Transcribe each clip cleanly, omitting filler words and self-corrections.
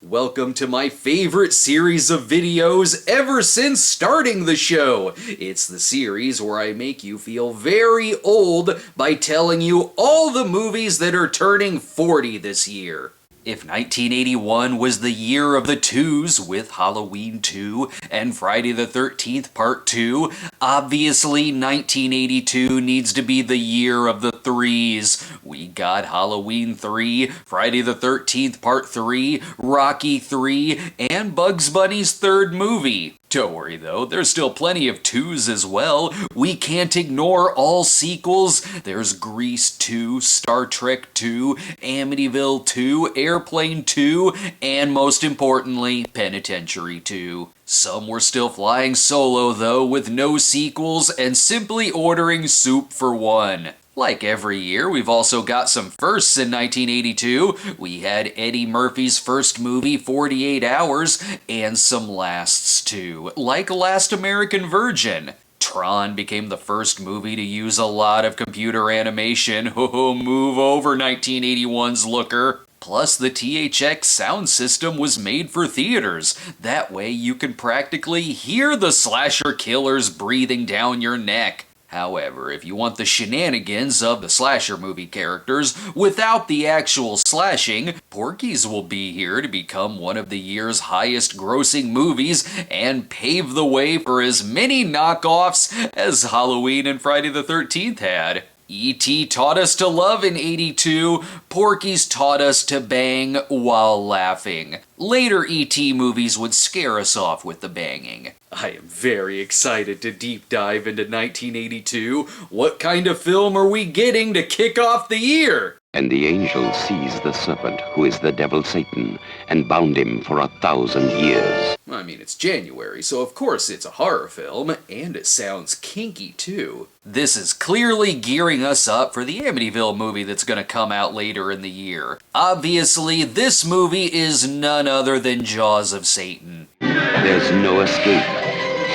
Welcome to my favorite series of videos ever since starting the show. It's the series where I make you feel very old by telling you all the movies that are turning 40 this year. If 1981 was the year of the twos with Halloween 2 and Friday the 13th Part 2, obviously 1982 needs to be the year of the threes. We got Halloween 3, Friday the 13th Part 3, Rocky 3, and Bugs Bunny's third movie. Don't worry though, there's still plenty of twos as well. We can't ignore all sequels. There's Grease 2, Star Trek 2, Amityville 2, Airplane 2, and most importantly, Penitentiary 2. Some were still flying solo though, with no sequels and simply ordering soup for one. Like every year, we've also got some firsts in 1982. We had Eddie Murphy's first movie, 48 Hours, and some lasts too, like Last American Virgin. Tron became the first movie to use a lot of computer animation. Oh, move over 1981's looker. Plus, the THX sound system was made for theaters. That way you can practically hear the slasher killers breathing down your neck. However, if you want the shenanigans of the slasher movie characters without the actual slashing, Porkies will be here to become one of the year's highest grossing movies and pave the way for as many knockoffs as Halloween and Friday the 13th had. E.T. taught us to love in 82, Porky's taught us to bang while laughing. Later E.T. movies would scare us off with the banging. I am very excited to deep dive into 1982. What kind of film are we getting to kick off the year? And the angel seized the serpent, who is the devil Satan, and bound him for 1,000 years. I mean, it's January, so of course it's a horror film, and it sounds kinky too. This is clearly gearing us up for the Amityville movie that's gonna come out later in the year. Obviously, this movie is none other than Jaws of Satan. There's no escape.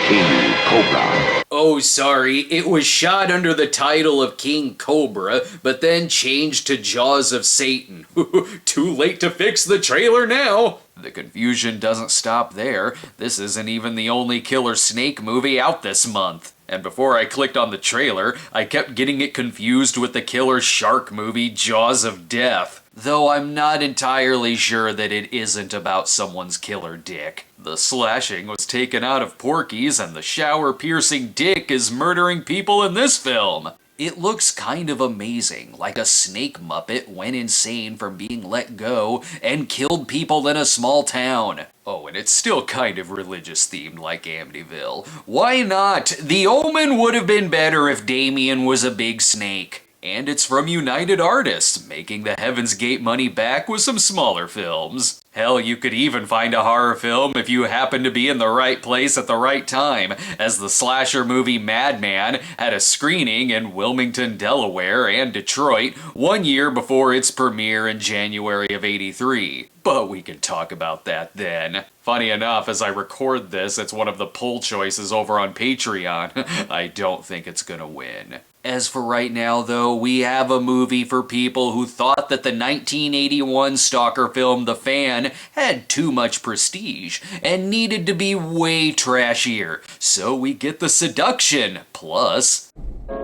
King Cobra. Oh, sorry, it was shot under the title of King Cobra, but then changed to Jaws of Satan. Too late to fix the trailer now! The confusion doesn't stop there. This isn't even the only killer snake movie out this month. And before I clicked on the trailer, I kept getting it confused with the killer shark movie Jaws of Death. Though I'm not entirely sure that it isn't about someone's killer dick. The slashing was taken out of Porkies, and the shower-piercing dick is murdering people in this film. It looks kind of amazing, like a snake muppet went insane from being let go and killed people in a small town. Oh, and it's still kind of religious-themed like Amityville. Why not? The Omen would have been better if Damien was a big snake. And it's from United Artists, making the Heaven's Gate money back with some smaller films. Hell, you could even find a horror film if you happen to be in the right place at the right time, as the slasher movie Madman had a screening in Wilmington, Delaware and Detroit 1 year before its premiere in January of '83. But we can talk about that then. Funny enough, as I record this, it's one of the poll choices over on Patreon. I don't think it's gonna win. As for right now, though, we have a movie for people who thought that the 1981 stalker film The Fan had too much prestige and needed to be way trashier. So we get The Seduction, plus...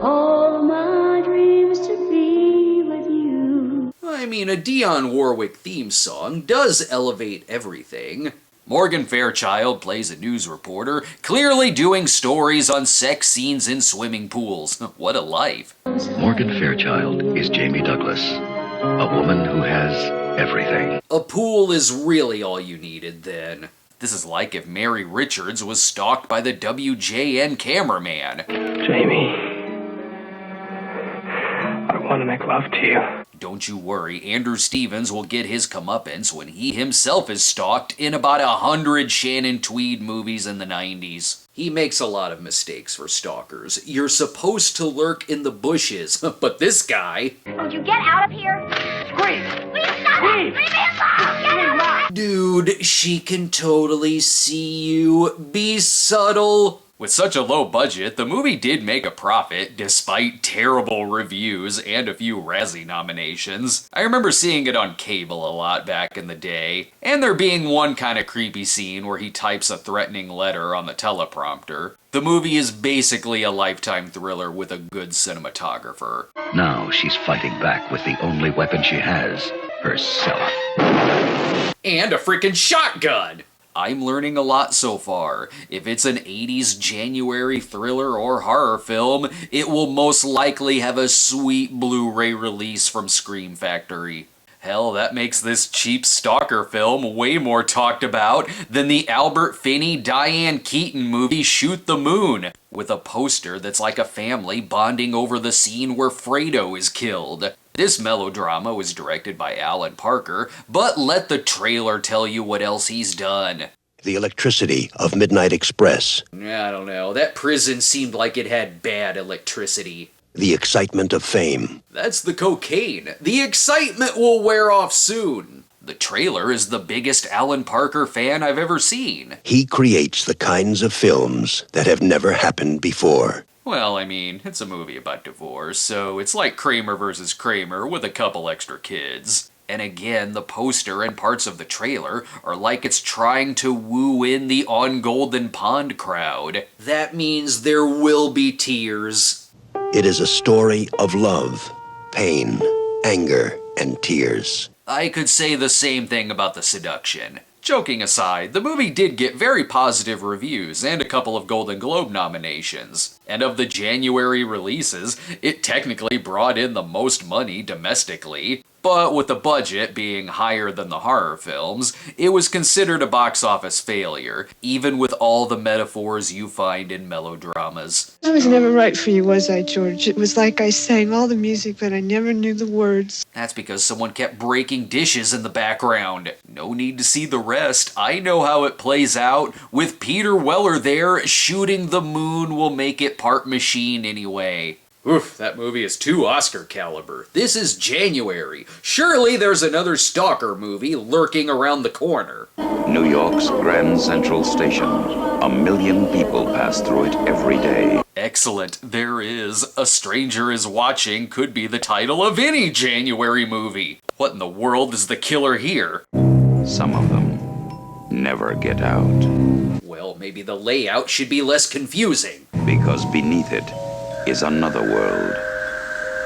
All my dreams to be with you. I mean, a Dionne Warwick theme song does elevate everything. Morgan Fairchild plays a news reporter, clearly doing stories on sex scenes in swimming pools. What a life. Morgan Fairchild is Jamie Douglas, a woman who has everything. A pool is really all you needed then. This is like if Mary Richards was stalked by the WJN cameraman. Jamie, I want to make love to you. Don't you worry, Andrew Stevens will get his comeuppance when he himself is stalked in about 100 Shannon Tweed movies in the 90s. He makes a lot of mistakes for stalkers. You're supposed to lurk in the bushes, but this guy... Would you get out of here? Squeeze! Will you stop it? Leave me alone! Get out! Dude, she can totally see you. Be subtle. With such a low budget, the movie did make a profit, despite terrible reviews and a few Razzie nominations. I remember seeing it on cable a lot back in the day, and there being one kind of creepy scene where he types a threatening letter on the teleprompter. The movie is basically a Lifetime thriller with a good cinematographer. Now she's fighting back with the only weapon she has, herself. And a freaking shotgun! I'm learning a lot so far. If it's an 80s January thriller or horror film, it will most likely have a sweet Blu-ray release from Scream Factory. Hell, that makes this cheap stalker film way more talked about than the Albert Finney, Diane Keaton movie Shoot the Moon, with a poster that's like a family bonding over the scene where Fredo is killed. This melodrama was directed by Alan Parker, but let the trailer tell you what else he's done. The electricity of Midnight Express. I don't know, that prison seemed like it had bad electricity. The excitement of fame. That's the cocaine. The excitement will wear off soon. The trailer is the biggest Alan Parker fan I've ever seen. He creates the kinds of films that have never happened before. Well, I mean, it's a movie about divorce, so it's like Kramer versus Kramer with a couple extra kids. And again, the poster and parts of the trailer are like it's trying to woo in the On Golden Pond crowd. That means there will be tears. It is a story of love, pain, anger, and tears. I could say the same thing about The Seduction. Joking aside, the movie did get very positive reviews and a couple of Golden Globe nominations. And of the January releases, it technically brought in the most money domestically. But with the budget being higher than the horror films, it was considered a box office failure, even with all the metaphors you find in melodramas. I was never right for you, was I, George? It was like I sang all the music, but I never knew the words. That's because someone kept breaking dishes in the background. No need to see the rest. I know how it plays out. With Peter Weller there, shooting the moon will make it part machine anyway. Oof, that movie is too Oscar caliber. This is January. Surely there's another stalker movie lurking around the corner. New York's Grand Central Station. 1 million people pass through it every day. Excellent, there is. A Stranger is Watching could be the title of any January movie. What in the world is the killer here? Some of them never get out. Well, maybe the layout should be less confusing. Because beneath it is another world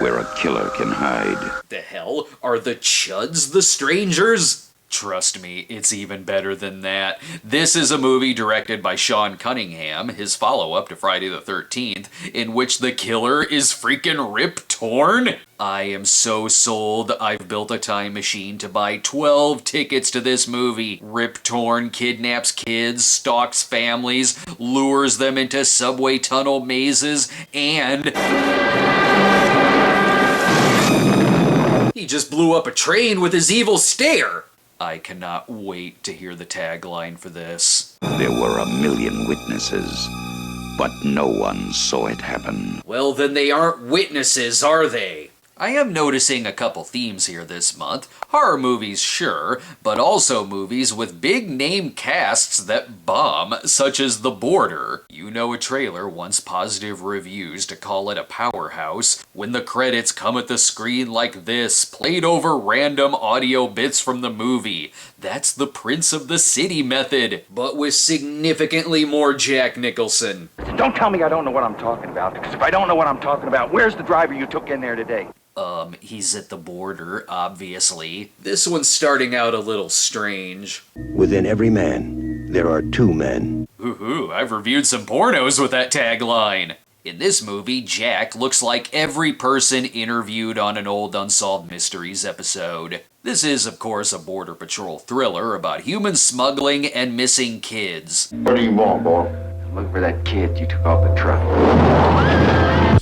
where a killer can hide. The hell? Are the Chuds the strangers? Trust me, it's even better than that. This is a movie directed by Sean Cunningham, his follow-up to Friday the 13th, in which the killer is freaking Rip Torn. I am so sold. I've built a time machine to buy 12 tickets to this movie. Rip Torn kidnaps kids, stalks families, lures them into subway tunnel mazes, and he just blew up a train with his evil stare. I cannot wait to hear the tagline for this. There were 1 million witnesses, but no one saw it happen. Well, then they aren't witnesses, are they? I am noticing a couple themes here this month. Horror movies, sure, but also movies with big name casts that bomb, such as The Border. You know a trailer wants positive reviews to call it a powerhouse, when the credits come at the screen like this, played over random audio bits from the movie. That's the Prince of the City method, but with significantly more Jack Nicholson. Don't tell me I don't know what I'm talking about, because if I don't know what I'm talking about, where's the driver you took in there today? He's at the border, obviously. This one's starting out a little strange. Within every man, there are 2 men. Ooh, I've reviewed some pornos with that tagline. In this movie, Jack looks like every person interviewed on an old Unsolved Mysteries episode. This is, of course, a Border Patrol thriller about human smuggling and missing kids. What do you want, boy? Look for that kid you took off the truck.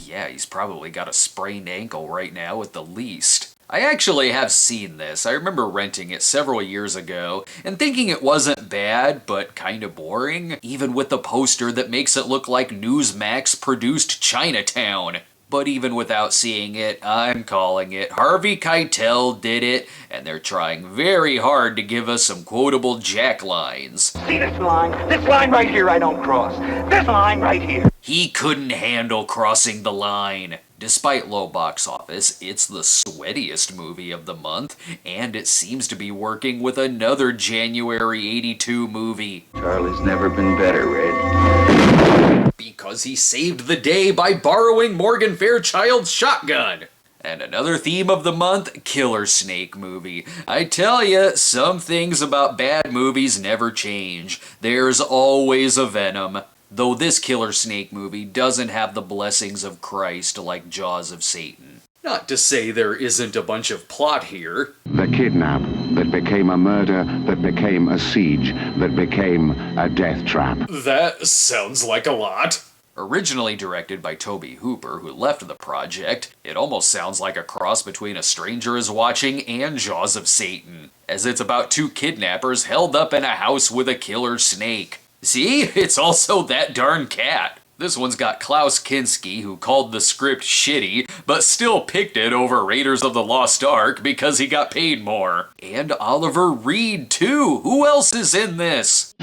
Yeah, he's probably got a sprained ankle right now at the least. I actually have seen this. I remember renting it several years ago and thinking it wasn't bad, but kinda boring, even with the poster that makes it look like Newsmax produced Chinatown. But even without seeing it, I'm calling it. Harvey Keitel did it, and they're trying very hard to give us some quotable Jack lines. See this line? This line right here I don't cross. This line right here. He couldn't handle crossing the line. Despite low box office, it's the sweatiest movie of the month, and it seems to be working with another January '82 movie. Charlie's never been better, Red. Because he saved the day by borrowing Morgan Fairchild's shotgun. And another theme of the month, Killer Snake movie. I tell ya, some things about bad movies never change. There's always a Venom. Though this Killer Snake movie doesn't have the blessings of Christ like Jaws of Satan. Not to say there isn't a bunch of plot here. The kidnap that became a murder, that became a siege, that became a death trap. That sounds like a lot. Originally directed by Tobe Hooper, who left the project, it almost sounds like a cross between A Stranger Is Watching and Jaws of Satan, as it's about two kidnappers held up in a house with a killer snake. See? It's also that darn cat. This one's got Klaus Kinski, who called the script shitty, but still picked it over Raiders of the Lost Ark because he got paid more. And Oliver Reed, too. Who else is in this?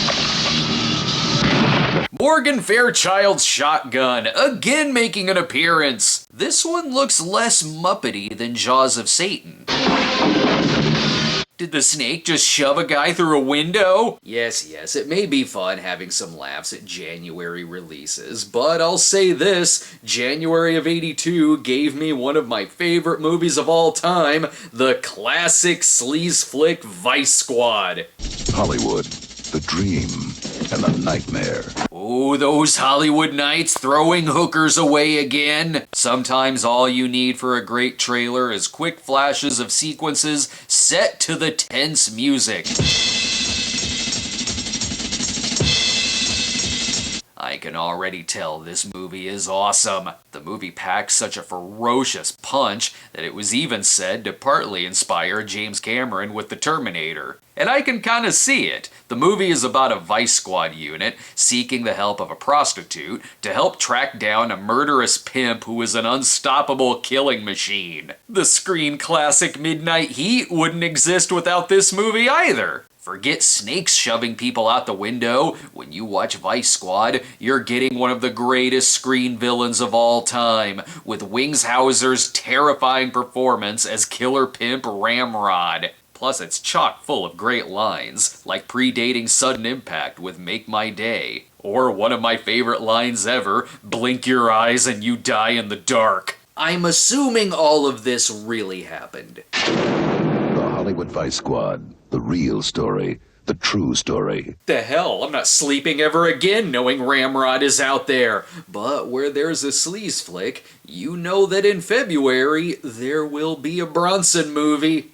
Morgan Fairchild's shotgun, again making an appearance. This one looks less Muppety than Jaws of Satan. Did the snake just shove a guy through a window? Yes, it may be fun having some laughs at January releases, but I'll say this, January of '82 gave me one of my favorite movies of all time, the classic sleaze flick Vice Squad. Hollywood, the dream and the nightmare. Oh, those Hollywood nights throwing hookers away again. Sometimes all you need for a great trailer is quick flashes of sequences set to the tense music. I can already tell this movie is awesome. The movie packs such a ferocious punch that it was even said to partly inspire James Cameron with The Terminator. And I can kinda see it. The movie is about a Vice Squad unit seeking the help of a prostitute to help track down a murderous pimp who is an unstoppable killing machine. The screen classic Midnight Heat wouldn't exist without this movie either. Forget snakes shoving people out the window. When you watch Vice Squad, you're getting one of the greatest screen villains of all time, with Wingshauser's terrifying performance as killer pimp Ramrod. Plus, it's chock full of great lines, like predating Sudden Impact with Make My Day, or one of my favorite lines ever, blink your eyes and you die in the dark. I'm assuming all of this really happened. The Hollywood Vice Squad. The real story. The true story. The hell, I'm not sleeping ever again knowing Ramrod is out there. But where there's a sleaze flick, you know that in February, there will be a Bronson movie.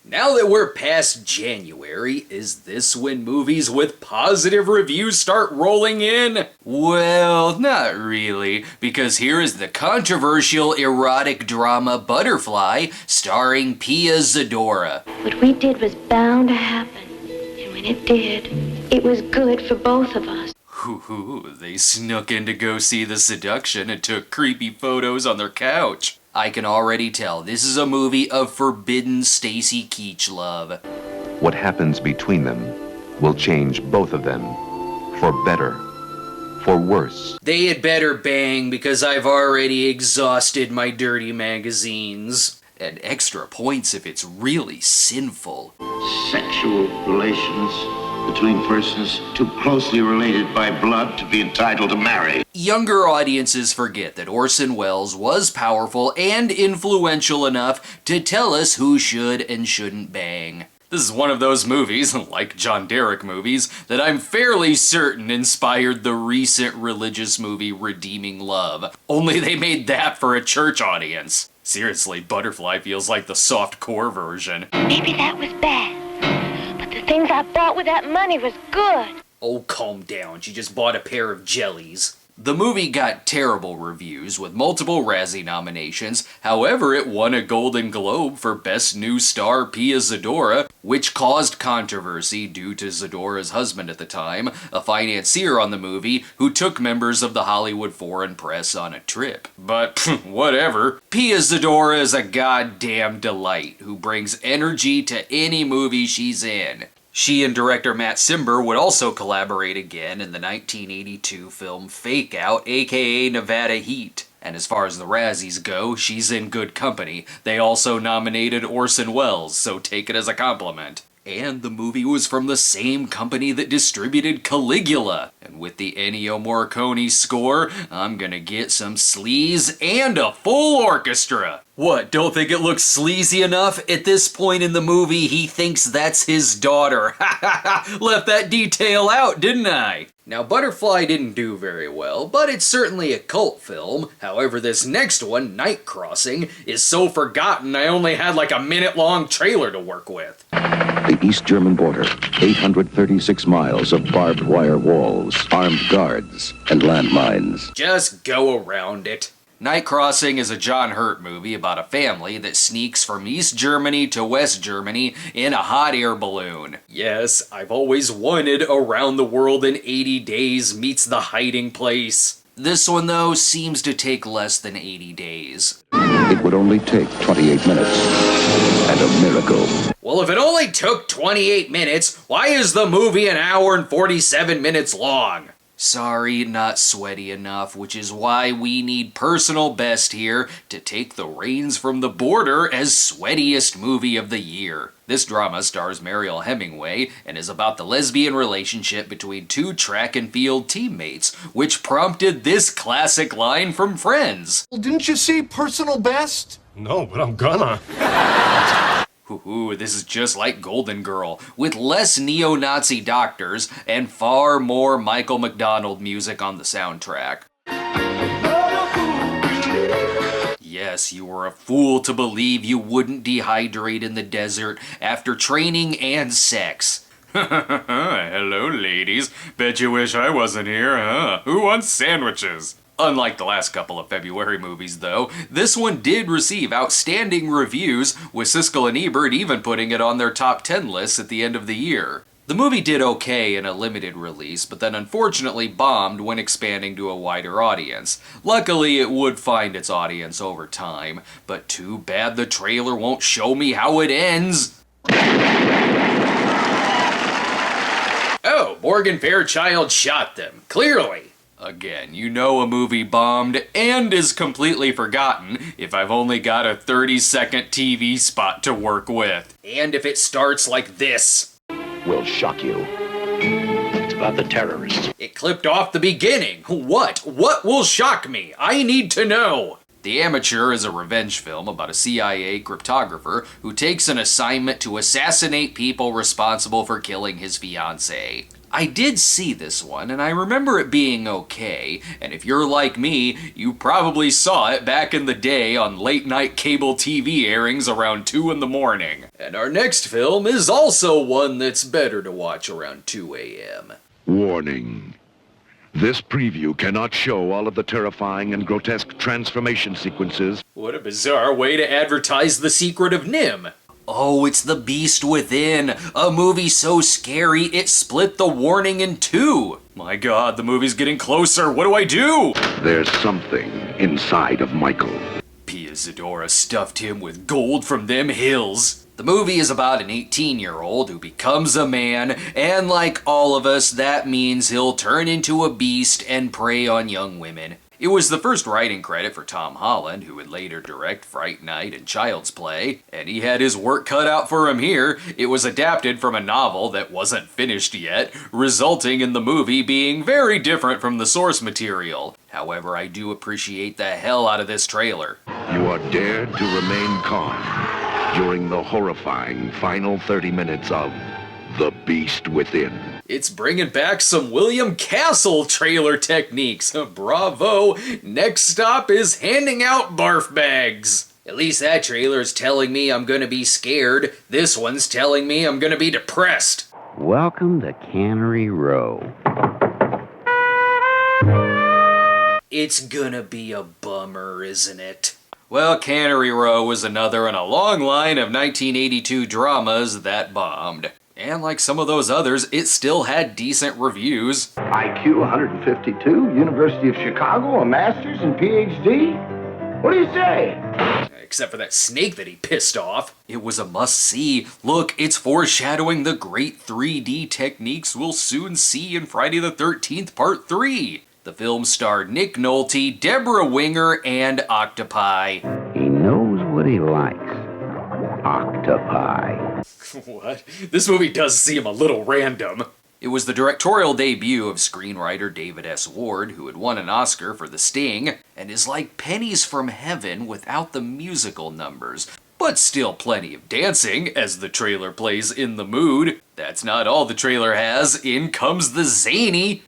Now that we're past January, is this when movies with positive reviews start rolling in? Well, not really, because here is the controversial erotic drama Butterfly, starring Pia Zadora. What we did was bound to happen. And when it did, it was good for both of us. Hoo-hoo, they snuck in to go see The Seduction and took creepy photos on their couch. I can already tell this is a movie of forbidden Stacy Keach love. What happens between them will change both of them, for better, for worse. They had better bang because I've already exhausted my dirty magazines. And extra points if it's really sinful. Sexual relations between persons too closely related by blood to be entitled to marry. Younger audiences forget that Orson Welles was powerful and influential enough to tell us who should and shouldn't bang. This is one of those movies, like John Derek movies, that I'm fairly certain inspired the recent religious movie Redeeming Love. Only they made that for a church audience. Seriously, Butterfly feels like the soft-core version. Maybe that was bad. But the things I bought with that money was good. Oh, calm down. She just bought a pair of jellies. The movie got terrible reviews with multiple Razzie nominations, however it won a Golden Globe for Best New Star Pia Zadora, which caused controversy due to Zadora's husband at the time, a financier on the movie who took members of the Hollywood foreign press on a trip. But whatever, Pia Zadora is a goddamn delight who brings energy to any movie she's in. She and director Matt Cimber would also collaborate again in the 1982 film Fake Out, aka Nevada Heat. And as far as the Razzies go, she's in good company. They also nominated Orson Welles, so take it as a compliment. And the movie was from the same company that distributed Caligula. And with the Ennio Morricone score, I'm gonna get some sleaze and a full orchestra. What, don't think it looks sleazy enough? At this point in the movie, he thinks that's his daughter. Ha ha ha! Left that detail out, didn't I? Now, Butterfly didn't do very well, but it's certainly a cult film. However, this next one, Night Crossing, is so forgotten I only had like a minute-long trailer to work with. The East German border, 836 miles of barbed wire walls, armed guards, and landmines. Just go around it. Night Crossing is a John Hurt movie about a family that sneaks from East Germany to West Germany in a hot air balloon. Yes, I've always wanted Around the World in 80 Days meets The Hiding Place. This one, though, seems to take less than 80 days. It would only take 28 minutes, and a miracle. Well, if it only took 28 minutes, why is the movie an hour and 47 minutes long? Sorry, not sweaty enough, which is why we need Personal Best here to take the reins from The Border as sweatiest movie of the year. This drama stars Mariel Hemingway and is about the lesbian relationship between two track and field teammates, which prompted this classic line from Friends. Well, didn't you see Personal Best? No, but I'm gonna. Ooh, this is just like Golden Girl, with less neo-Nazi doctors and far more Michael McDonald music on the soundtrack. Yes, you were a fool to believe you wouldn't dehydrate in the desert after training and sex. Hello, ladies. Bet you wish I wasn't here, huh? Who wants sandwiches? Unlike the last couple of February movies, though, this one did receive outstanding reviews, with Siskel and Ebert even putting it on their top 10 lists at the end of the year. The movie did okay in a limited release, but then unfortunately bombed when expanding to a wider audience. Luckily, it would find its audience over time, but too bad the trailer won't show me how it ends. Oh, Morgan Fairchild shot them, clearly. Again, you know a movie bombed and is completely forgotten if I've only got a 30-second TV spot to work with. And if it starts like this. Will shock you. It's about the terrorists. It clipped off the beginning. What? What will shock me? I need to know. The Amateur is a revenge film about a CIA cryptographer who takes an assignment to assassinate people responsible for killing his fiancée. I did see this one, and I remember it being okay, and if you're like me, you probably saw it back in the day on late-night cable TV airings around 2 in the morning. And our next film is also one that's better to watch around 2 a.m. Warning. This preview cannot show all of the terrifying and grotesque transformation sequences. What a bizarre way to advertise The Secret of Nim. Oh, it's The Beast Within, a movie so scary it split the warning in 2. My god, the movie's getting closer. What do I do? There's something inside of Michael. Pia Zadora stuffed him with gold from them hills. The movie is about an 18-year-old who becomes a man, and like all of us, that means he'll turn into a beast and prey on young women. It was the first writing credit for Tom Holland, who would later direct Fright Night and Child's Play, and he had his work cut out for him here. It was adapted from a novel that wasn't finished yet, resulting in the movie being very different from the source material. However, I do appreciate the hell out of this trailer. You are dared to remain calm during the horrifying final 30 minutes of The Beast Within. It's bringing back some William Castle trailer techniques. Bravo! Next stop is handing out barf bags. At least that trailer's telling me I'm gonna be scared. This one's telling me I'm gonna be depressed. Welcome to Cannery Row. It's gonna be a bummer, isn't it? Well, Cannery Row was another in a long line of 1982 dramas that bombed. And like some of those others, it still had decent reviews. IQ 152, University of Chicago, a master's and PhD? What do you say? Except for that snake that he pissed off. It was a must-see. Look, it's foreshadowing the great 3D techniques we'll soon see in Friday the 13th Part 3. The film starred Nick Nolte, Deborah Winger, and octopi. He knows what he likes. Octopi. What? This movie does seem a little random. It was the directorial debut of screenwriter David S. Ward, who had won an Oscar for The Sting, and is like Pennies from Heaven without the musical numbers. But still plenty of dancing, as the trailer plays In the Mood. That's not all the trailer has. In comes the zany.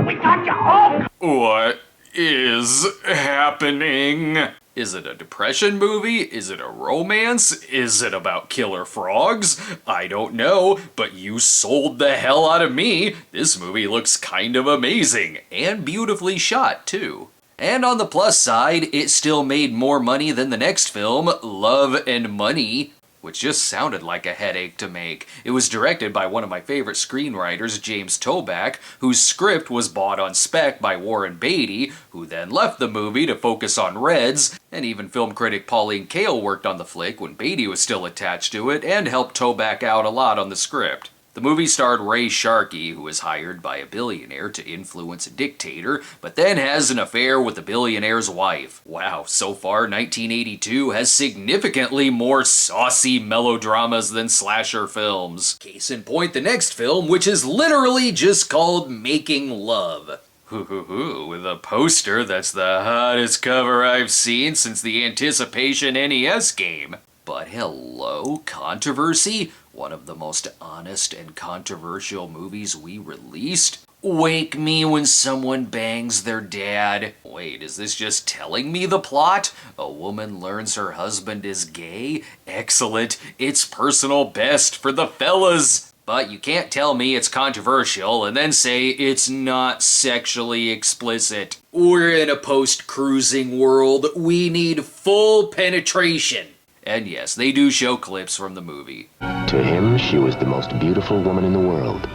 We got you all. What is happening? Is it a depression movie? Is it a romance? Is it about killer frogs? I don't know, but you sold the hell out of me. This movie looks kind of amazing, and beautifully shot too. And on the plus side, it still made more money than the next film, Love and Money, which just sounded like a headache to make. It was directed by one of my favorite screenwriters, James Toback, whose script was bought on spec by Warren Beatty, who then left the movie to focus on Reds, and even film critic Pauline Kael worked on the flick when Beatty was still attached to it and helped Toback out a lot on the script. The movie starred Ray Sharkey, who is hired by a billionaire to influence a dictator, but then has an affair with the billionaire's wife. Wow, so far 1982 has significantly more saucy melodramas than slasher films. Case in point, the next film, which is literally just called Making Love. With a poster that's the hottest cover I've seen since the Anticipation NES game. But hello, controversy? One of the most honest and controversial movies we released? Wake me when someone bangs their dad. Wait, is this just telling me the plot? A woman learns her husband is gay? Excellent, it's personal best for the fellas. But you can't tell me it's controversial and then say it's not sexually explicit. We're in a post-cruising world. We need full penetration. And yes, they do show clips from the movie. To him, she was the most beautiful woman in the world.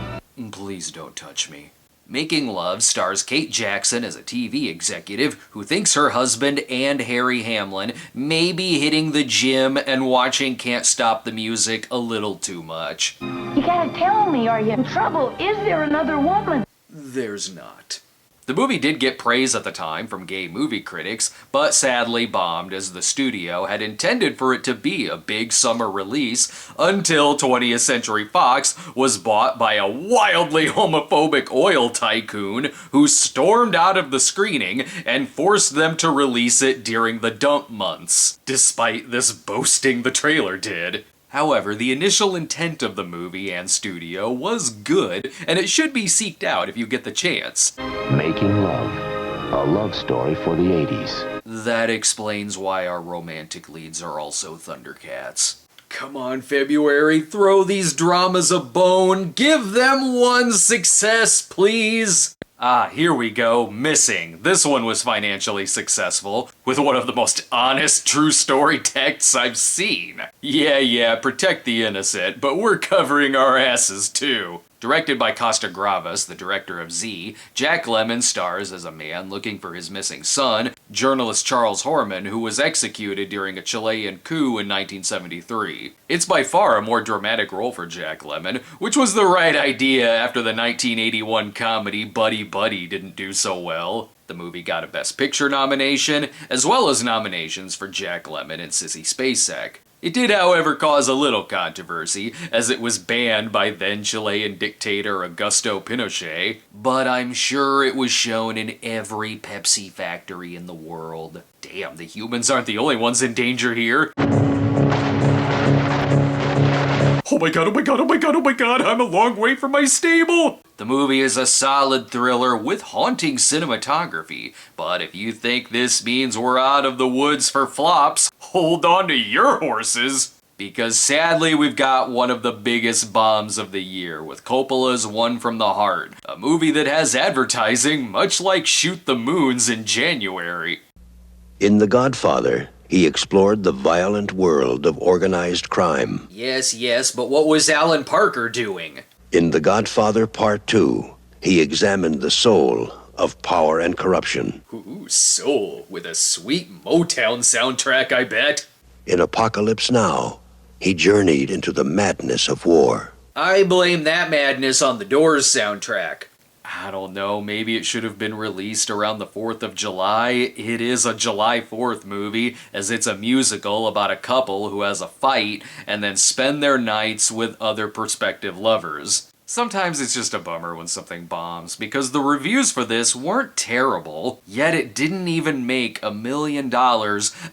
Please don't touch me. Making Love stars Kate Jackson as a TV executive who thinks her husband and Harry Hamlin may be hitting the gym and watching Can't Stop the Music a little too much. You gotta tell me, are you in trouble? Is there another woman? There's not. The movie did get praise at the time from gay movie critics, but sadly bombed as the studio had intended for it to be a big summer release until 20th Century Fox was bought by a wildly homophobic oil tycoon who stormed out of the screening and forced them to release it during the dump months, despite this boasting the trailer did. However, the initial intent of the movie and studio was good, and it should be seeked out if you get the chance. Making Love, a love story for the 80s. That explains why our romantic leads are also Thundercats. Come on, February, throw these dramas a bone. Give them one success, please. Ah, here we go, Missing. This one was financially successful, with one of the most honest true story texts I've seen. Yeah, protect the innocent, but we're covering our asses too. Directed by Costa Gravas, the director of Z, Jack Lemmon stars as a man looking for his missing son, journalist Charles Horman, who was executed during a Chilean coup in 1973. It's by far a more dramatic role for Jack Lemmon, which was the right idea after the 1981 comedy Buddy Buddy didn't do so well. The movie got a Best Picture nomination, as well as nominations for Jack Lemmon and Sissy Spacek. It did, however, cause a little controversy, as it was banned by then Chilean dictator Augusto Pinochet, but I'm sure it was shown in every Pepsi factory in the world. Damn, the humans aren't the only ones in danger here. Oh my god, I'm a long way from my stable! The movie is a solid thriller with haunting cinematography, but if you think this means we're out of the woods for flops, hold on to your horses! Because sadly we've got one of the biggest bombs of the year with Coppola's One from the Heart, a movie that has advertising much like Shoot the Moons in January. In The Godfather, he explored the violent world of organized crime. Yes, but what was Alan Parker doing? In The Godfather Part 2, he examined the soul of power and corruption. Ooh, soul, with a sweet Motown soundtrack, I bet. In Apocalypse Now, he journeyed into the madness of war. I blame that madness on the Doors soundtrack. I don't know, maybe it should have been released around the 4th of July. It is a July 4th movie, as it's a musical about a couple who has a fight and then spend their nights with other prospective lovers. Sometimes it's just a bummer when something bombs, because the reviews for this weren't terrible, yet it didn't even make $1 million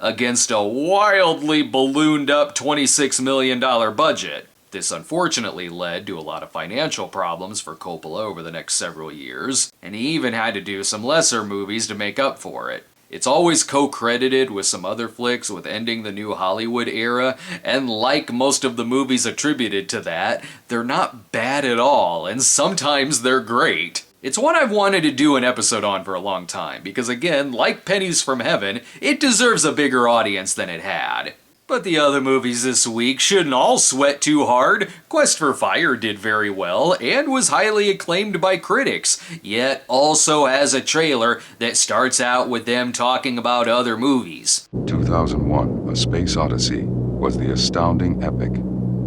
against a wildly ballooned up $26 million budget. This unfortunately led to a lot of financial problems for Coppola over the next several years, and he even had to do some lesser movies to make up for it. It's always co-credited with some other flicks with ending the New Hollywood era, and like most of the movies attributed to that, they're not bad at all, and sometimes they're great. It's one I've wanted to do an episode on for a long time, because again, like Pennies from Heaven, it deserves a bigger audience than it had. But the other movies this week shouldn't all sweat too hard. Quest for Fire did very well and was highly acclaimed by critics, yet also has a trailer that starts out with them talking about other movies. 2001, A Space Odyssey was the astounding epic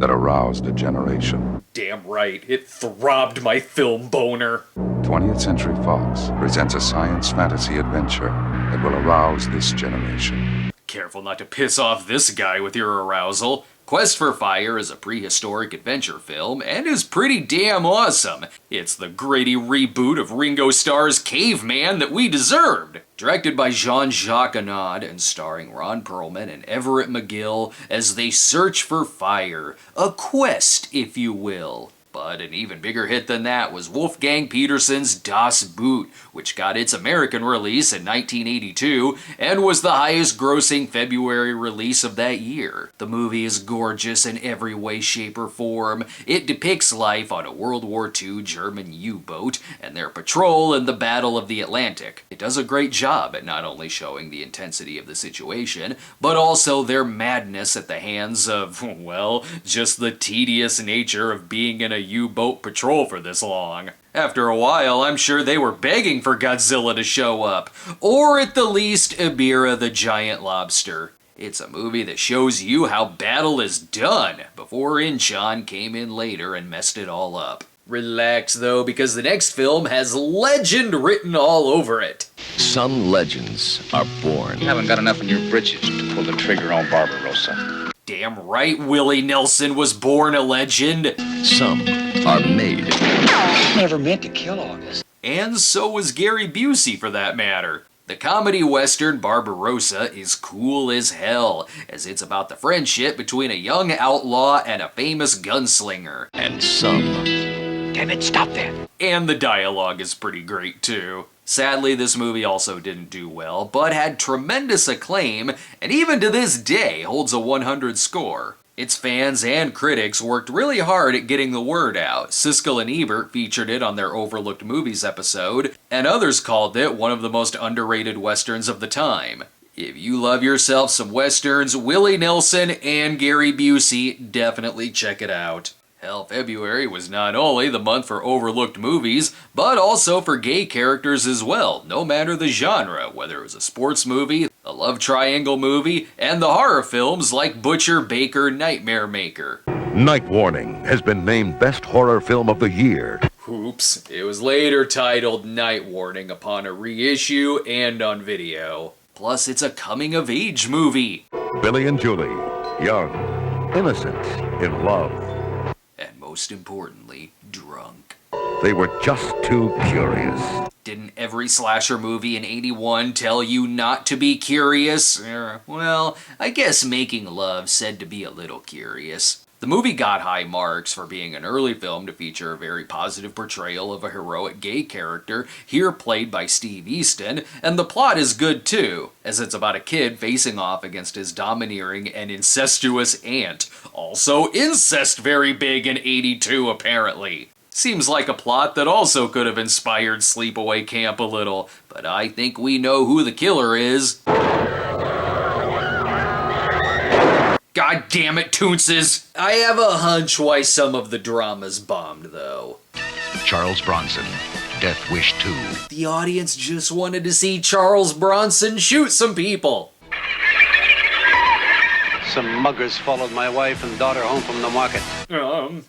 that aroused a generation. Damn right, it throbbed my film boner. 20th Century Fox presents a science fantasy adventure that will arouse this generation. Careful not to piss off this guy with your arousal. Quest for Fire is a prehistoric adventure film and is pretty damn awesome. It's the gritty reboot of Ringo Starr's Caveman that we deserved. Directed by Jean-Jacques Annaud and starring Ron Perlman and Everett McGill as they search for fire. A quest, if you will. But an even bigger hit than that was Wolfgang Peterson's Das Boot, which got its American release in 1982 and was the highest grossing February release of that year. The movie is gorgeous in every way, shape, or form. It depicts life on a World War II German U-boat and their patrol in the Battle of the Atlantic. It does a great job at not only showing the intensity of the situation, but also their madness at the hands of, well, just the tedious nature of being in a U-boat patrol for this long. After a while, I'm sure they were begging for Godzilla to show up, or at the least, Ibira the giant lobster. It's a movie that shows you how battle is done, before Inchon came in later and messed it all up. Relax though, because the next film has legend written all over it. Some legends are born. You haven't got enough in your britches to pull the trigger on Barbarossa. Damn right Willie Nelson was born a legend. Some are made. Never meant to kill August. And so was Gary Busey for that matter. The comedy western Barbarossa is cool as hell, as it's about the friendship between a young outlaw and a famous gunslinger. And some... Damn it, stop that! And the dialogue is pretty great too. Sadly, this movie also didn't do well, but had tremendous acclaim, and even to this day holds a 100 score. Its fans and critics worked really hard at getting the word out. Siskel and Ebert featured it on their Overlooked Movies episode, and others called it one of the most underrated westerns of the time. If you love yourself some westerns, Willie Nelson and Gary Busey, definitely check it out. Hell, February was not only the month for overlooked movies, but also for gay characters as well, no matter the genre, whether it was a sports movie, a love triangle movie, and the horror films like Butcher, Baker, Nightmare Maker. Night Warning has been named Best Horror Film of the Year. Oops, it was later titled Night Warning upon a reissue and on video. Plus, it's a coming-of-age movie. Billy and Julie, young, innocent, in love. And most importantly, drunk. They were just too curious. Didn't every slasher movie in '81 tell you not to be curious? Well, I guess Making Love said to be a little curious. The The movie got high marks for being an early film to feature a very positive portrayal of a heroic gay character, here played by Steve Easton, and the plot is good too, as it's about a kid facing off against his domineering and incestuous aunt. Also, incest very big in '82 apparently. Seems like a plot that also could have inspired Sleepaway Camp a little, but I think we know who the killer is. God damn it, Toonses! I have a hunch why some of the drama's bombed, though. Charles Bronson, Death Wish 2. The audience just wanted to see Charles Bronson shoot some people. Some muggers followed my wife and daughter home from the market.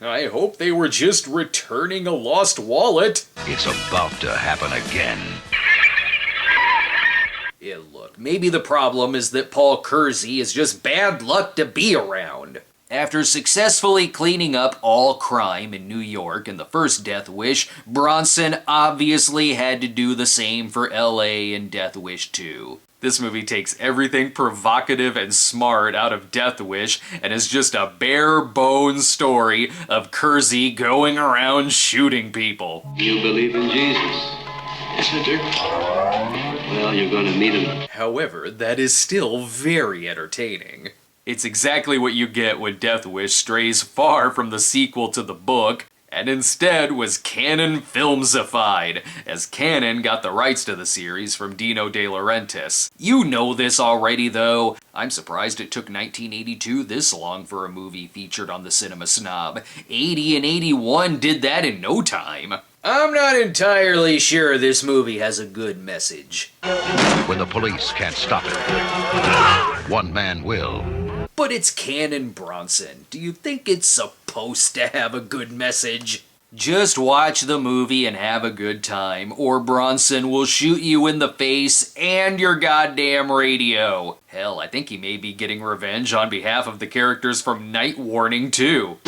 I hope they were just returning a lost wallet. It's about to happen again. Yeah, look, maybe the problem is that Paul Kersey is just bad luck to be around. After successfully cleaning up all crime in New York in the first Death Wish, Bronson obviously had to do the same for LA in Death Wish 2. This movie takes everything provocative and smart out of Death Wish and is just a bare bones story of Kersey going around shooting people. You believe in Jesus? Yes, I do. Well, you're gonna meet him. However, that is still very entertaining. It's exactly what you get when Death Wish strays far from the sequel to the book, and instead was Canon Filmsified, as Canon got the rights to the series from Dino De Laurentiis. You know this already though. I'm surprised it took 1982 this long for a movie featured on the Cinema Snob. 80 and 81 did that in no time. I'm not entirely sure this movie has a good message. When the police can't stop it, one man will. But it's Canon Bronson. Do you think it's supposed to have a good message? Just watch the movie and have a good time, or Bronson will shoot you in the face and your goddamn radio. Hell, I think he may be getting revenge on behalf of the characters from Night Warning too.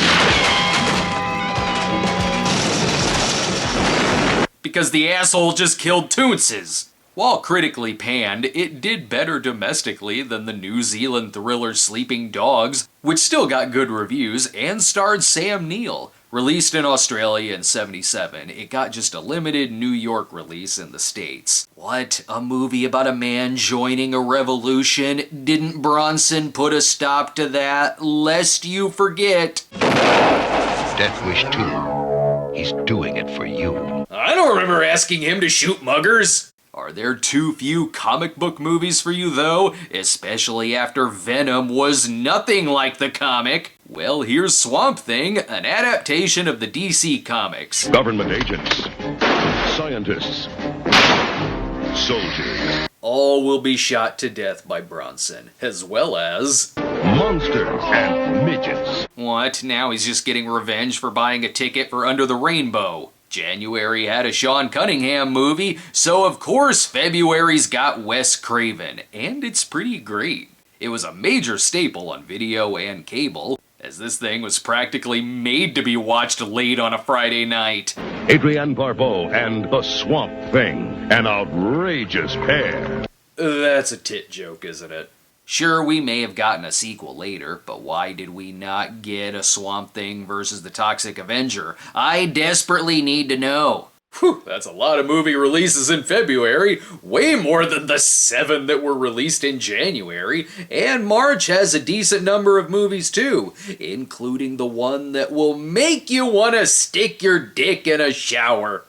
Because the asshole just killed Toonses. While critically panned, it did better domestically than the New Zealand thriller Sleeping Dogs, which still got good reviews and starred Sam Neill. Released in Australia in '77, it got just a limited New York release in the States. What? A movie about a man joining a revolution? Didn't Bronson put a stop to that? Lest you forget. Death Wish 2. He's doing it for you. I don't remember asking him to shoot muggers. Are there too few comic book movies for you though? Especially after Venom was nothing like the comic. Well, here's Swamp Thing, an adaptation of the DC comics. Government agents, scientists, soldiers. All will be shot to death by Bronson, as well as monsters and midgets. What? Now he's just getting revenge for buying a ticket for Under the Rainbow. January had a Sean Cunningham movie, so of course February's got Wes Craven, and it's pretty great. It was a major staple on video and cable, as this thing was practically made to be watched late on a Friday night. Adrienne Barbeau and the Swamp Thing, an outrageous pair. That's a tit joke, isn't it? Sure, we may have gotten a sequel later, but why did we not get a Swamp Thing versus the Toxic Avenger? I desperately need to know. Whew, that's a lot of movie releases in February, way more than the 7 that were released in January, and March has a decent number of movies too, including the one that will make you want to stick your dick in a shower.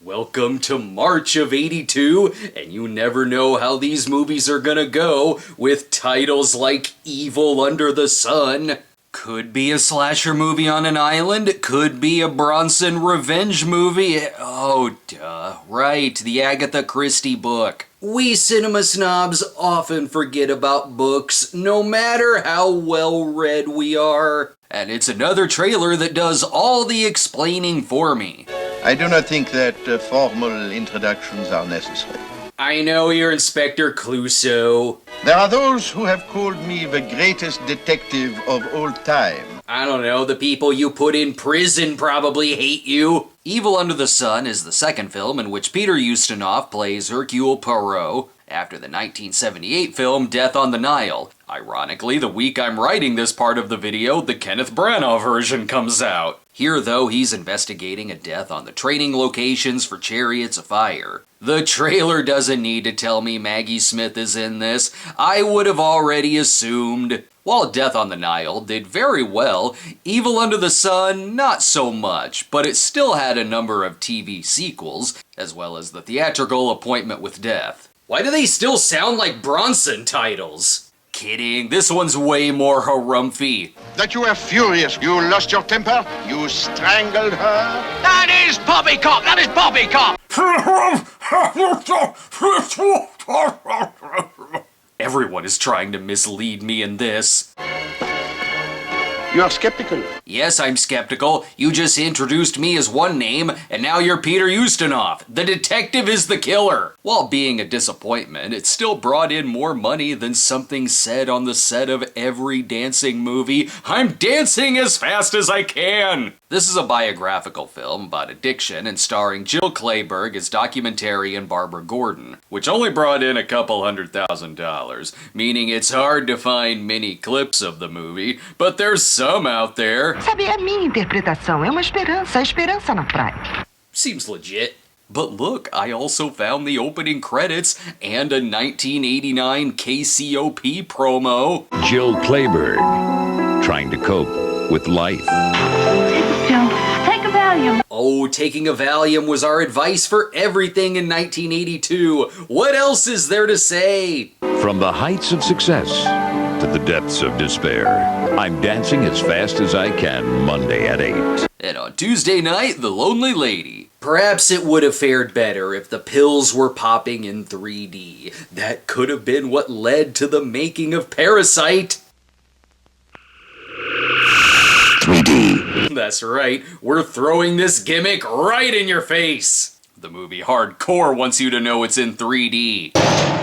Welcome to March of '82, and you never know how these movies are gonna go, with titles like Evil Under the Sun. Could be a slasher movie on an island, could be a Bronson revenge movie. Oh, duh, right, the Agatha Christie book. We cinema snobs often forget about books, no matter how well read we are. And it's another trailer that does all the explaining for me. I do not think that formal introductions are necessary. I know you're Inspector Clouseau. There are those who have called me the greatest detective of all time. I don't know, the people you put in prison probably hate you. Evil Under the Sun is the second film in which Peter Ustinov plays Hercule Poirot after the 1978 film Death on the Nile. Ironically, the week I'm writing this part of the video, the Kenneth Branagh version comes out. Here, though, he's investigating a death on the training locations for Chariots of Fire. The trailer doesn't need to tell me Maggie Smith is in this. I would have already assumed. While Death on the Nile did very well, Evil Under the Sun not so much, but it still had a number of TV sequels, as well as the theatrical Appointment with Death. Why do they still sound like Bronson titles? Kidding, this one's way more harumphy. That you were furious. You lost your temper. You strangled her. That is poppycock! That is poppycock! Everyone is trying to mislead me in this. You are skeptical. Yes, I'm skeptical. You just introduced me as one name, and now you're Peter Ustinov. The detective is the killer. While being a disappointment, it still brought in more money than something said on the set of every dancing movie. I'm dancing as fast as I can! This is a biographical film about addiction and starring Jill Clayburgh as documentarian Barbara Gordon, which only brought in a couple $100,000, meaning it's hard to find many clips of the movie, but there's some out there. Sabe, a minha interpretação é uma esperança, a esperança na praia. Seems legit. But look, I also found the opening credits and a 1989 KCOP promo. Jill Clayburgh, trying to cope with life. Take a Valium. Oh, taking a Valium was our advice for everything in 1982. What else is there to say? From the heights of success to the depths of despair, I'm dancing as fast as I can Monday at 8. And on Tuesday night, The Lonely Lady. Perhaps it would have fared better if the pills were popping in 3D. That could have been what led to the making of Parasite. 3D. That's right, we're throwing this gimmick right in your face. The movie Hardcore wants you to know it's in 3D.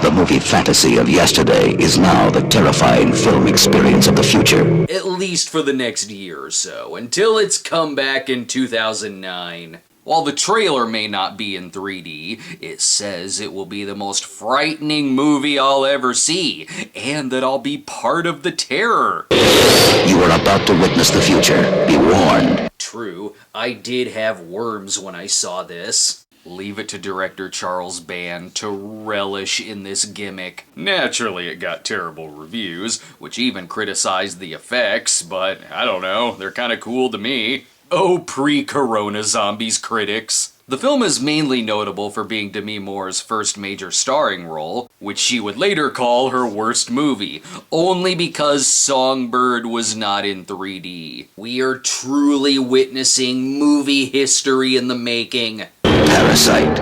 The movie fantasy of yesterday is now the terrifying film experience of the future. At least for the next year or so, until its comeback in 2009. While the trailer may not be in 3D, it says it will be the most frightening movie I'll ever see, and that I'll be part of the terror. You are about to witness the future. Be warned. True, I did have worms when I saw this. Leave it to director Charles Band to relish in this gimmick. Naturally, it got terrible reviews, which even criticized the effects, but I don't know, they're kinda cool to me. Oh, pre-corona zombies critics. The film is mainly notable for being Demi Moore's first major starring role, which she would later call her worst movie, only because Songbird was not in 3D. We are truly witnessing movie history in the making. Parasite,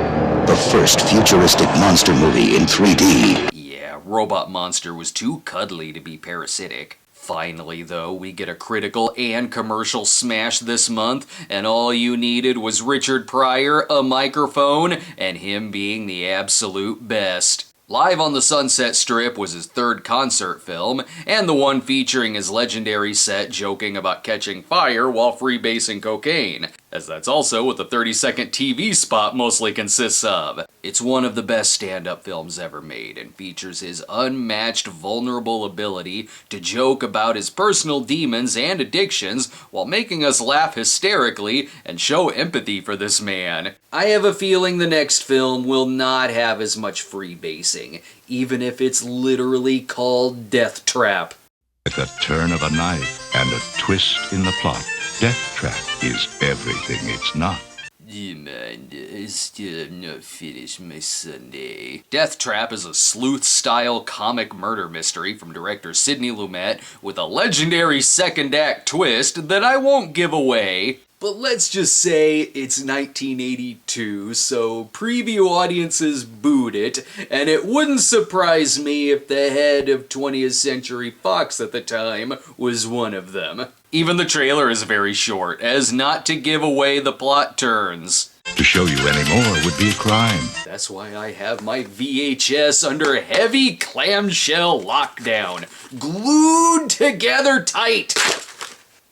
the first futuristic monster movie in 3D. Yeah, Robot Monster was too cuddly to be parasitic. Finally, though, we get a critical and commercial smash this month, and all you needed was Richard Pryor, a microphone, and him being the absolute best. Live on the Sunset Strip was his third concert film, and the one featuring his legendary set joking about catching fire while freebasing cocaine, as that's also what the 30-second TV spot mostly consists of. It's one of the best stand-up films ever made, and features his unmatched vulnerable ability to joke about his personal demons and addictions while making us laugh hysterically and show empathy for this man. I have a feeling the next film will not have as much freebasing, even if it's literally called Death Trap. At the turn of a knife and a twist in the plot, Death Trap is everything it's not. Do you mind? I still have not finished my sundae. Death Trap is a sleuth-style comic murder mystery from director Sidney Lumet with a legendary second-act twist that I won't give away. But let's just say it's 1982, so preview audiences booed it, and it wouldn't surprise me if the head of 20th Century Fox at the time was one of them. Even the trailer is very short, as not to give away the plot turns. To show you any more would be a crime. That's why I have my VHS under heavy clamshell lockdown, glued together tight.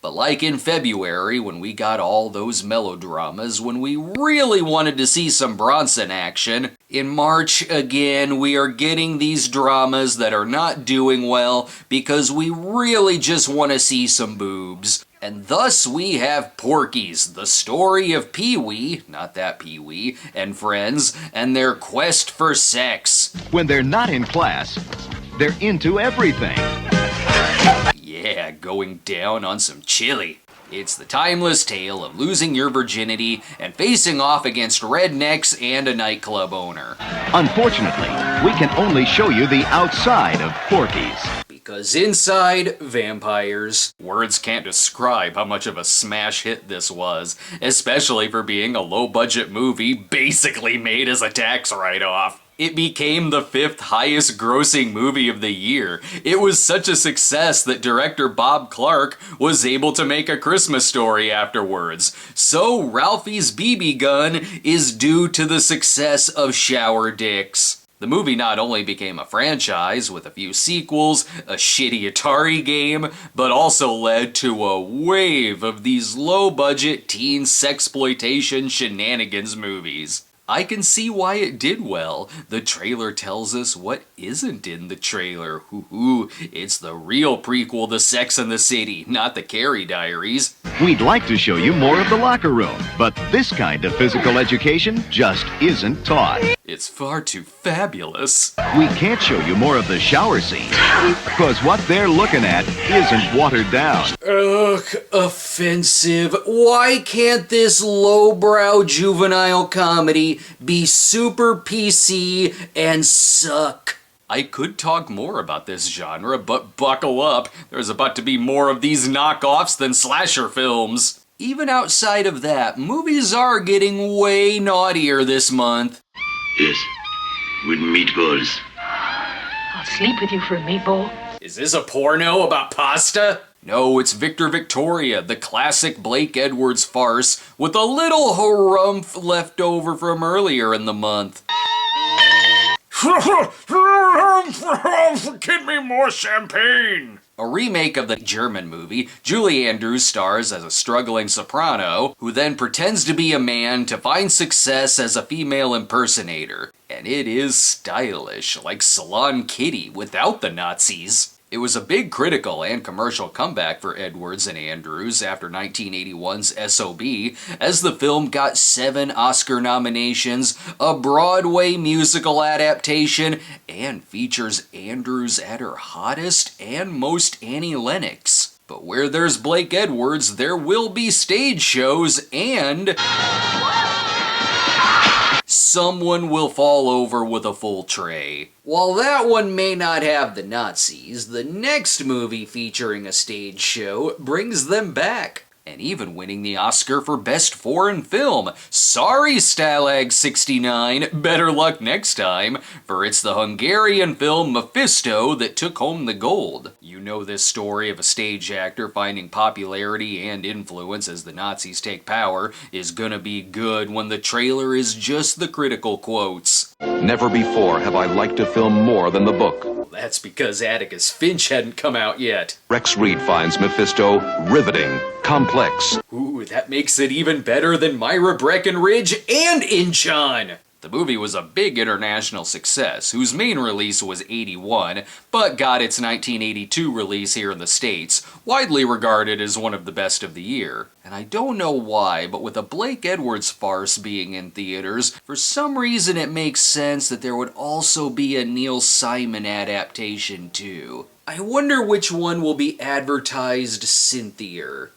But like in February, when we got all those melodramas, when we really wanted to see some Bronson action, in March, again, we are getting these dramas that are not doing well because we really just want to see some boobs. And thus we have Porkies, the story of Pee-wee, not that Pee-wee, and friends, and their quest for sex. When they're not in class, they're into everything. Yeah, going down on some chili. It's the timeless tale of losing your virginity and facing off against rednecks and a nightclub owner. Unfortunately, we can only show you the outside of Porkies. Because inside, vampires. Words can't describe how much of a smash hit this was, especially for being a low-budget movie basically made as a tax write-off. It became the 5th highest grossing movie of the year. It was such a success that director Bob Clark was able to make A Christmas Story afterwards. So Ralphie's BB gun is due to the success of Shower Dicks. The movie not only became a franchise with a few sequels, a shitty Atari game, but also led to a wave of these low-budget teen sexploitation shenanigans movies. I can see why it did well. The trailer tells us what isn't in the trailer. It's the real prequel to Sex and the City, not the Carrie Diaries. We'd like to show you more of the locker room, but this kind of physical education just isn't taught. It's far too fabulous. We can't show you more of the shower scene, because what they're looking at isn't watered down. Ugh, offensive. Why can't this lowbrow juvenile comedy be super PC and suck? I could talk more about this genre, but buckle up. There's about to be more of these knockoffs than slasher films. Even outside of that, movies are getting way naughtier this month. Yes, with meatballs. I'll sleep with you for a meatball. Is this a porno about pasta? No, it's Victor Victoria, the classic Blake Edwards farce, with a little harumph left over from earlier in the month. Give me more champagne! A remake of the German movie, Julie Andrews stars as a struggling soprano who then pretends to be a man to find success as a female impersonator. And it is stylish, like Salon Kitty without the Nazis. It was a big critical and commercial comeback for Edwards and Andrews after 1981's S.O.B., as the film got 7 Oscar nominations, a Broadway musical adaptation, and features Andrews at her hottest and most Annie Lennox. But where there's Blake Edwards, there will be stage shows and someone will fall over with a full tray. While that one may not have the Nazis, the next movie featuring a stage show brings them back. And even winning the Oscar for Best Foreign Film. Sorry, Stalag 69, better luck next time, for it's the Hungarian film Mephisto that took home the gold. You know this story of a stage actor finding popularity and influence as the Nazis take power is gonna be good when the trailer is just the critical quotes. Never before have I liked a film more than the book. That's because Atticus Finch hadn't come out yet. Rex Reed finds Mephisto riveting, complex. Ooh, that makes it even better than Myra Breckenridge and Inchon! The movie was a big international success, whose main release was '81, but got its 1982 release here in the States, widely regarded as one of the best of the year. And I don't know why, but with a Blake Edwards farce being in theaters, for some reason it makes sense that there would also be a Neil Simon adaptation too. I wonder which one will be advertised cynthier.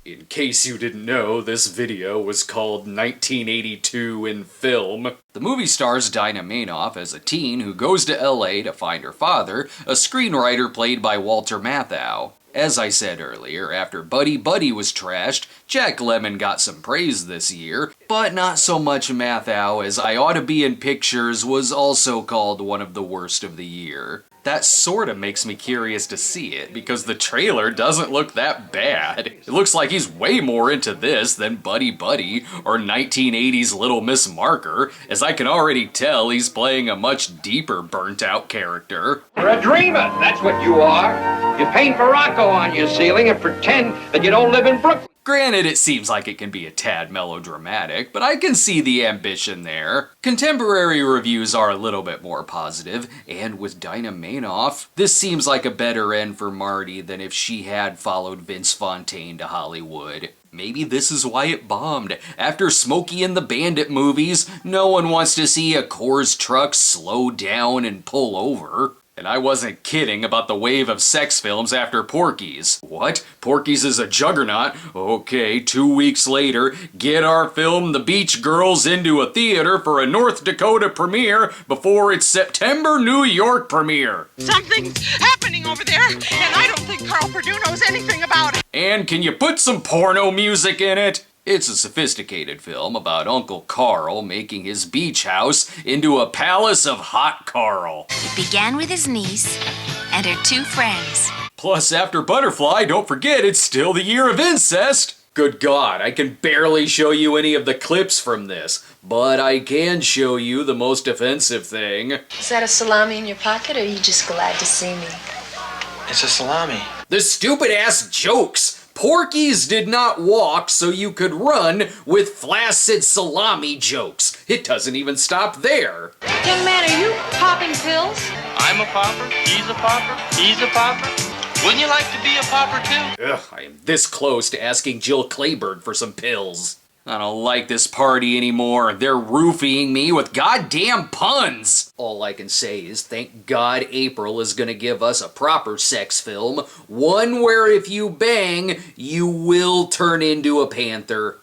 In case you didn't know, this video was called 1982 in Film. The movie stars Dinah Manoff as a teen who goes to LA to find her father, a screenwriter played by Walter Matthau. As I said earlier, after Buddy Buddy was trashed, Jack Lemmon got some praise this year, but not so much Matthau, as I Ought to Be in Pictures was also called one of the worst of the year. that sort of makes me curious to see it, because the trailer doesn't look that bad. It looks like he's way more into this than Buddy Buddy or 1980s Little Miss Marker, as I can already tell he's playing a much deeper burnt-out character. You're a dreamer, that's what you are. You paint Morocco on your ceiling and pretend that you don't live in Brooklyn. Granted, it seems like it can be a tad melodramatic, but I can see the ambition there. Contemporary reviews are a little bit more positive, and with Dinah Manoff, this seems like a better end for Marty than if she had followed Vince Fontaine to Hollywood. Maybe this is why it bombed. After Smokey and the Bandit movies, no one wants to see a Coors truck slow down and pull over. And I wasn't kidding about the wave of sex films after Porkies. What? Porkies is a juggernaut? Okay, 2 weeks later, get our film The Beach Girls into a theater for a North Dakota premiere before its September New York premiere. Something's happening over there, and I don't think Carl Perdue knows anything about it. And can you put some porno music in it? It's a sophisticated film about Uncle Carl making his beach house into a palace of hot Carl. It began with his niece and her 2 friends. Plus, after Butterfly, don't forget it's still the year of incest. Good God, I can barely show you any of the clips from this, but I can show you the most offensive thing. Is that a salami in your pocket, or are you just glad to see me? It's a salami. The stupid-ass jokes! Porkies did not walk so you could run with flaccid salami jokes. It doesn't even stop there. Young man, are you popping pills? I'm a popper, he's a popper, he's a popper. Wouldn't you like to be a popper too? Ugh, I am this close to asking Jill Clayburgh for some pills. I don't like this party anymore. They're roofing me with goddamn puns. All I can say is thank God April is gonna give us a proper sex film. One where if you bang, you will turn into a panther.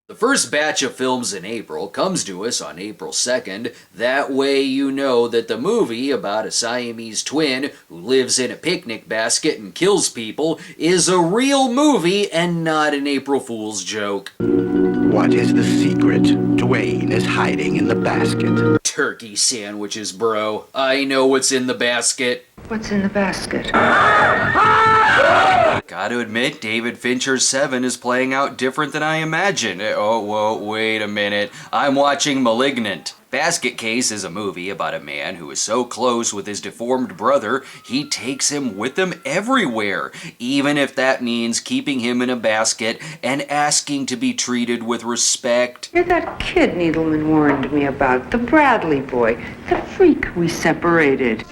The first batch of films in April comes to us on April 2nd. That way you know that the movie about a Siamese twin who lives in a picnic basket and kills people is a real movie and not an April Fool's joke. What is the secret Dwayne is hiding in the basket? Turkey sandwiches, bro. I know what's in the basket. What's in the basket? Gotta admit, David Fincher's Seven is playing out different than I imagined. Oh, whoa, wait a minute. I'm watching Malignant. Basket Case is a movie about a man who is so close with his deformed brother, he takes him with him everywhere, even if that means keeping him in a basket and asking to be treated with respect. You're that kid Needleman warned me about, the Bradley boy, the freak we separated.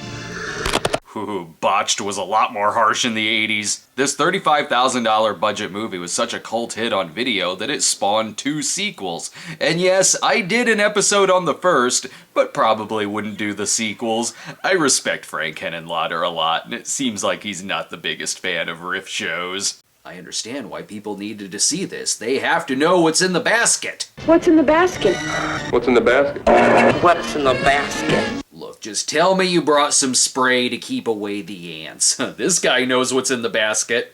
Ooh, Botched was a lot more harsh in the 80s. This $35,000 budget movie was such a cult hit on video that it spawned 2 sequels. And yes, I did an episode on the first, but probably wouldn't do the sequels. I respect Frank Henenlotter a lot, and it seems like he's not the biggest fan of riff shows. I understand why people needed to see this. They have to know what's in the basket. What's in the basket? What's in the basket? What's in the basket? Look, just tell me you brought some spray to keep away the ants. This guy knows what's in the basket.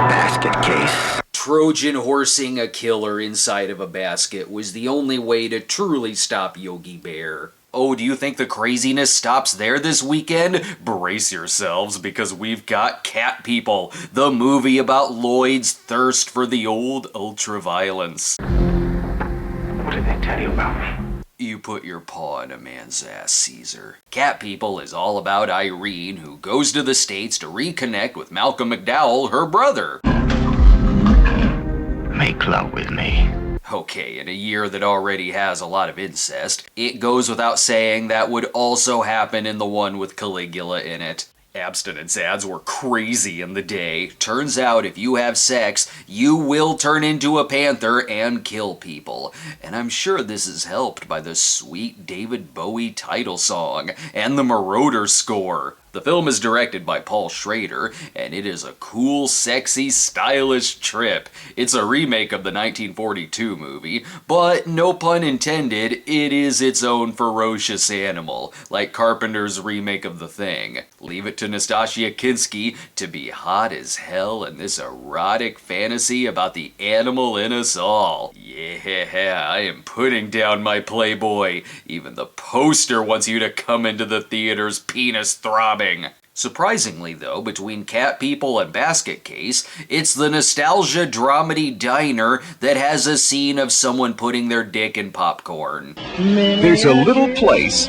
Basket case. Trojan horsing a killer inside of a basket was the only way to truly stop Yogi Bear. Oh, do you think the craziness stops there this weekend? Brace yourselves, because we've got Cat People, the movie about Lloyd's thirst for the old ultra-violence. What did they tell you about me? You put your paw in a man's ass, Caesar. Cat People is all about Irene, who goes to the States to reconnect with Malcolm McDowell, her brother. Make love with me. Okay, in a year that already has a lot of incest, it goes without saying that would also happen in the one with Caligula in it. Abstinence ads were crazy in the day. Turns out if you have sex, you will turn into a panther and kill people. And I'm sure this is helped by the sweet David Bowie title song and the Marauder score. The film is directed by Paul Schrader, and it is a cool, sexy, stylish trip. It's a remake of the 1942 movie, but no pun intended, it is its own ferocious animal, like Carpenter's remake of The Thing. Leave it to Nastasia Kinski to be hot as hell in this erotic fantasy about the animal in us all. Yeah, I am putting down my Playboy. Even the poster wants you to come into the theaters penis throbbing. Surprisingly though, between Cat People and Basket Case, it's the nostalgia dramedy diner that has a scene of someone putting their dick in popcorn. There's a little place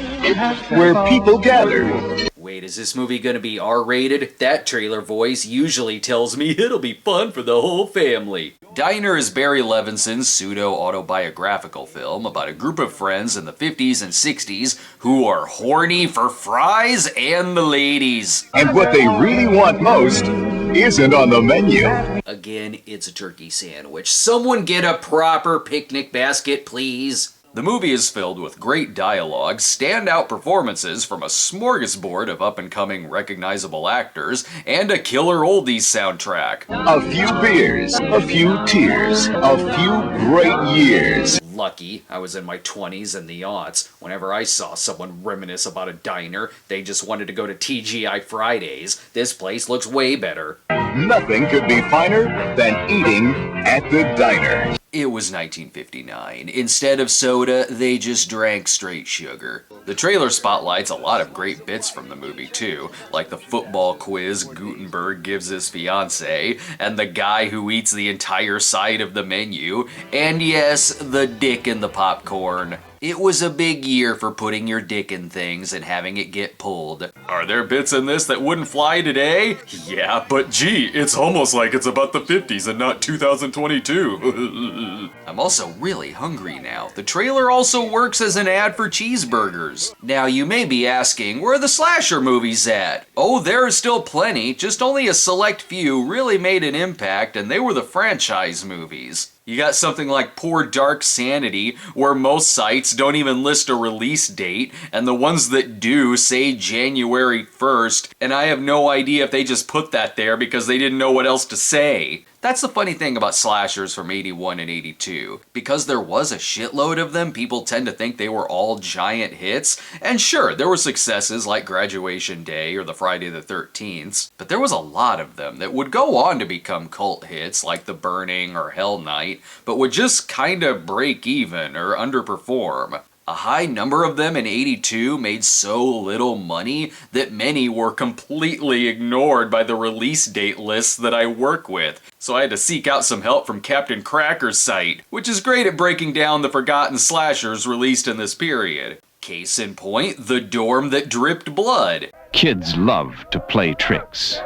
where people gather. Wait, is this movie gonna be R-rated? That trailer voice usually tells me it'll be fun for the whole family. Diner is Barry Levinson's pseudo-autobiographical film about a group of friends in the 50s and 60s who are horny for fries and the ladies. And what they really want most isn't on the menu. Again, it's a turkey sandwich. Someone get a proper picnic basket, please. The movie is filled with great dialogue, standout performances from a smorgasbord of up-and-coming recognizable actors, and a killer oldies soundtrack. A few beers, a few tears, a few great years. Lucky I was in my 20s and the aughts. Whenever I saw someone reminisce about a diner, they just wanted to go to TGI Fridays. This place looks way better. Nothing could be finer than eating at the diner. It was 1959. Instead of soda, they just drank straight sugar. The trailer spotlights a lot of great bits from the movie too, like the football quiz Gutenberg gives his fiancée, and the guy who eats the entire side of the menu, and yes, the dick in the popcorn. It was a big year for putting your dick in things and having it get pulled. Are there bits in this that wouldn't fly today? Yeah, but gee, it's almost like it's about the 50s and not 2022. I'm also really hungry now. The trailer also works as an ad for cheeseburgers. Now you may be asking, where are the slasher movies at? Oh, there are still plenty, just only a select few really made an impact, and they were the franchise movies. You got something like Poor Dark Sanity, where most sites don't even list a release date, and the ones that do say January 1st, and I have no idea if they just put that there because they didn't know what else to say. That's the funny thing about slashers from 81 and 82. Because there was a shitload of them, people tend to think they were all giant hits. And sure, there were successes like Graduation Day or the Friday the 13th, but there was a lot of them that would go on to become cult hits like The Burning or Hell Night, but would just kinda break even or underperform. A high number of them in 82 made so little money that many were completely ignored by the release date lists that I work with. So I had to seek out some help from Captain Cracker's site, which is great at breaking down the forgotten slashers released in this period. Case in point, The Dorm That Dripped Blood. Kids love to play tricks.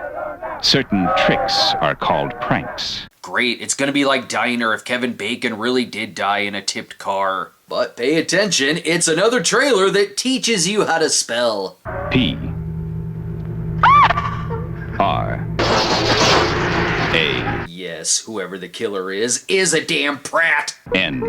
Certain tricks are called pranks. Great, it's gonna be like Diner if Kevin Bacon really did die in a tipped car. But pay attention, it's another trailer that teaches you how to spell. P-R-A. Yes, whoever the killer is a damn prat. N.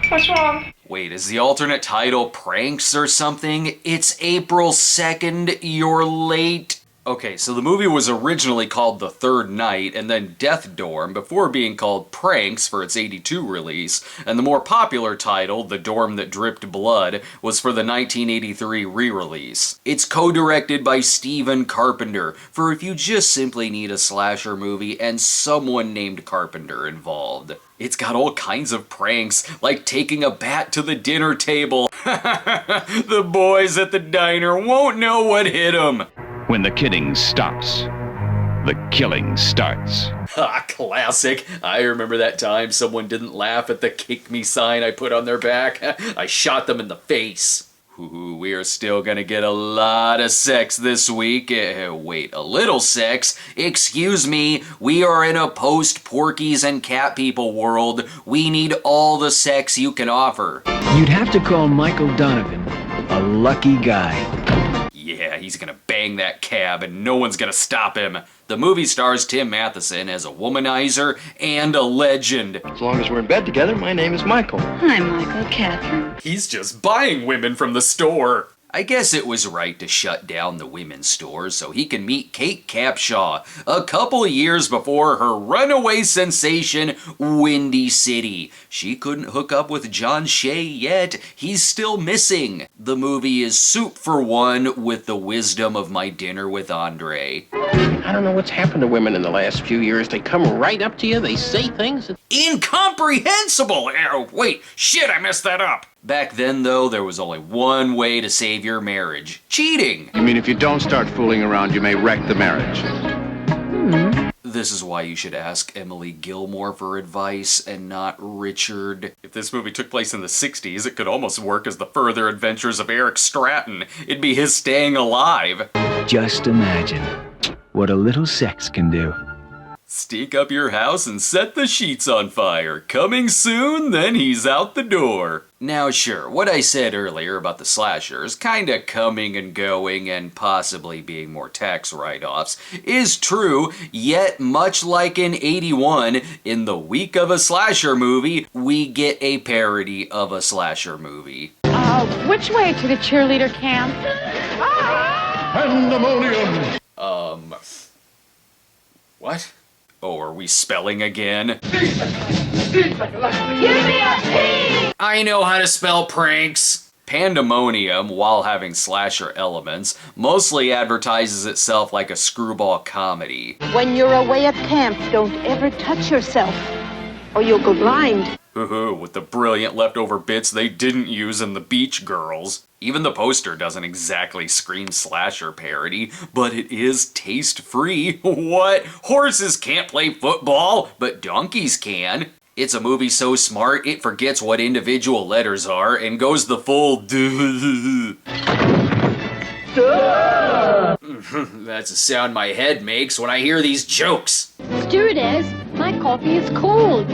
What's wrong? Wait, is the alternate title Pranks or something? It's April 2nd, you're late. Okay, so the movie was originally called The Third Night and then Death Dorm before being called Pranks for its 82 release, and the more popular title, The Dorm That Dripped Blood, was for the 1983 re-release. It's co-directed by Stephen Carpenter, for if you just simply need a slasher movie and someone named Carpenter involved. It's got all kinds of pranks, like taking a bat to the dinner table. The boys at the diner won't know what hit them. When the kidding stops, the killing starts. Ha, classic. I remember that time someone didn't laugh at the kick me sign I put on their back. I shot them in the face. Ooh, we are still gonna get a lot of sex this week. Wait, a little sex? Excuse me, we are in a post-Porkies and Cat People world. We need all the sex you can offer. You'd have to call Michael Donovan a lucky guy. Yeah, he's gonna bang that cab and no one's gonna stop him. The movie stars Tim Matheson as a womanizer and a legend. As long as we're in bed together, my name is Michael. Hi, Michael. Catherine. He's just buying women from the store. I guess it was right to shut down the women's stores so he can meet Kate Capshaw a couple years before her runaway sensation, Windy City. She couldn't hook up with John Shea yet. He's still missing. The movie is soup for one with the wisdom of My Dinner with Andre. I don't know what's happened to women in the last few years. They come right up to you, they say things. Incomprehensible! Oh, wait, shit, I messed that up. Back then, though, there was only one way to save your marriage. Cheating! You mean if you don't start fooling around, you may wreck the marriage? This is why you should ask Emily Gilmore for advice and not Richard. If this movie took place in the 60s, it could almost work as the further adventures of Eric Stratton. It'd be his staying alive. Just imagine what a little sex can do. Stink up your house and set the sheets on fire. Coming soon, then he's out the door. Now sure, what I said earlier about the slashers, kinda coming and going and possibly being more tax write-offs, is true, yet much like in 81, in the week of a slasher movie, we get a parody of a slasher movie. Which way to the cheerleader camp? Pandemonium! What? Oh, are we spelling again? I know how to spell pranks! Pandemonium, while having slasher elements, mostly advertises itself like a screwball comedy. When you're away at camp, don't ever touch yourself, or you'll go blind. With the brilliant leftover bits they didn't use in The Beach Girls. Even the poster doesn't exactly scream slasher parody, but it is taste-free. What? Horses can't play football, but donkeys can. It's a movie so smart, it forgets what individual letters are and goes the full That's a sound my head makes when I hear these jokes. Stewardess, my coffee is cold.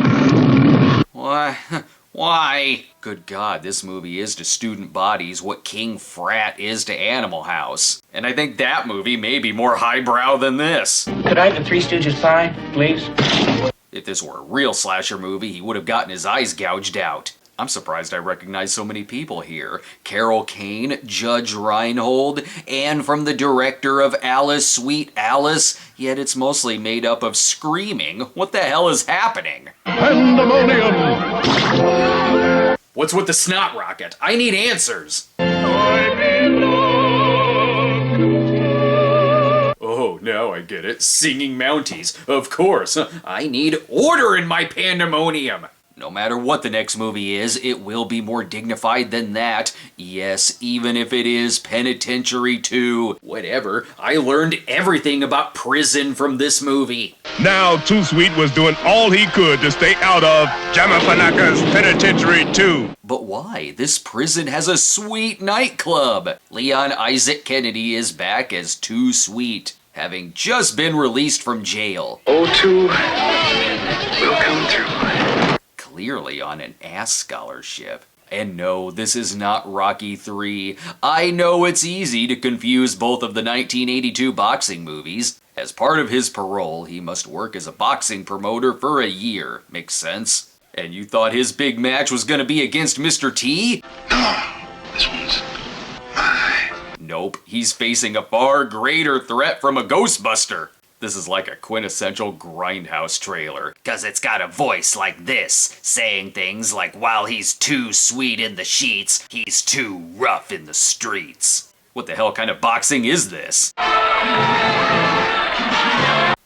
Why? Good God, this movie is to student bodies what King Frat is to Animal House. And I think that movie may be more highbrow than this. Could I have the Three Stooges pie, please? If this were a real slasher movie, he would have gotten his eyes gouged out. I'm surprised I recognize so many people here. Carol Kane, Judge Reinhold, and from the director of Alice, Sweet Alice, yet it's mostly made up of screaming. What the hell is happening? Pandemonium! What's with the snot rocket? I need answers! Oh, now I get it. Singing Mounties. Of course. I need order in my pandemonium! No matter what the next movie is, it will be more dignified than that. Yes, even if it is Penitentiary 2. Whatever, I learned everything about prison from this movie. Now, Too Sweet was doing all he could to stay out of Jamapanaka's Penitentiary 2. But why? This prison has a sweet nightclub. Leon Isaac Kennedy is back as Too Sweet, having just been released from jail. O2 will come through. Clearly on an ass scholarship. And no, this is not Rocky 3. I know it's easy to confuse both of the 1982 boxing movies. As part of his parole, he must work as a boxing promoter for a year. Makes sense. And you thought his big match was gonna be against Mr. T? No, this one's mine. Nope, he's facing a far greater threat from a Ghostbuster. This is like a quintessential Grindhouse trailer, 'cause it's got a voice like this, saying things like while he's too sweet in the sheets, he's too rough in the streets. What the hell kind of boxing is this?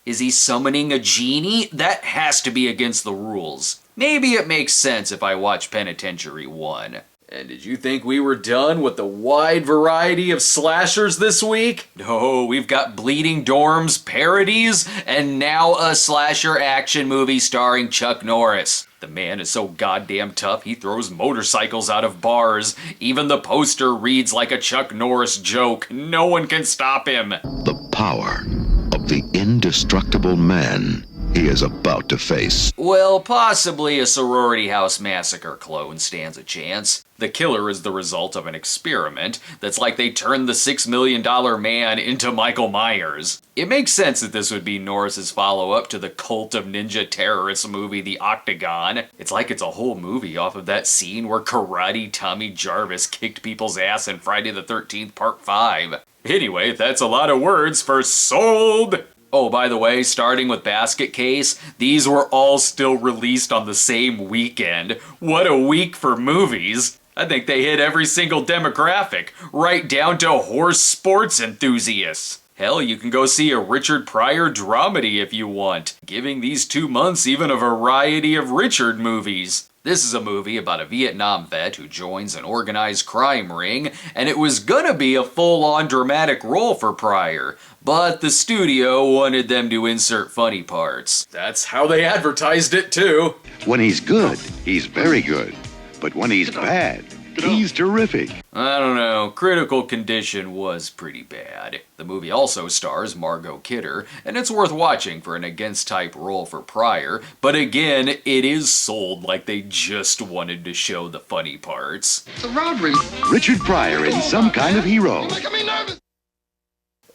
Is he summoning a genie? That has to be against the rules. Maybe it makes sense if I watch Penitentiary 1. And did you think we were done with the wide variety of slashers this week? No, we've got Bleeding Dorms parodies, and now a slasher action movie starring Chuck Norris. The man is so goddamn tough, he throws motorcycles out of bars. Even the poster reads like a Chuck Norris joke. No one can stop him. The power of the indestructible man he is about to face. Well, possibly a Sorority House Massacre clone stands a chance. The killer is the result of an experiment that's like they turned the $6 million man into Michael Myers. It makes sense that this would be Norris's follow-up to the cult of ninja terrorist movie The Octagon. It's like it's a whole movie off of that scene where Karate Tommy Jarvis kicked people's ass in Friday the 13th Part 5. Anyway, that's a lot of words for sold! Oh, by the way, starting with Basket Case, these were all still released on the same weekend. What a week for movies! I think they hit every single demographic, right down to horse sports enthusiasts. Hell, you can go see a Richard Pryor dramedy if you want, giving these 2 months even a variety of Richard movies. This is a movie about a Vietnam vet who joins an organized crime ring, and it was gonna be a full-on dramatic role for Pryor, but the studio wanted them to insert funny parts. That's how they advertised it too. When he's good, he's very good. But when he's bad, he's terrific. I don't know, Critical Condition was pretty bad. The movie also stars Margot Kidder, and it's worth watching for an against-type role for Pryor, but again, it is sold like they just wanted to show the funny parts. The robbery. Richard Pryor in Some Kind of Hero.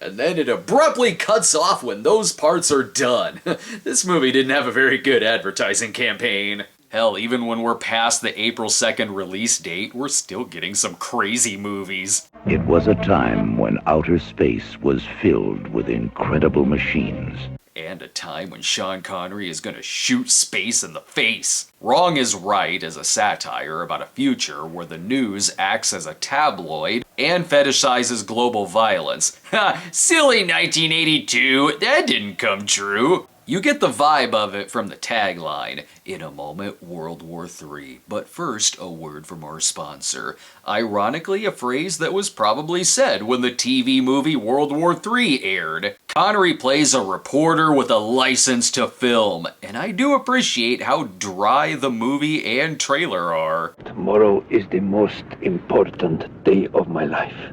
And then it abruptly cuts off when those parts are done. This movie didn't have a very good advertising campaign. Hell, even when we're past the April 2nd release date, we're still getting some crazy movies. It was a time when outer space was filled with incredible machines. And a time when Sean Connery is gonna shoot space in the face. Wrong is Right is a satire about a future where the news acts as a tabloid and fetishizes global violence. Ha! Silly 1982, that didn't come true. You get the vibe of it from the tagline, in a moment, World War III. But first, a word from our sponsor. Ironically, a phrase that was probably said when the TV movie World War III aired. Connery plays a reporter with a license to film, and I do appreciate how dry the movie and trailer are. Tomorrow is the most important day of my life.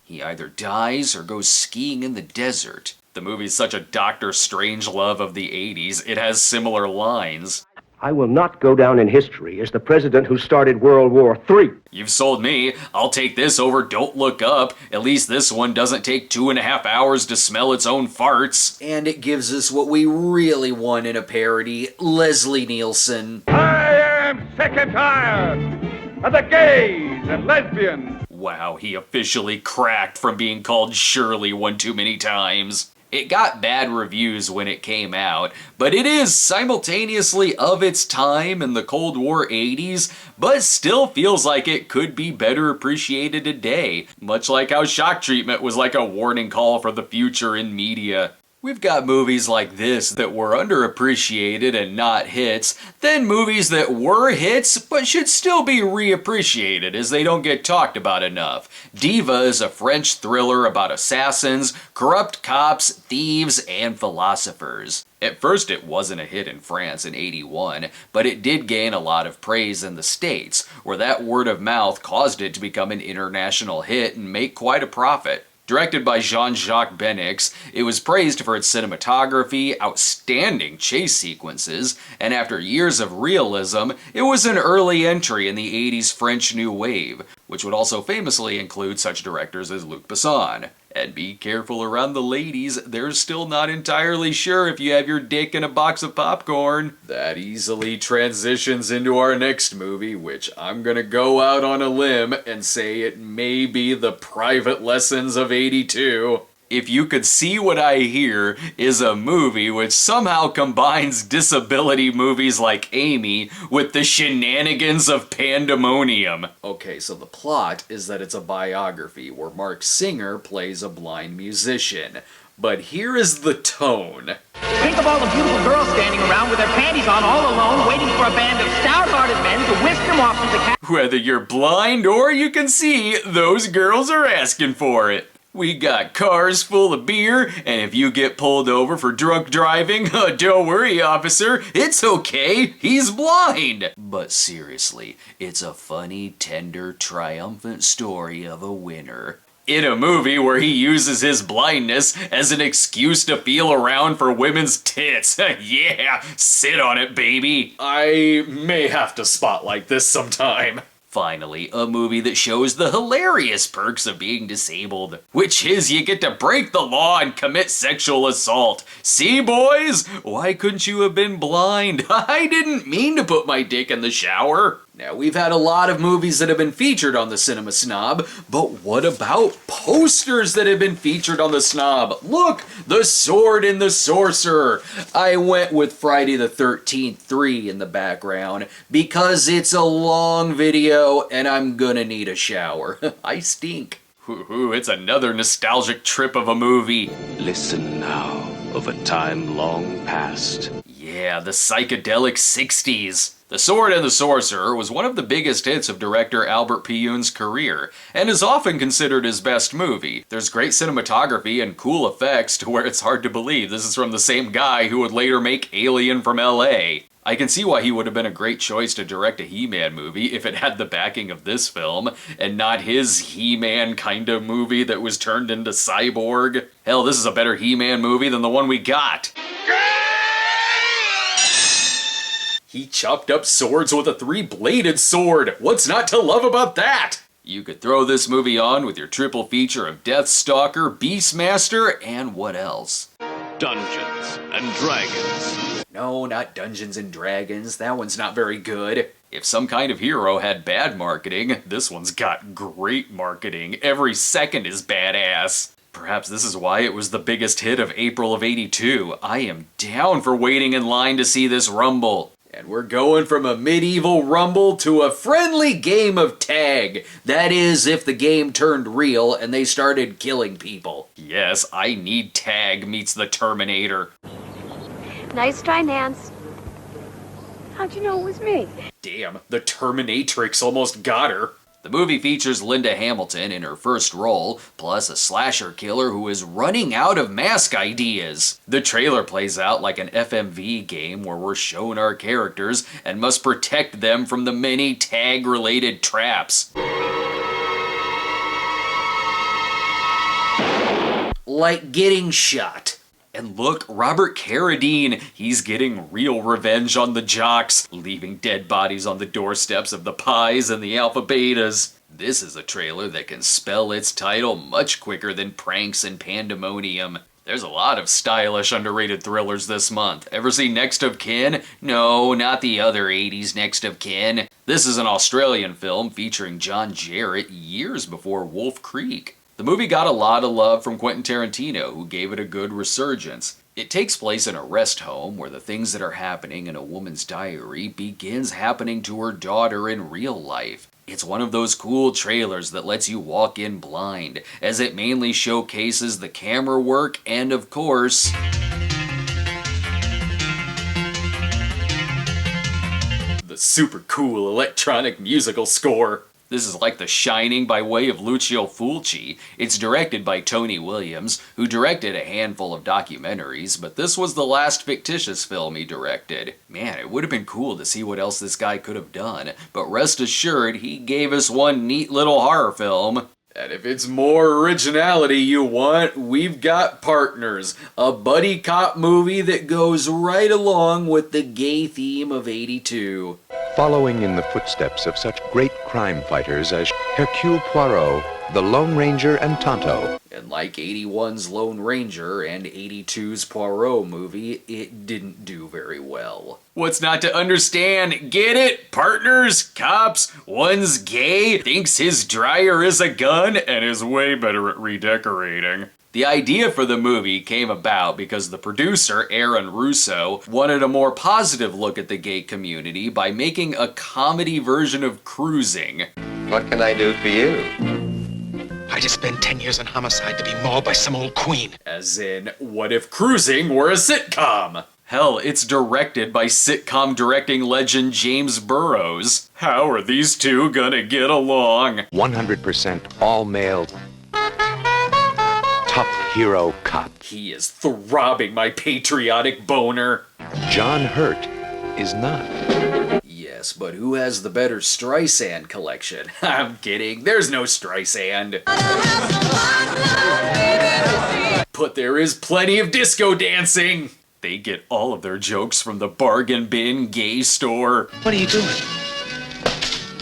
He either dies or goes skiing in the desert. The movie's such a Dr. Strangelove of the 80s, it has similar lines. I will not go down in history as the president who started World War III. You've sold me. I'll take this over Don't Look Up. At least this one doesn't take 2.5 hours to smell its own farts. And it gives us what we really want in a parody, Leslie Nielsen. I am sick and tired of the gays and lesbians. Wow, he officially cracked from being called Shirley one too many times. It got bad reviews when it came out, but it is simultaneously of its time in the Cold War 80s, but still feels like it could be better appreciated today, much like how Shock Treatment was like a warning call for the future in media. We've got movies like this that were underappreciated and not hits, then movies that were hits but should still be reappreciated as they don't get talked about enough. Diva is a French thriller about assassins, corrupt cops, thieves, and philosophers. At first it wasn't a hit in France in '81, but it did gain a lot of praise in the States, where that word of mouth caused it to become an international hit and make quite a profit. Directed by Jean-Jacques Benix, it was praised for its cinematography, outstanding chase sequences, and after years of realism, it was an early entry in the 80s French New Wave, which would also famously include such directors as Luc Besson. And be careful around the ladies, they're still not entirely sure if you have your dick in a box of popcorn. That easily transitions into our next movie, which I'm gonna go out on a limb and say it may be The Private Lessons of '82. If You Could See What I Hear is a movie which somehow combines disability movies like Amy with the shenanigans of Pandemonium. Okay, so the plot is that it's a biography where Mark Singer plays a blind musician. But here is the tone. Think of all the beautiful girls standing around with their panties on all alone, waiting for a band of stout-hearted men to whisk them off to the cat. Whether you're blind or you can see, those girls are asking for it. We got cars full of beer, and if you get pulled over for drunk driving, don't worry, officer, it's okay, he's blind. But seriously, it's a funny, tender, triumphant story of a winner. In a movie where he uses his blindness as an excuse to feel around for women's tits. Yeah, sit on it, baby. I may have to spotlight this sometime. Finally, a movie that shows the hilarious perks of being disabled, which is you get to break the law and commit sexual assault. See, boys? Why couldn't you have been blind? I didn't mean to put my dick in the shower. Now, we've had a lot of movies that have been featured on the Cinema Snob, but what about posters that have been featured on the Snob? Look, The Sword and the Sorcerer. I went with Friday the 13th 3 in the background because it's a long video and I'm gonna need a shower. I stink. Ooh, it's another nostalgic trip of a movie. Listen now of a time long past. Yeah, the psychedelic 60s. The Sword and the Sorcerer was one of the biggest hits of director Albert Pyun's career, and is often considered his best movie. There's great cinematography and cool effects to where it's hard to believe this is from the same guy who would later make Alien from LA. I can see why he would have been a great choice to direct a He-Man movie if it had the backing of this film, and not his He-Man kind of movie that was turned into Cyborg. Hell, this is a better He-Man movie than the one we got. He chopped up swords with a 3-bladed sword. What's not to love about that? You could throw this movie on with your triple feature of Deathstalker, Beastmaster, and what else? Dungeons and Dragons. No, not Dungeons and Dragons. That one's not very good. If Some Kind of Hero had bad marketing, this one's got great marketing. Every second is badass. Perhaps this is why it was the biggest hit of April of '82. I am down for waiting in line to see this rumble. And we're going from a medieval rumble to a friendly game of tag. That is, if the game turned real and they started killing people. Yes, I need tag meets the Terminator. Nice try, Nance. How'd you know it was me? Damn, the Terminatrix almost got her. The movie features Linda Hamilton in her first role, plus a slasher killer who is running out of mask ideas. The trailer plays out like an FMV game where we're shown our characters and must protect them from the many tag-related traps. Like getting shot. And look, Robert Carradine, he's getting real revenge on the jocks, leaving dead bodies on the doorsteps of the Pies and the Alpha Betas. This is a trailer that can spell its title much quicker than Pranks and Pandemonium. There's a lot of stylish, underrated thrillers this month. Ever see Next of Kin? No, not the other 80s Next of Kin. This is an Australian film featuring John Jarratt years before Wolf Creek. The movie got a lot of love from Quentin Tarantino, who gave it a good resurgence. It takes place in a rest home where the things that are happening in a woman's diary begins happening to her daughter in real life. It's one of those cool trailers that lets you walk in blind, as it mainly showcases the camera work and, of course, the super cool electronic musical score. This is like The Shining by way of Lucio Fulci. It's directed by Tony Williams, who directed a handful of documentaries, but this was the last fictitious film he directed. Man, it would have been cool to see what else this guy could have done, but rest assured, he gave us one neat little horror film. And if it's more originality you want, we've got Partners, a buddy cop movie that goes right along with the gay theme of '82. Following in the footsteps of such great crime fighters as Hercule Poirot, the Lone Ranger, and Tonto. And like '81's Lone Ranger and '82's Poirot movie, it didn't do very well. What's not to understand? Get it? Partners? Cops? One's gay? Thinks his dryer is a gun? And is way better at redecorating. The idea for the movie came about because the producer, Aaron Russo, wanted a more positive look at the gay community by making a comedy version of Cruising. What can I do for you? I just spent 10 years on homicide to be mauled by some old queen. As in, what if Cruising were a sitcom? Hell, it's directed by sitcom directing legend James Burrows. How are these two gonna get along? 100% all-male tough hero cop. He is throbbing my patriotic boner. John Hurt is not. Yes, but who has the better Streisand collection? I'm kidding, there's no Streisand. But there is plenty of disco dancing! They get all of their jokes from the bargain bin gay store. What are you doing?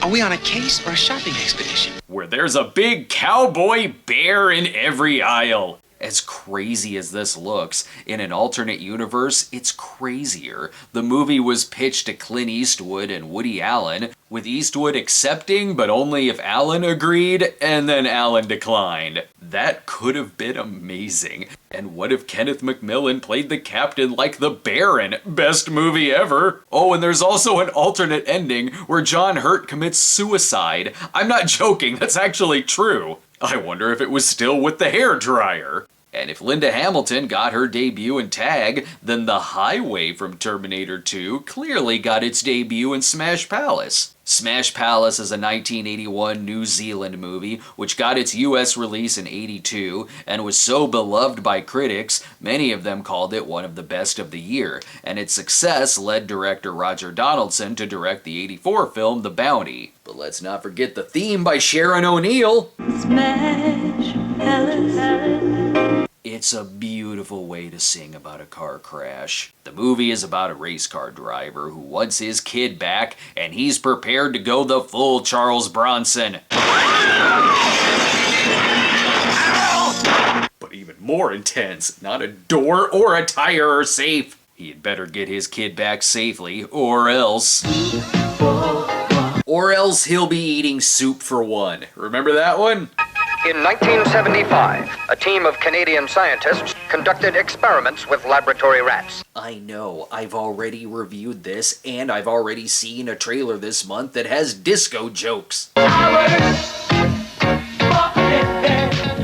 Are we on a case or a shopping expedition? Where there's a big cowboy bear in every aisle. As crazy as this looks, in an alternate universe, it's crazier. The movie was pitched to Clint Eastwood and Woody Allen, with Eastwood accepting, but only if Allen agreed, and then Allen declined. That could have been amazing. And what if Kenneth McMillan played the captain like the Baron? Best movie ever! Oh, and there's also an alternate ending where John Hurt commits suicide. I'm not joking, that's actually true. I wonder if it was still with the hairdryer. And if Linda Hamilton got her debut in Tag, then the Highway from Terminator 2 clearly got its debut in Smash Palace. Smash Palace is a 1981 New Zealand movie, which got its US release in '82, and was so beloved by critics, many of them called it one of the best of the year, and its success led director Roger Donaldson to direct the '84 film The Bounty. But let's not forget the theme by Sharon O'Neal. Smash Palace. It's a beautiful way to sing about a car crash. The movie is about a race car driver who wants his kid back, and he's prepared to go the full Charles Bronson. But even more intense, not a door or a tire are safe. He'd better get his kid back safely, or else... Or else he'll be eating soup for one. Remember that one? In 1975, a team of Canadian scientists conducted experiments with laboratory rats. I know, I've already reviewed this, and I've already seen a trailer this month that has disco jokes.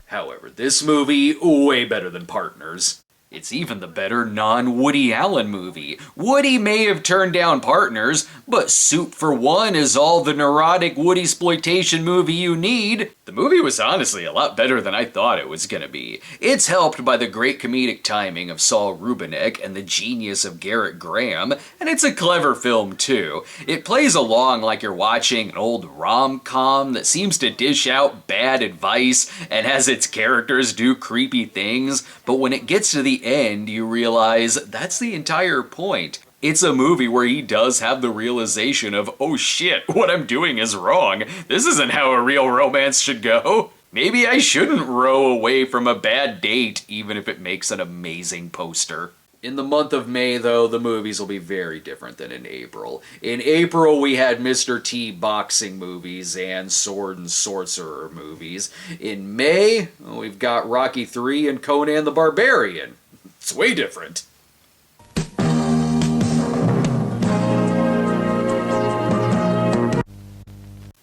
However, this movie, way better than Partners. It's even the better non-Woody Allen movie. Woody may have turned down Partners, but Soup for One is all the neurotic Woody-sploitation movie you need. The movie was honestly a lot better than I thought it was gonna be. It's helped by the great comedic timing of Saul Rubinek and the genius of Garrett Graham, and it's a clever film too. It plays along like you're watching an old rom-com that seems to dish out bad advice and has its characters do creepy things, but when it gets to the end, you realize that's the entire point. It's a movie where he does have the realization of, oh shit, what I'm doing is wrong. This isn't how a real romance should go. Maybe I shouldn't row away from a bad date, even if it makes an amazing poster. In the month of May, though, the movies will be very different than in April. In April, we had Mr. T boxing movies and Sword and Sorcerer movies. In May, we've got Rocky III and Conan the Barbarian. It's way different.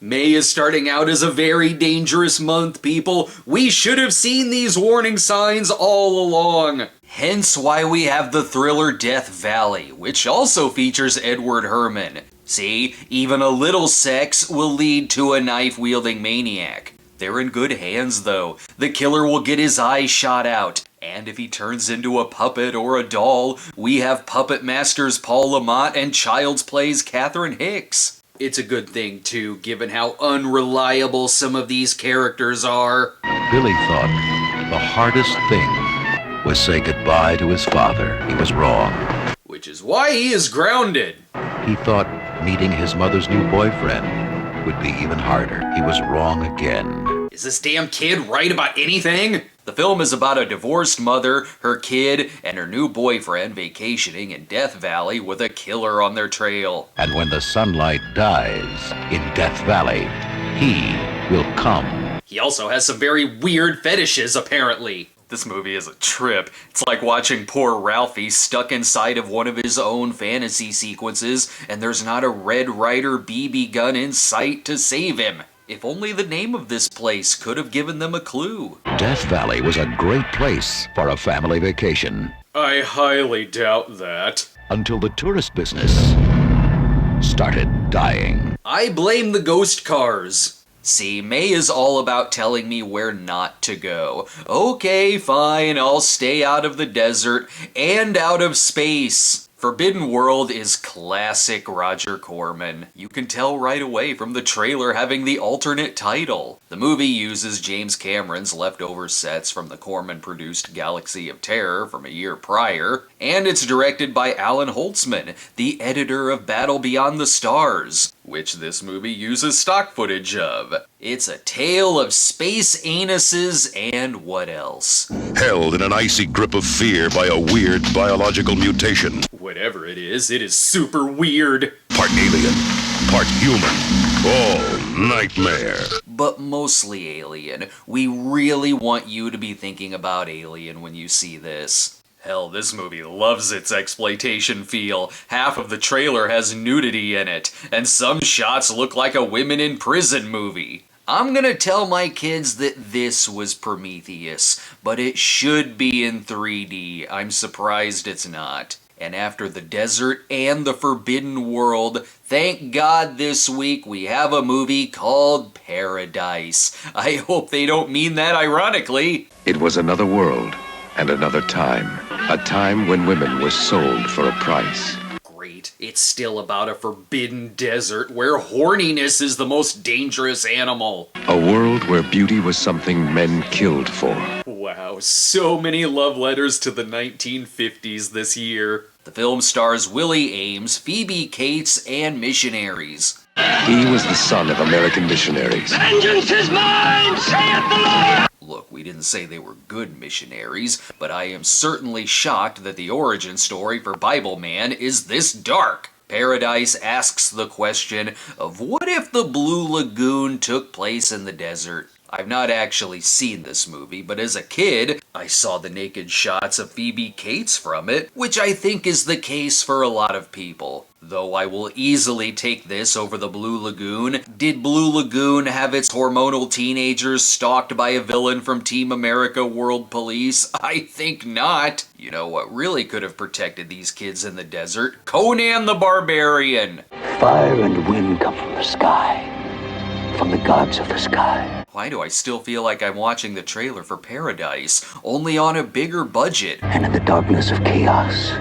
May is starting out as a very dangerous month, people. We should have seen these warning signs all along. Hence why we have the thriller Death Valley, which also features Edward Herrmann. See, even a little sex will lead to a knife-wielding maniac. They're in good hands, though. The killer will get his eyes shot out. And if he turns into a puppet or a doll, we have puppet masters Paul Lamont and Child's Play's Catherine Hicks. It's a good thing, too, given how unreliable some of these characters are. Billy thought the hardest thing was say goodbye to his father. He was wrong. Which is why he is grounded. He thought meeting his mother's new boyfriend would be even harder. He was wrong again. Is this damn kid right about anything? The film is about a divorced mother, her kid, and her new boyfriend vacationing in Death Valley with a killer on their trail. And when the sunlight dies in Death Valley, he will come. He also has some very weird fetishes, apparently. This movie is a trip. It's like watching poor Ralphie stuck inside of one of his own fantasy sequences, and there's not a Red Ryder BB gun in sight to save him. If only the name of this place could have given them a clue. Death Valley was a great place for a family vacation. I highly doubt that. Until the tourist business started dying. I blame the ghost cars. See, May is all about telling me where not to go. Okay, fine, I'll stay out of the desert and out of space. Forbidden World is classic Roger Corman. You can tell right away from the trailer having the alternate title. The movie uses James Cameron's leftover sets from the Corman-produced Galaxy of Terror from a year prior, and it's directed by Alan Holtzman, the editor of Battle Beyond the Stars, which this movie uses stock footage of. It's a tale of space anuses and what else? Held in an icy grip of fear by a weird biological mutation. Whatever it is super weird. Part alien, part human, all nightmare. But mostly alien. We really want you to be thinking about Alien when you see this. Hell, this movie loves its exploitation feel. Half of the trailer has nudity in it, and some shots look like a women in prison movie. I'm gonna tell my kids that this was Prometheus, but it should be in 3D. I'm surprised it's not. And after the desert and the Forbidden World, thank God this week we have a movie called Paradise. I hope they don't mean that ironically. It was another world and another time. A time when women were sold for a price. Great. It's still about a forbidden desert where horniness is the most dangerous animal. A world where beauty was something men killed for. Wow, so many love letters to the 1950s this year. The film stars Willie Ames, Phoebe Cates, and missionaries. He was the son of American missionaries. Vengeance is mine, saith the Lord! Look, we didn't say they were good missionaries, but I am certainly shocked that the origin story for Bible Man is this dark. Paradise asks the question of what if the Blue Lagoon took place in the desert? I've not actually seen this movie, but as a kid, I saw the naked shots of Phoebe Cates from it, which I think is the case for a lot of people. Though I will easily take this over the Blue Lagoon. Did Blue Lagoon have its hormonal teenagers stalked by a villain from Team America World Police? I think not. You know what really could have protected these kids in the desert? Conan the Barbarian! Fire and wind come from the sky. From the gods of the sky. Why do I still feel like I'm watching the trailer for Paradise, only on a bigger budget? And in the darkness of chaos,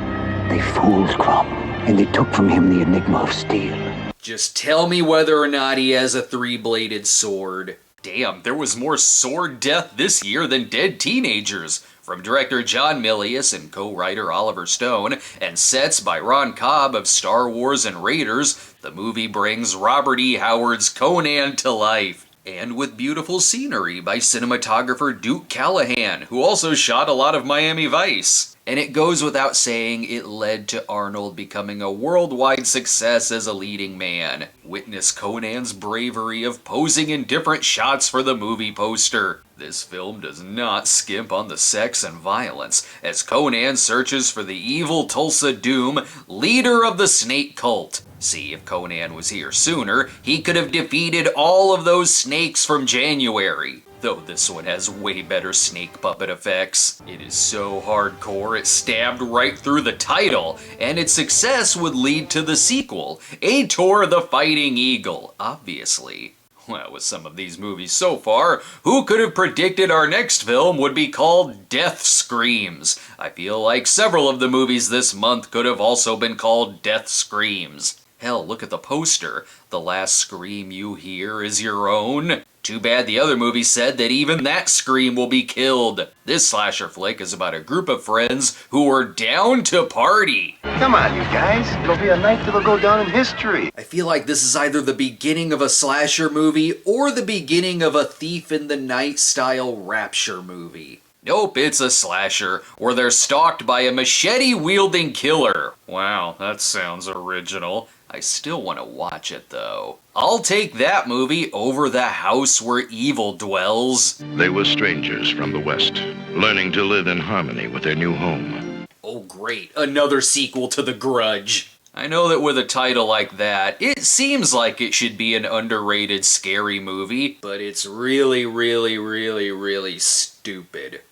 they fooled Crumb, and they took from him the enigma of steel. Just tell me whether or not he has a three-bladed sword. Damn, there was more sword death this year than dead teenagers. From director John Milius and co-writer Oliver Stone, and sets by Ron Cobb of Star Wars and Raiders, the movie brings Robert E. Howard's Conan to life. And with beautiful scenery by cinematographer Duke Callahan, who also shot a lot of Miami Vice. And it goes without saying it led to Arnold becoming a worldwide success as a leading man. Witness Conan's bravery of posing in different shots for the movie poster. This film does not skimp on the sex and violence, as Conan searches for the evil Tulsa Doom, leader of the snake cult. See, if Conan was here sooner, he could have defeated all of those snakes from January. Though this one has way better snake puppet effects. It is so hardcore it stabbed right through the title, and its success would lead to the sequel, Ator the Fighting Eagle, obviously. Well, with some of these movies so far, who could have predicted our next film would be called Death Screams? I feel like several of the movies this month could have also been called Death Screams. Hell, look at the poster. The last scream you hear is your own. Too bad the other movie said that even that scream will be killed. This slasher flick is about a group of friends who are down to party. Come on, you guys. It'll be a night that'll go down in history. I feel like this is either the beginning of a slasher movie or the beginning of a Thief in the Night style rapture movie. Nope, it's a slasher, where they're stalked by a machete-wielding killer. Wow, that sounds original. I still want to watch it, though. I'll take that movie over The House Where Evil Dwells. They were strangers from the West, learning to live in harmony with their new home. Oh great, another sequel to The Grudge. I know that with a title like that, it seems like it should be an underrated scary movie, but it's really, really, really, really stupid.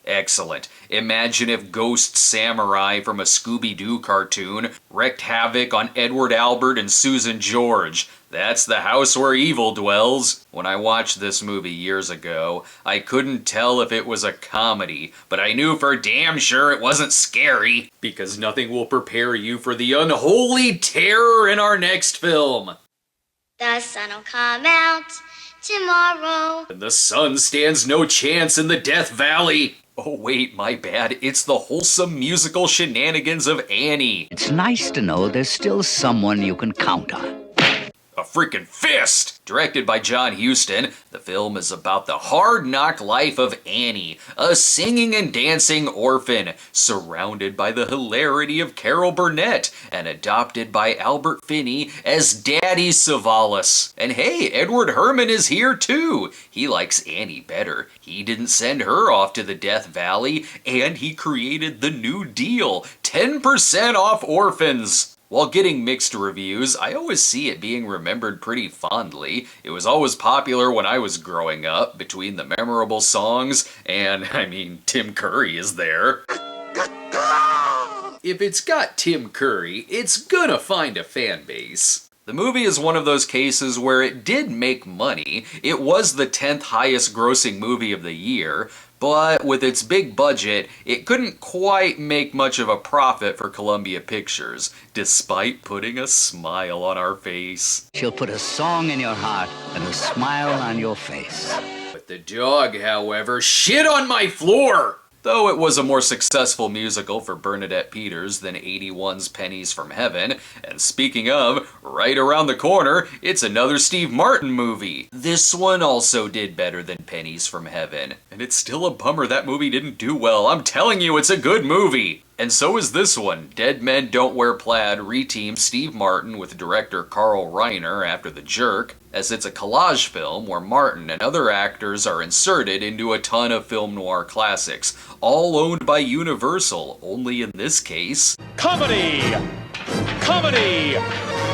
Excellent. Imagine if Ghost Samurai from a Scooby-Doo cartoon wreaked havoc on Edward Albert and Susan George. That's the house where evil dwells. When I watched this movie years ago, I couldn't tell if it was a comedy, but I knew for damn sure it wasn't scary, because nothing will prepare you for the unholy terror in our next film. The sun'll come out tomorrow. And the sun stands no chance in the Death Valley. Oh wait, my bad. It's the wholesome musical shenanigans of Annie. It's nice to know there's still someone you can count on. A freaking fist! Directed by John Huston, the film is about the hard-knock life of Annie, a singing and dancing orphan, surrounded by the hilarity of Carol Burnett, and adopted by Albert Finney as Daddy Savalas. And hey, Edward Herrmann is here too! He likes Annie better. He didn't send her off to the Death Valley, and he created the New Deal, 10% off orphans! While getting mixed reviews, I always see it being remembered pretty fondly. It was always popular when I was growing up, between the memorable songs, and, Tim Curry is there. If it's got Tim Curry, it's gonna find a fan base. The movie is one of those cases where it did make money. It was the 10th highest grossing movie of the year, but with its big budget, it couldn't quite make much of a profit for Columbia Pictures, despite putting a smile on our face. She'll put a song in your heart and a smile on your face. But the dog, however, shit on my floor! Though it was a more successful musical for Bernadette Peters than 81's Pennies from Heaven, and speaking of, right around the corner, it's another Steve Martin movie. This one also did better than Pennies from Heaven, and it's still a bummer that movie didn't do well. I'm telling you, it's a good movie! And so is this one. Dead Men Don't Wear Plaid reteamed Steve Martin with director Carl Reiner after The Jerk, as it's a collage film where Martin and other actors are inserted into a ton of film noir classics, all owned by Universal, only in this case... Comedy! Comedy!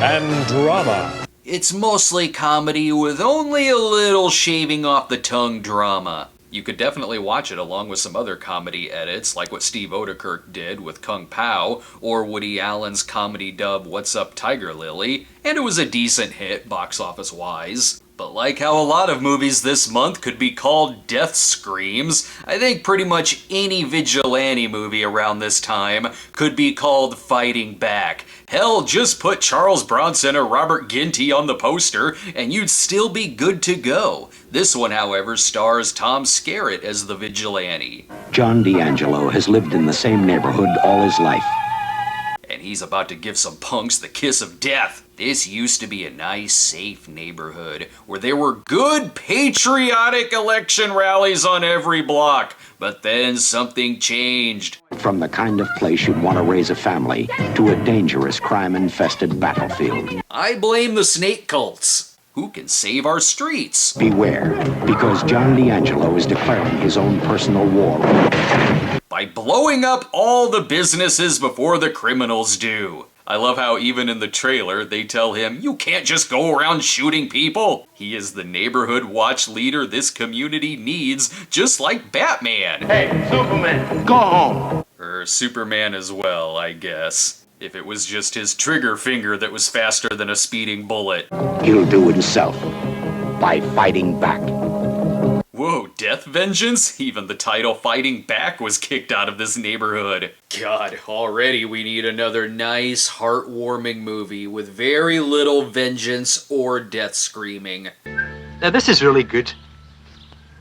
And drama. It's mostly comedy with only a little shaving off the tongue drama. You could definitely watch it along with some other comedy edits, like what Steve Odekirk did with Kung Pao, or Woody Allen's comedy dub What's Up Tiger Lily, and it was a decent hit box office wise. But like how a lot of movies this month could be called death screams, I think pretty much any vigilante movie around this time could be called Fighting Back. Hell, just put Charles Bronson or Robert Ginty on the poster, and you'd still be good to go. This one, however, stars Tom Skerritt as the vigilante. John D'Angelo has lived in the same neighborhood all his life. And he's about to give some punks the kiss of death. This used to be a nice, safe neighborhood where there were good, patriotic election rallies on every block. But then something changed. From the kind of place you'd want to raise a family to a dangerous, crime-infested battlefield. I blame the snake cults. Who can save our streets? Beware, because John D'Angelo is declaring his own personal war. By blowing up all the businesses before the criminals do. I love how even in the trailer they tell him, you can't just go around shooting people. He is the neighborhood watch leader this community needs, just like Batman. Hey, Superman, go home. Or Superman as well, I guess. If it was just his trigger finger that was faster than a speeding bullet. He'll do it himself by fighting back. Whoa, death vengeance? Even the title Fighting Back was kicked out of this neighborhood. God, already we need another nice, heartwarming movie with very little vengeance or death screaming. Now this is really good.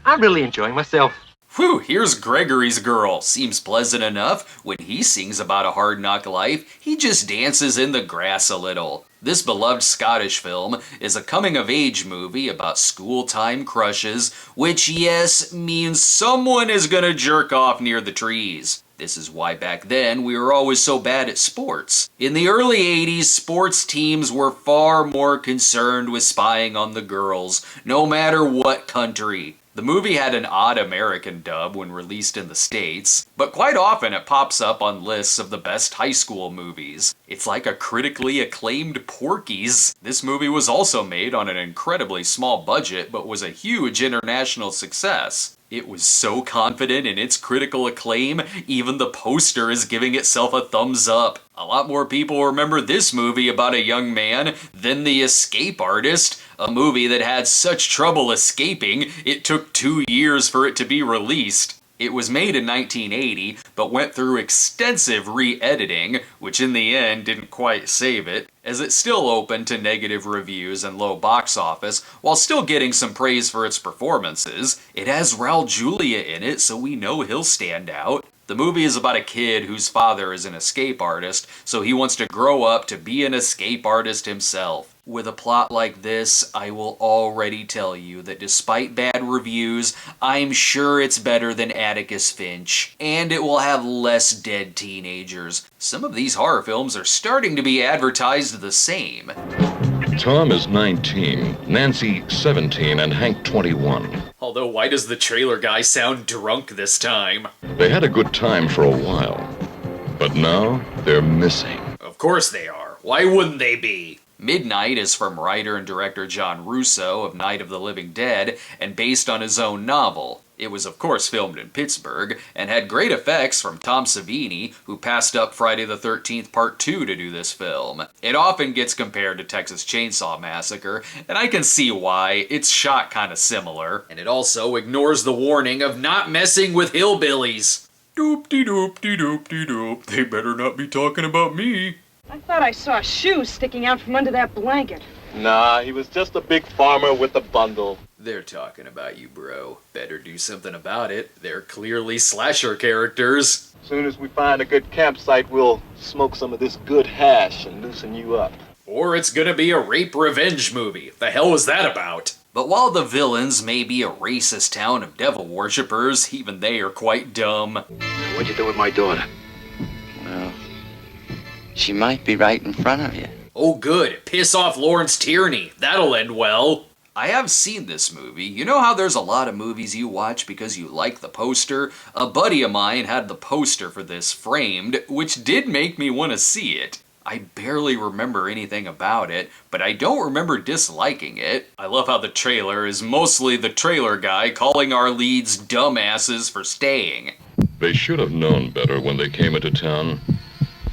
I'm really enjoying myself. Whew, here's Gregory's Girl. Seems pleasant enough. When he sings about a hard-knock life, he just dances in the grass a little. This beloved Scottish film is a coming-of-age movie about school-time crushes, which, yes, means someone is gonna jerk off near the trees. This is why back then we were always so bad at sports. In the early 80s, sports teams were far more concerned with spying on the girls, no matter what country. The movie had an odd American dub when released in the States, but quite often it pops up on lists of the best high school movies. It's like a critically acclaimed Porkies. This movie was also made on an incredibly small budget, but was a huge international success. It was so confident in its critical acclaim, even the poster is giving itself a thumbs up. A lot more people remember this movie about a young man than The Escape Artist, a movie that had such trouble escaping it took 2 years for it to be released. It was made in 1980, but went through extensive re-editing, which in the end didn't quite save it, as it's still open to negative reviews and low box office, while still getting some praise for its performances. It has Raul Julia in it, so we know he'll stand out. The movie is about a kid whose father is an escape artist, so he wants to grow up to be an escape artist himself. With a plot like this, I will already tell you that despite bad reviews, I'm sure it's better than Atticus Finch, and it will have less dead teenagers. Some of these horror films are starting to be advertised the same. Tom is 19, Nancy 17, and Hank 21. Although why does the trailer guy sound drunk this time? They had a good time for a while, but now they're missing. Of course they are. Why wouldn't they be? Midnight is from writer and director John Russo of Night of the Living Dead and based on his own novel. It was of course filmed in Pittsburgh and had great effects from Tom Savini, who passed up Friday the 13th Part 2 to do this film. It often gets compared to Texas Chainsaw Massacre, and I can see why. It's shot kinda similar. And it also ignores the warning of not messing with hillbillies. Doop-de-doop-de-doop-de-doop. They better not be talking about me. I thought I saw shoes sticking out from under that blanket. Nah, he was just a big farmer with a bundle. They're talking about you, bro. Better do something about it. They're clearly slasher characters. Soon as we find a good campsite, we'll smoke some of this good hash and loosen you up. Or it's gonna be a rape revenge movie. The hell was that about? But while the villains may be a racist town of devil worshippers, even they are quite dumb. What'd you do with my daughter? Well, she might be right in front of you. Oh good, piss off Lawrence Tierney. That'll end well. I have seen this movie. You know how there's a lot of movies you watch because you like the poster? A buddy of mine had the poster for this framed, which did make me want to see it. I barely remember anything about it, but I don't remember disliking it. I love how the trailer is mostly the trailer guy calling our leads dumbasses for staying. They should have known better when they came into town.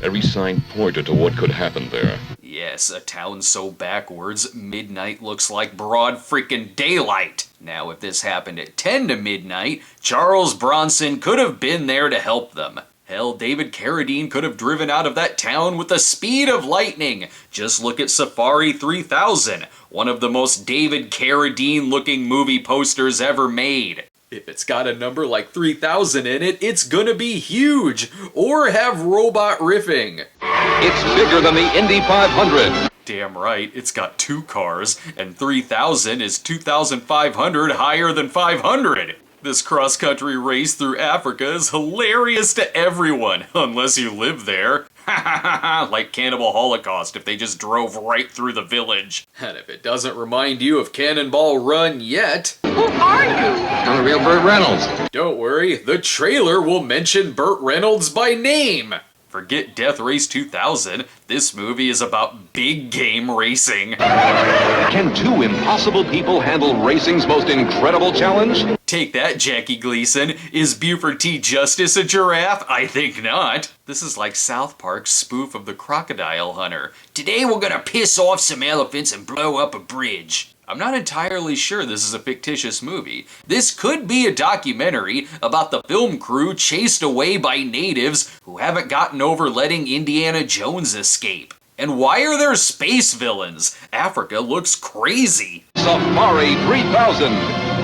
Every sign pointed to what could happen there. Yes, a town so backwards, midnight looks like broad freaking daylight. Now, if this happened at 10 to midnight, Charles Bronson could have been there to help them. Hell, David Carradine could have driven out of that town with the speed of lightning. Just look at Safari 3000, one of the most David Carradine-looking movie posters ever made. If it's got a number like 3000 in it, it's gonna be huge, or have robot riffing. It's bigger than the Indy 500. Damn right, it's got 2 cars, and 3000 is 2,500 higher than 500. This cross-country race through Africa is hilarious to everyone, unless you live there. Ha ha ha ha, like Cannibal Holocaust if they just drove right through the village. And if it doesn't remind you of Cannonball Run yet... Who are you? I'm a real Burt Reynolds. Don't worry, the trailer will mention Burt Reynolds by name. Forget Death Race 2000, this movie is about big game racing. Can 2 impossible people handle racing's most incredible challenge? Take that, Jackie Gleason. Is Buford T. Justice a giraffe? I think not. This is like South Park's spoof of the Crocodile Hunter. Today we're gonna piss off some elephants and blow up a bridge. I'm not entirely sure this is a fictitious movie. This could be a documentary about the film crew chased away by natives who haven't gotten over letting Indiana Jones escape. And why are there space villains? Africa looks crazy. Safari 3000,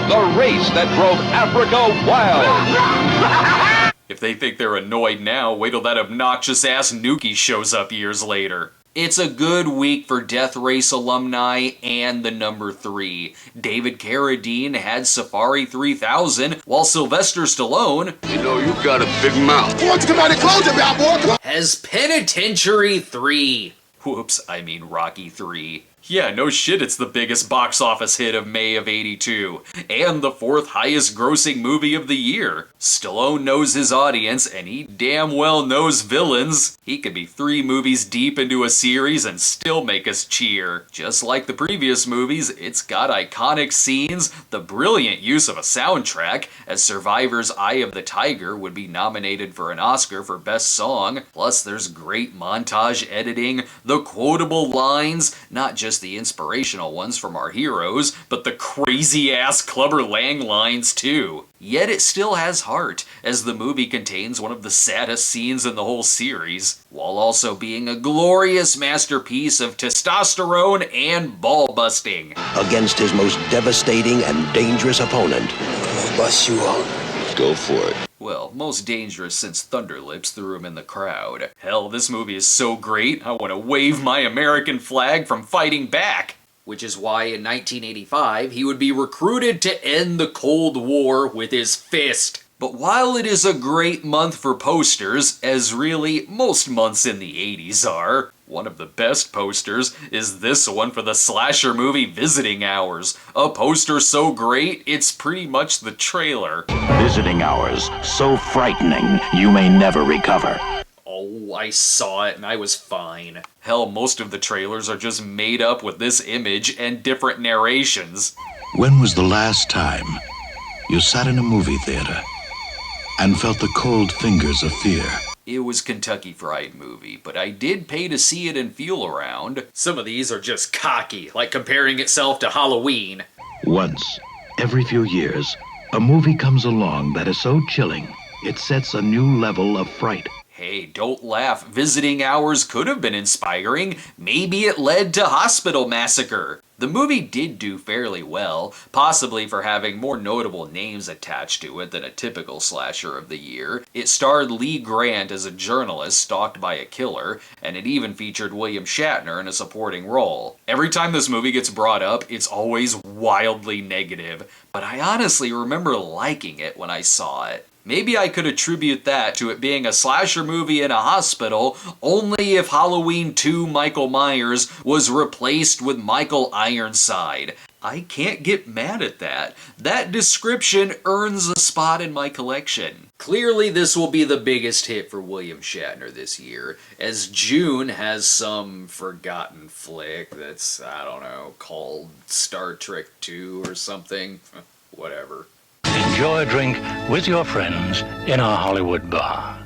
the race that drove Africa wild. If they think they're annoyed now, wait till that obnoxious ass Nuki shows up years later. It's a good week for Death Race alumni and the number 3. David Carradine had Safari 3000, while Sylvester Stallone... You know, you've got a big mouth. Why don't you come out and close your mouth, boy? ...has Penitentiary 3. Whoops, I mean Rocky 3. Yeah, no shit, it's the biggest box office hit of May of '82, and the 4th highest grossing movie of the year. Stallone knows his audience, and he damn well knows villains. He could be 3 movies deep into a series and still make us cheer. Just like the previous movies, it's got iconic scenes, the brilliant use of a soundtrack, as Survivor's Eye of the Tiger would be nominated for an Oscar for Best Song, plus there's great montage editing, the quotable lines, not just the inspirational ones from our heroes, but the crazy-ass Clubber Lang lines too. Yet it still has heart, as the movie contains one of the saddest scenes in the whole series, while also being a glorious masterpiece of testosterone and ball-busting. Against his most devastating and dangerous opponent. Bust you out. Go for it. Well, most dangerous since Thunderlips threw him in the crowd. Hell, this movie is so great, I want to wave my American flag from fighting back. Which is why in 1985 he would be recruited to end the Cold War with his fist. But while it is a great month for posters, as really most months in the 80s are, one of the best posters is this one for the slasher movie Visiting Hours. A poster so great, it's pretty much the trailer. Visiting Hours, so frightening you may never recover. Oh, I saw it and I was fine. Hell, most of the trailers are just made up with this image and different narrations. When was the last time you sat in a movie theater and felt the cold fingers of fear? It was Kentucky Fried Movie, but I did pay to see it and feel around. Some of these are just cocky, like comparing itself to Halloween. Once, every few years, a movie comes along that is so chilling, it sets a new level of fright. Hey, don't laugh. Visiting Hours could have been inspiring. Maybe it led to Hospital Massacre. The movie did do fairly well, possibly for having more notable names attached to it than a typical slasher of the year. It starred Lee Grant as a journalist stalked by a killer, and it even featured William Shatner in a supporting role. Every time this movie gets brought up, it's always wildly negative, but I honestly remember liking it when I saw it. Maybe I could attribute that to it being a slasher movie in a hospital only if Halloween 2 Michael Myers was replaced with Michael Ironside. I can't get mad at that. That description earns a spot in my collection. Clearly this will be the biggest hit for William Shatner this year, as June has some forgotten flick that's, I don't know, called Star Trek 2 or something. Whatever. Enjoy a drink with your friends in a Hollywood bar.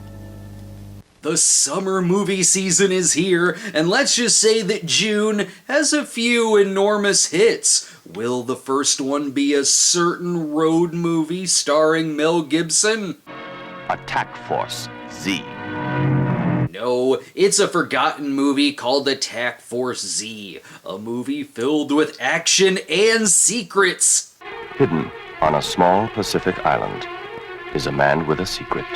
The summer movie season is here, and let's just say that June has a few enormous hits. Will the first one be a certain road movie starring Mel Gibson? Attack Force Z. No, it's a forgotten movie called Attack Force Z, a movie filled with action and secrets. Hidden on a small Pacific island is a man with a secret.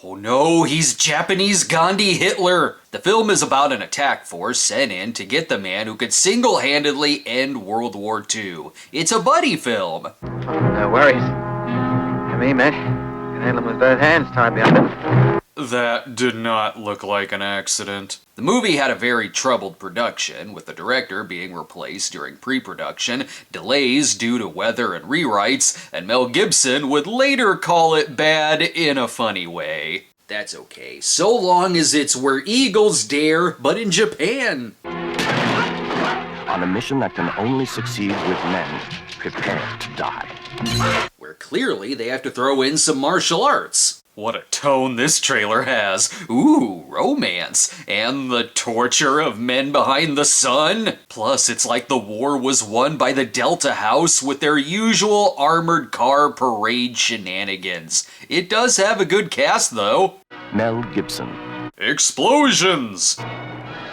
Oh no, he's Japanese Gandhi Hitler! The film is about an attack force sent in to get the man who could single-handedly end World War II. It's a buddy film. No worries. I mean, man, you can handle him with both hands tied behind him. That did not look like an accident. The movie had a very troubled production, with the director being replaced during pre-production, delays due to weather and rewrites, and Mel Gibson would later call it bad in a funny way. That's okay, so long as it's Where Eagles Dare, but in Japan. On a mission that can only succeed with men prepared to die. Where clearly they have to throw in some martial arts. What a tone this trailer has. Ooh, romance. And the torture of men behind the sun. Plus, it's like the war was won by the Delta House with their usual armored car parade shenanigans. It does have a good cast, though. Mel Gibson. Explosions!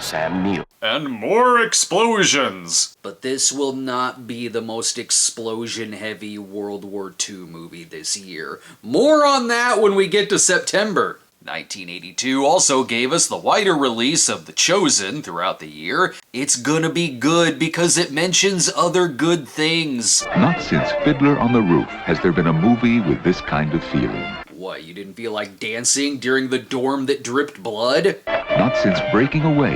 Sam Neill. And more explosions! But this will not be the most explosion-heavy World War II movie this year. More on that when we get to September. 1982 also gave us the wider release of The Chosen throughout the year. It's gonna be good because it mentions other good things. Not since Fiddler on the Roof has there been a movie with this kind of feeling. What, you didn't feel like dancing during the dorm that dripped blood? Not since Breaking Away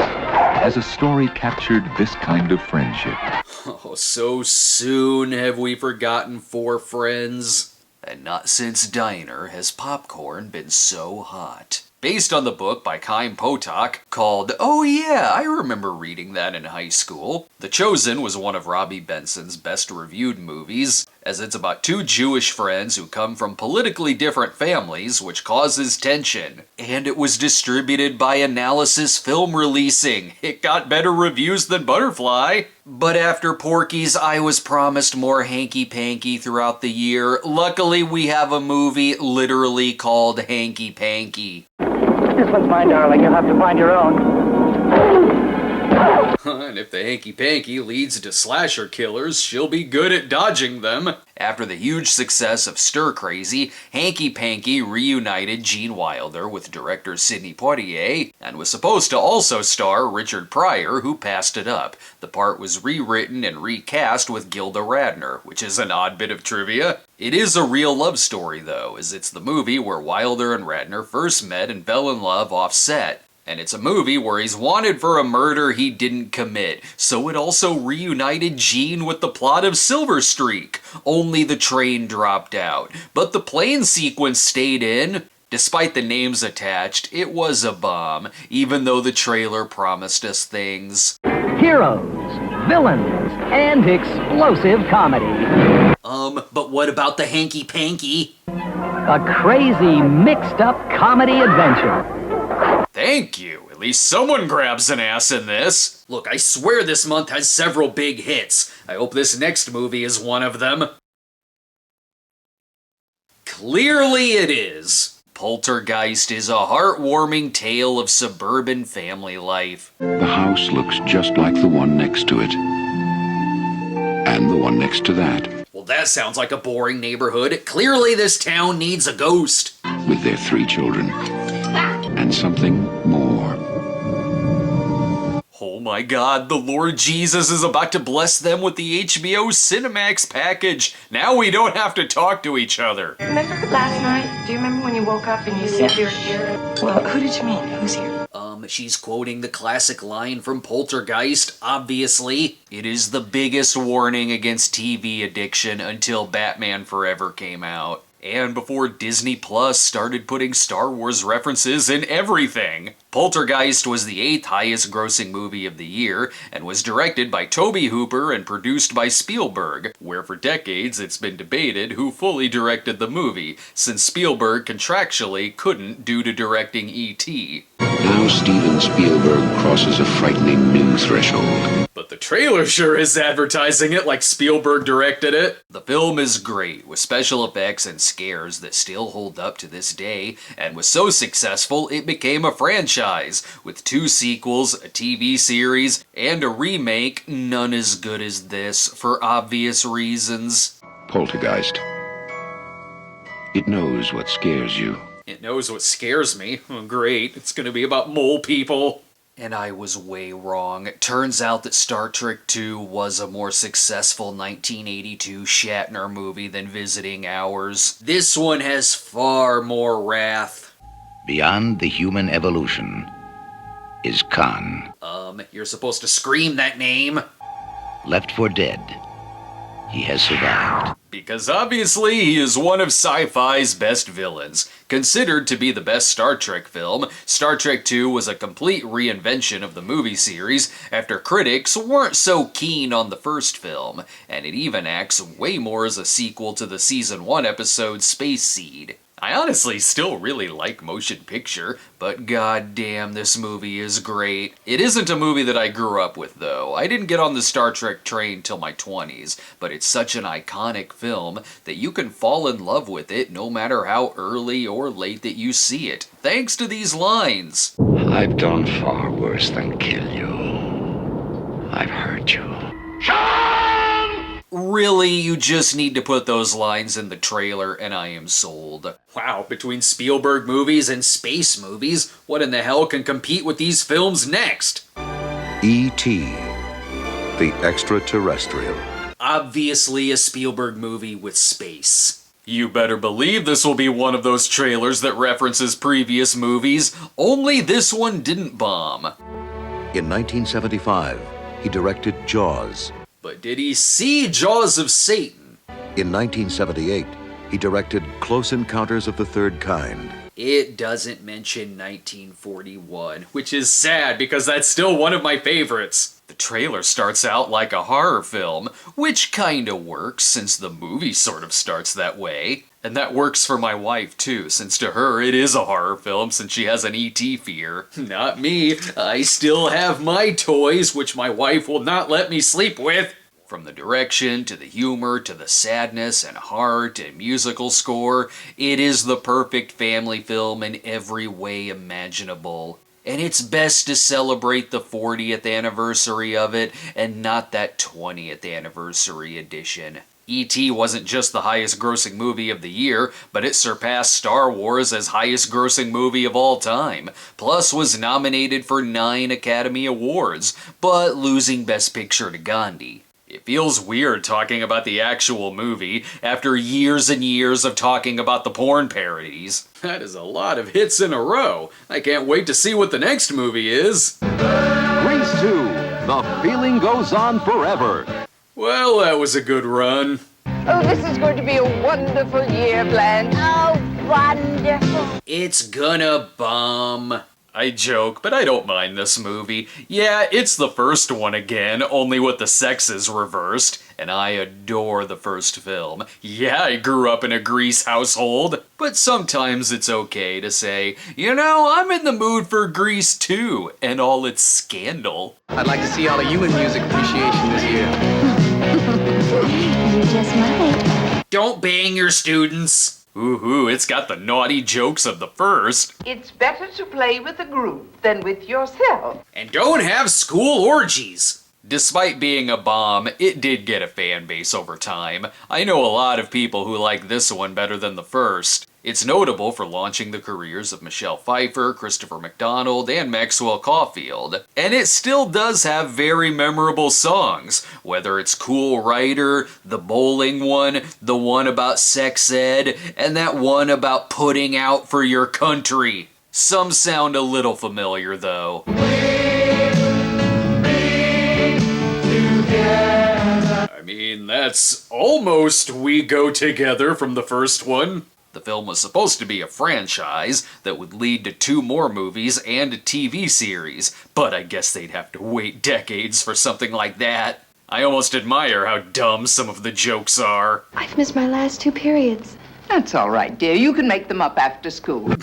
as a story captured this kind of friendship. Oh, so soon have we forgotten Four Friends. And not since Diner has popcorn been so hot. Based on the book by Chaim Potok called Oh Yeah, I remember reading that in high school. The Chosen was one of Robbie Benson's best reviewed movies, as it's about two Jewish friends who come from politically different families, which causes tension. And it was distributed by Analysis Film Releasing. It got better reviews than Butterfly. But after Porkies, I was promised more Hanky Panky throughout the year. Luckily, we have a movie literally called Hanky Panky. This one's mine, darling. You'll have to find your own. And if the Hanky Panky leads to slasher killers, she'll be good at dodging them. After the huge success of Stir Crazy, Hanky Panky reunited Gene Wilder with director Sidney Poitier, and was supposed to also star Richard Pryor, who passed it up. The part was rewritten and recast with Gilda Radner, which is an odd bit of trivia. It is a real love story, though, as it's the movie where Wilder and Radner first met and fell in love off set. And it's a movie where he's wanted for a murder he didn't commit, so it also reunited Gene with the plot of Silver Streak. Only the train dropped out, but the plane sequence stayed in. Despite the names attached, it was a bomb, even though the trailer promised us things. Heroes, villains, and explosive comedy. But what about the Hanky Panky? A crazy, mixed-up comedy adventure. Thank you. At least someone grabs an ass in this. Look, I swear this month has several big hits. I hope this next movie is one of them. Clearly it is. Poltergeist is a heartwarming tale of suburban family life. The house looks just like the one next to it. And the one next to that. Well, that sounds like a boring neighborhood. Clearly this town needs a ghost. With their 3 children. And something more. Oh my god, the Lord Jesus is about to bless them with the HBO Cinemax package. Now we don't have to talk to each other. Remember last night? Do you remember when you woke up and you said you were here? Well, who did you mean? Who's here? She's quoting the classic line from Poltergeist, obviously. It is the biggest warning against TV addiction until Batman Forever came out. And before Disney Plus started putting Star Wars references in everything. Poltergeist was the 8th highest grossing movie of the year, and was directed by Tobe Hooper and produced by Spielberg, where for decades it's been debated who fully directed the movie, since Spielberg contractually couldn't due to directing E.T. Now Steven Spielberg crosses a frightening new threshold. But the trailer sure is advertising it like Spielberg directed it. The film is great, with special effects and scares that still hold up to this day, and was so successful it became a franchise, with 2 sequels, a TV series, and a remake, none as good as this, for obvious reasons. Poltergeist. It knows what scares you. It knows what scares me. Oh, great, it's gonna be about mole people. And I was way wrong. It turns out that Star Trek II was a more successful 1982 Shatner movie than Visiting Hours. This one has far more wrath. Beyond the human evolution is Khan. You're supposed to scream that name. Left for dead, he has survived. Because obviously he is one of sci-fi's best villains. Considered to be the best Star Trek film, Star Trek II was a complete reinvention of the movie series after critics weren't so keen on the first film, and it even acts way more as a sequel to the Season 1 episode Space Seed. I honestly still really like motion picture, but goddamn, this movie is great. It isn't a movie that I grew up with, though. I didn't get on the Star Trek train till my 20s, but it's such an iconic film that you can fall in love with it no matter how early or late that you see it, thanks to these lines. I've done far worse than kill you. I've hurt you. Really, you just need to put those lines in the trailer and I am sold. Wow, between Spielberg movies and space movies, what in the hell can compete with these films next? E.T. the Extraterrestrial. Obviously a Spielberg movie with space. You better believe this will be one of those trailers that references previous movies, only this one didn't bomb. In 1975, he directed Jaws. But did he see Jaws of Satan? In 1978, he directed Close Encounters of the Third Kind. It doesn't mention 1941, which is sad because that's still one of my favorites. The trailer starts out like a horror film, which kinda works since the movie sort of starts that way. And that works for my wife too, since to her it is a horror film since she has an E.T. fear. Not me. I still have my toys, which my wife will not let me sleep with. From the direction, to the humor, to the sadness and heart and musical score, it is the perfect family film in every way imaginable. And it's best to celebrate the 40th anniversary of it, and not that 20th anniversary edition. E.T. wasn't just the highest grossing movie of the year, but it surpassed Star Wars as highest grossing movie of all time, plus was nominated for 9 Academy Awards, but losing Best Picture to Gandhi. It feels weird talking about the actual movie after years and years of talking about the porn parodies. That is a lot of hits in a row. I can't wait to see what the next movie is. Grease 2, The Feeling Goes On Forever. Well, that was a good run. Oh, this is going to be a wonderful year, Blanche. Oh, wonderful. It's gonna bomb. I joke, but I don't mind this movie. Yeah, it's the first one again, only with the sexes reversed, and I adore the first film. Yeah, I grew up in a Grease household, but sometimes it's okay to say, you know, I'm in the mood for Grease 2, and all its scandal. I'd like to see all of you in music appreciation this year. You just might. Don't bang your students. Ooh, it's got the naughty jokes of the first. It's better to play with a group than with yourself. And don't have school orgies. Despite being a bomb, it did get a fan base over time. I know a lot of people who like this one better than the first. It's notable for launching the careers of Michelle Pfeiffer, Christopher McDonald, and Maxwell Caulfield. And it still does have very memorable songs, whether it's Cool Rider, the bowling one, the one about sex ed, and that one about putting out for your country. Some sound a little familiar though. I mean, that's almost We Go Together from the first one. The film was supposed to be a franchise that would lead to 2 more movies and a TV series, but I guess they'd have to wait decades for something like that. I almost admire how dumb some of the jokes are. I've missed my last 2 periods. That's all right, dear. You can make them up after school.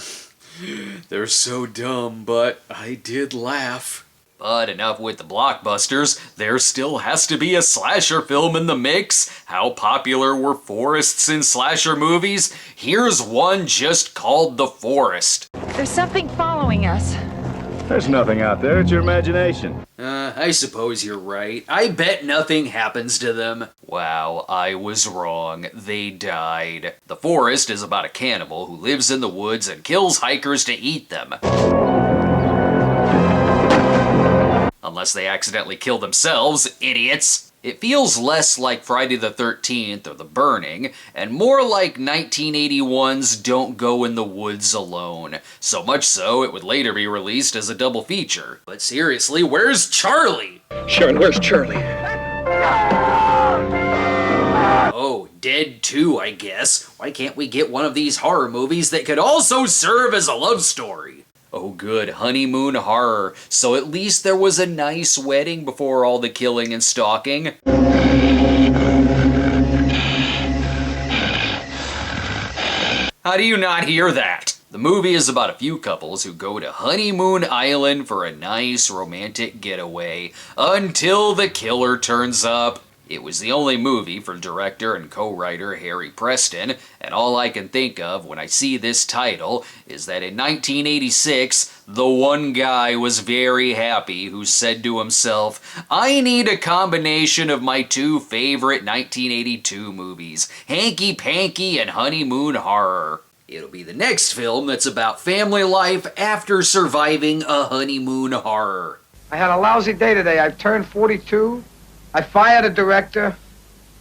They're so dumb, but I did laugh. But enough with the blockbusters, there still has to be a slasher film in the mix. How popular were forests in slasher movies? Here's one just called The Forest. There's something following us. There's nothing out there, it's your imagination. I suppose you're right. I bet nothing happens to them. Wow, I was wrong. They died. The Forest is about a cannibal who lives in the woods and kills hikers to eat them. Unless they accidentally kill themselves, idiots. It feels less like Friday the 13th or The Burning, and more like 1981's Don't Go in the Woods Alone. So much so, it would later be released as a double feature. But seriously, where's Charlie? Shaun, where's Charlie? Oh, dead too, I guess. Why can't we get one of these horror movies that could also serve as a love story? Oh good, honeymoon horror. So at least there was a nice wedding before all the killing and stalking. How do you not hear that? The movie is about a few couples who go to Honeymoon Island for a nice romantic getaway until the killer turns up. It was the only movie for director and co-writer Harry Preston, and all I can think of when I see this title is that in 1986, the one guy was very happy who said to himself, I need a combination of my 2 favorite 1982 movies, Hanky Panky and Honeymoon Horror. It'll be the next film that's about family life after surviving a honeymoon horror. I had a lousy day today. I've turned 42. I fired a director.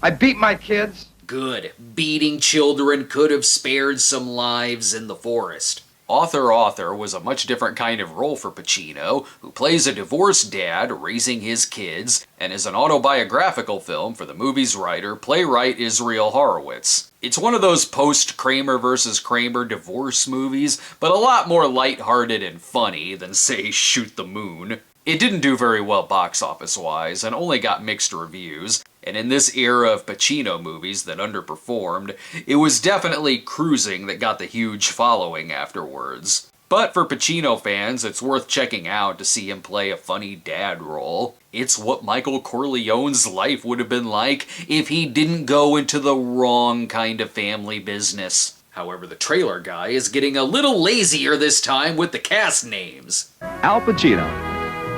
I beat my kids. Good. Beating children could have spared some lives in the forest. Author was a much different kind of role for Pacino, who plays a divorced dad raising his kids, and is an autobiographical film for the movie's writer, playwright Israel Horowitz. It's one of those post-Kramer vs. Kramer divorce movies, but a lot more lighthearted and funny than, say, Shoot the Moon. It didn't do very well box office-wise, and only got mixed reviews, and in this era of Pacino movies that underperformed, it was definitely Cruising that got the huge following afterwards. But for Pacino fans, it's worth checking out to see him play a funny dad role. It's what Michael Corleone's life would have been like if he didn't go into the wrong kind of family business. However, the trailer guy is getting a little lazier this time with the cast names. Al Pacino,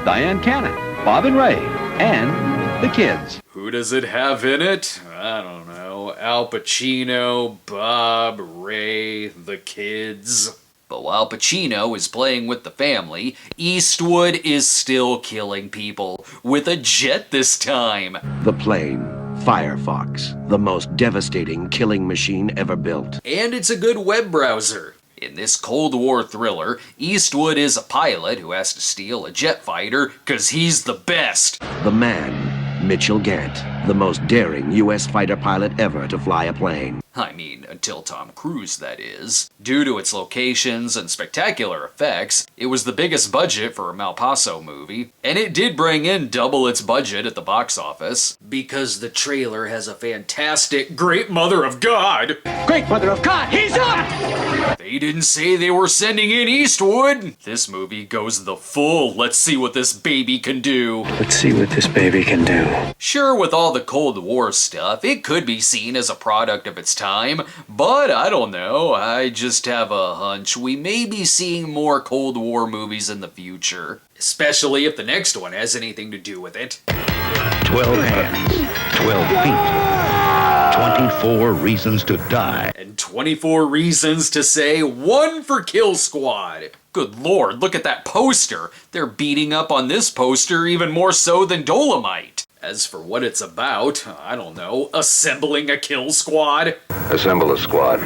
Diane Cannon, Bob and Ray, and the kids. Who does it have in it? I don't know. Al Pacino, Bob, Ray, the kids. But while Pacino is playing with the family, Eastwood is still killing people, with a jet this time. The Plane Firefox, the most devastating killing machine ever built. And it's a good web browser. In this Cold War thriller, Eastwood is a pilot who has to steal a jet fighter because he's the best. The man, Mitchell Gant, the most daring U.S. fighter pilot ever to fly a plane. I mean, until Tom Cruise, that is. Due to its locations and spectacular effects, it was the biggest budget for a Malpaso movie, and it did bring in double its budget at the box office, because the trailer has a fantastic Great Mother of God! Great Mother of God, he's up! They didn't say they were sending in Eastwood! This movie goes the full let's see what this baby can do. Let's see what this baby can do. Sure, with all the Cold War stuff, it could be seen as a product of its time, but I don't know, I just have a hunch we may be seeing more Cold War movies in the future. Especially if the next one has anything to do with it. 12 hands, 12 feet, 24 reasons to die. And 24 reasons to say one for Kill Squad. Good lord, look at that poster. They're beating up on this poster even more so than Dolomite. As for what it's about, I don't know, assembling a kill squad? Assemble a squad.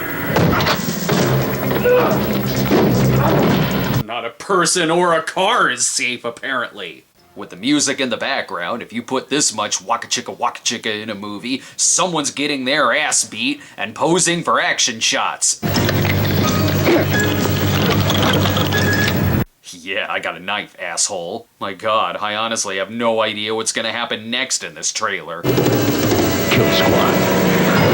Not a person or a car is safe, apparently. With the music in the background, if you put this much waka chicka in a movie, someone's getting their ass beat and posing for action shots. Yeah, I got a knife, asshole. My god, I honestly have no idea what's gonna happen next in this trailer. Kill Squad.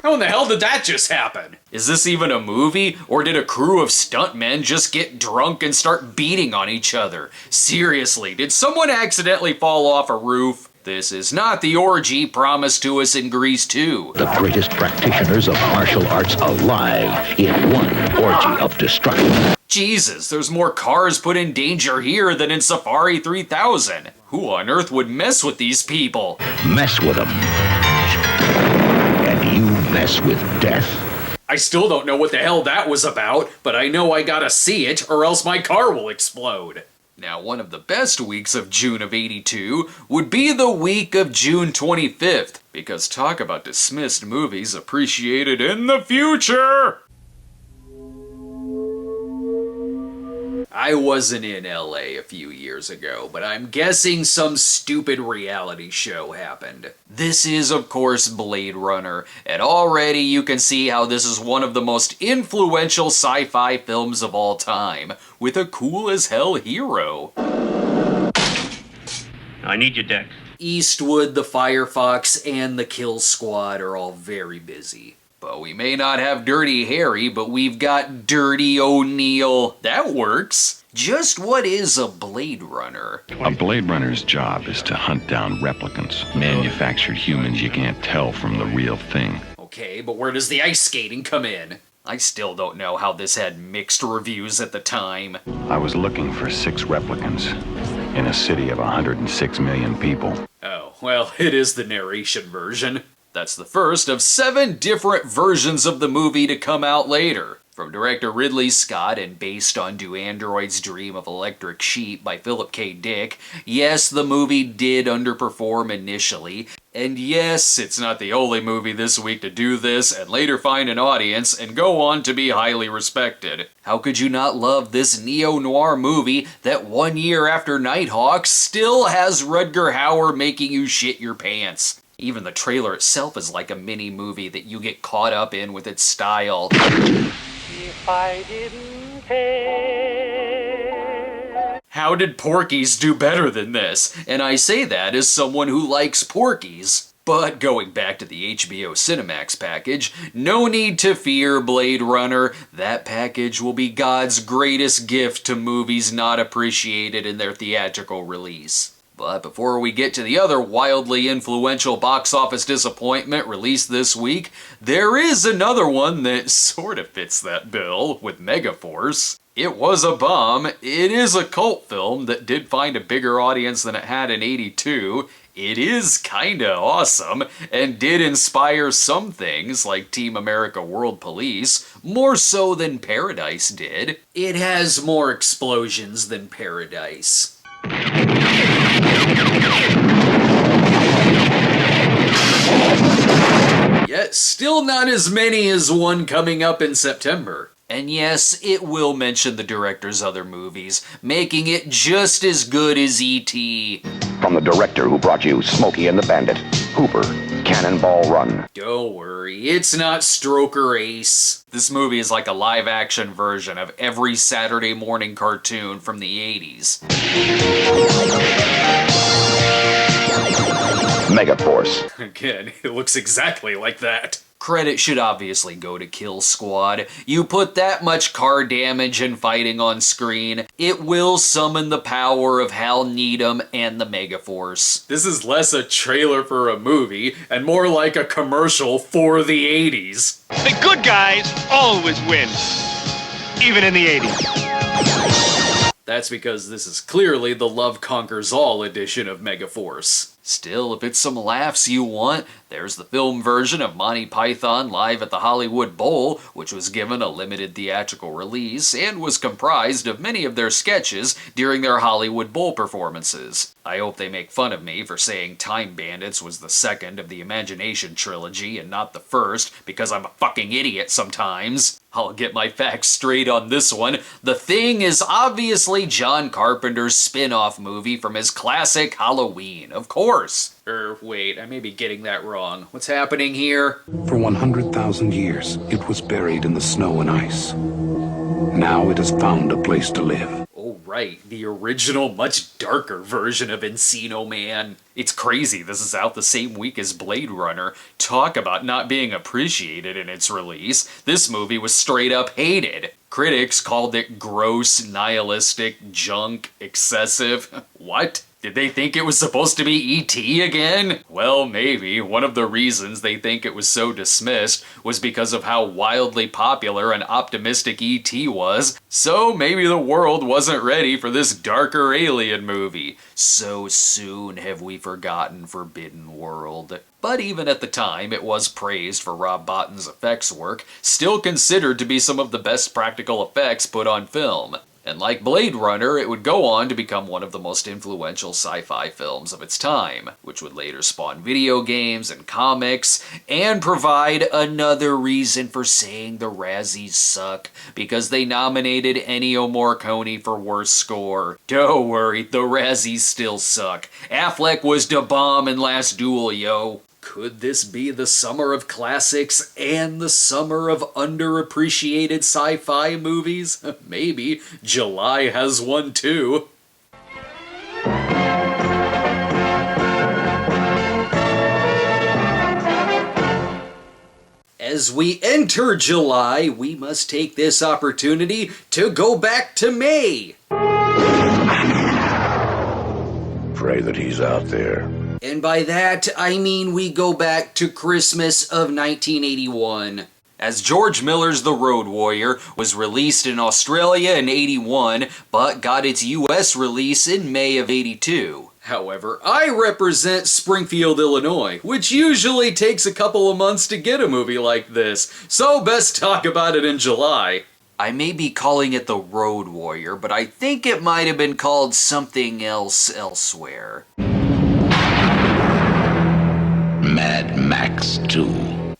How in the hell did that just happen? Is this even a movie, or did a crew of stuntmen just get drunk and start beating on each other? Seriously, did someone accidentally fall off a roof? This is not the orgy promised to us in Grease 2. The greatest practitioners of martial arts alive in one orgy of destruction. Jesus, there's more cars put in danger here than in Safari 3000. Who on earth would mess with these people? Mess with them. And you mess with death. I still don't know what the hell that was about, but I know I gotta see it or else my car will explode. Now, one of the best weeks of June of '82 would be the week of June 25th, because talk about dismissed movies appreciated in the future! I wasn't in LA a few years ago, but I'm guessing some stupid reality show happened. This is, of course, Blade Runner, and already you can see how this is one of the most influential sci-fi films of all time, with a cool-as-hell hero. I need your deck. Eastwood, the Firefox, and the Kill Squad are all very busy. But we may not have Dirty Harry, but we've got Dirty O'Neill. That works. Just what is a Blade Runner? A Blade Runner's job is to hunt down replicants, manufactured humans you can't tell from the real thing. Okay, but where does the ice skating come in? I still don't know how this had mixed reviews at the time. I was looking for 6 replicants in a city of 106 million people. Oh, well, it is the narration version. That's the first of 7 different versions of the movie to come out later. From director Ridley Scott and based on Do Androids Dream of Electric Sheep by Philip K. Dick, yes, the movie did underperform initially, And yes, it's not the only movie this week to do this and later find an audience and go on to be highly respected. How could you not love this neo-noir movie that 1 year after Nighthawk still has Rutger Hauer making you shit your pants? Even the trailer itself is like a mini movie that you get caught up in with its style. If I didn't care. How did Porkies do better than this? And I say that as someone who likes Porkies. But going back to the HBO Cinemax package, no need to fear, Blade Runner. That package will be God's greatest gift to movies not appreciated in their theatrical release. But before we get to the other wildly influential box office disappointment released this week, there is another one that sort of fits that bill with Megaforce. It was a bomb. It is a cult film that did find a bigger audience than it had in '82. It is kinda awesome, and did inspire some things like Team America World Police, more so than Paradise did. It has more explosions than Paradise. Yet still not as many as one coming up in September. And yes, it will mention the director's other movies, making it just as good as E.T. From the director who brought you Smokey and the Bandit, Hooper, Cannonball Run. Don't worry, it's not Stroker Ace. This movie is like a live-action version of every Saturday morning cartoon from the 80s. Megaforce. Again, it looks exactly like that. Credit should obviously go to Kill Squad. You put that much car damage and fighting on screen, it will summon the power of Hal Needham and the Megaforce. This is less a trailer for a movie and more like a commercial for the 80s. The good guys always win, even in the 80s. That's because this is clearly the Love Conquers All edition of Megaforce. Still, if it's some laughs you want, there's the film version of Monty Python Live at the Hollywood Bowl, which was given a limited theatrical release and was comprised of many of their sketches during their Hollywood Bowl performances. I hope they make fun of me for saying Time Bandits was the second of the Imagination trilogy and not the first, because I'm a fucking idiot sometimes. I'll get my facts straight on this one. The Thing is obviously John Carpenter's spin-off movie from his classic Halloween, of course. Wait, I may be getting that wrong. What's happening here? For 100,000 years, it was buried in the snow and ice. Now it has found a place to live. Oh right, the original, much darker version of Encino Man. It's crazy this is out the same week as Blade Runner. Talk about not being appreciated in its release. This movie was straight up hated. Critics called it gross, nihilistic, junk, excessive. What? Did they think it was supposed to be E.T. again? Well, maybe. One of the reasons they think it was so dismissed was because of how wildly popular and optimistic E.T. was. So maybe the world wasn't ready for this darker alien movie. So soon have we forgotten Forbidden World. But even at the time, it was praised for Rob Bottin's effects work, still considered to be some of the best practical effects put on film. And like Blade Runner, it would go on to become one of the most influential sci-fi films of its time, which would later spawn video games and comics, and provide another reason for saying the Razzies suck, because they nominated Ennio Morricone for Worst Score. Don't worry, the Razzies still suck. Affleck was da bomb in Last Duel, yo. Could this be the summer of classics and the summer of underappreciated sci-fi movies? Maybe. July has one too. As we enter July, we must take this opportunity to go back to May. Pray that he's out there. And by that, I mean we go back to Christmas of 1981. As George Miller's The Road Warrior was released in Australia in '81, but got its US release in May of '82. However, I represent Springfield, Illinois, which usually takes a couple of months to get a movie like this, so best talk about it in July. I may be calling it The Road Warrior, but I think it might have been called something else elsewhere. Max 2.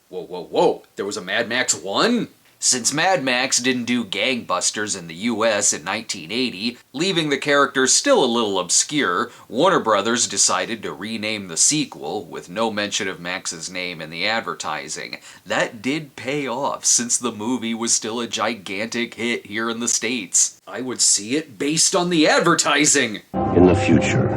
Whoa, whoa, whoa. There was a Mad Max 1? Since Mad Max didn't do gangbusters in the US in 1980, leaving the character still a little obscure, Warner Brothers decided to rename the sequel, with no mention of Max's name in the advertising. That did pay off, since the movie was still a gigantic hit here in the States. I would see it based on the advertising! In the future,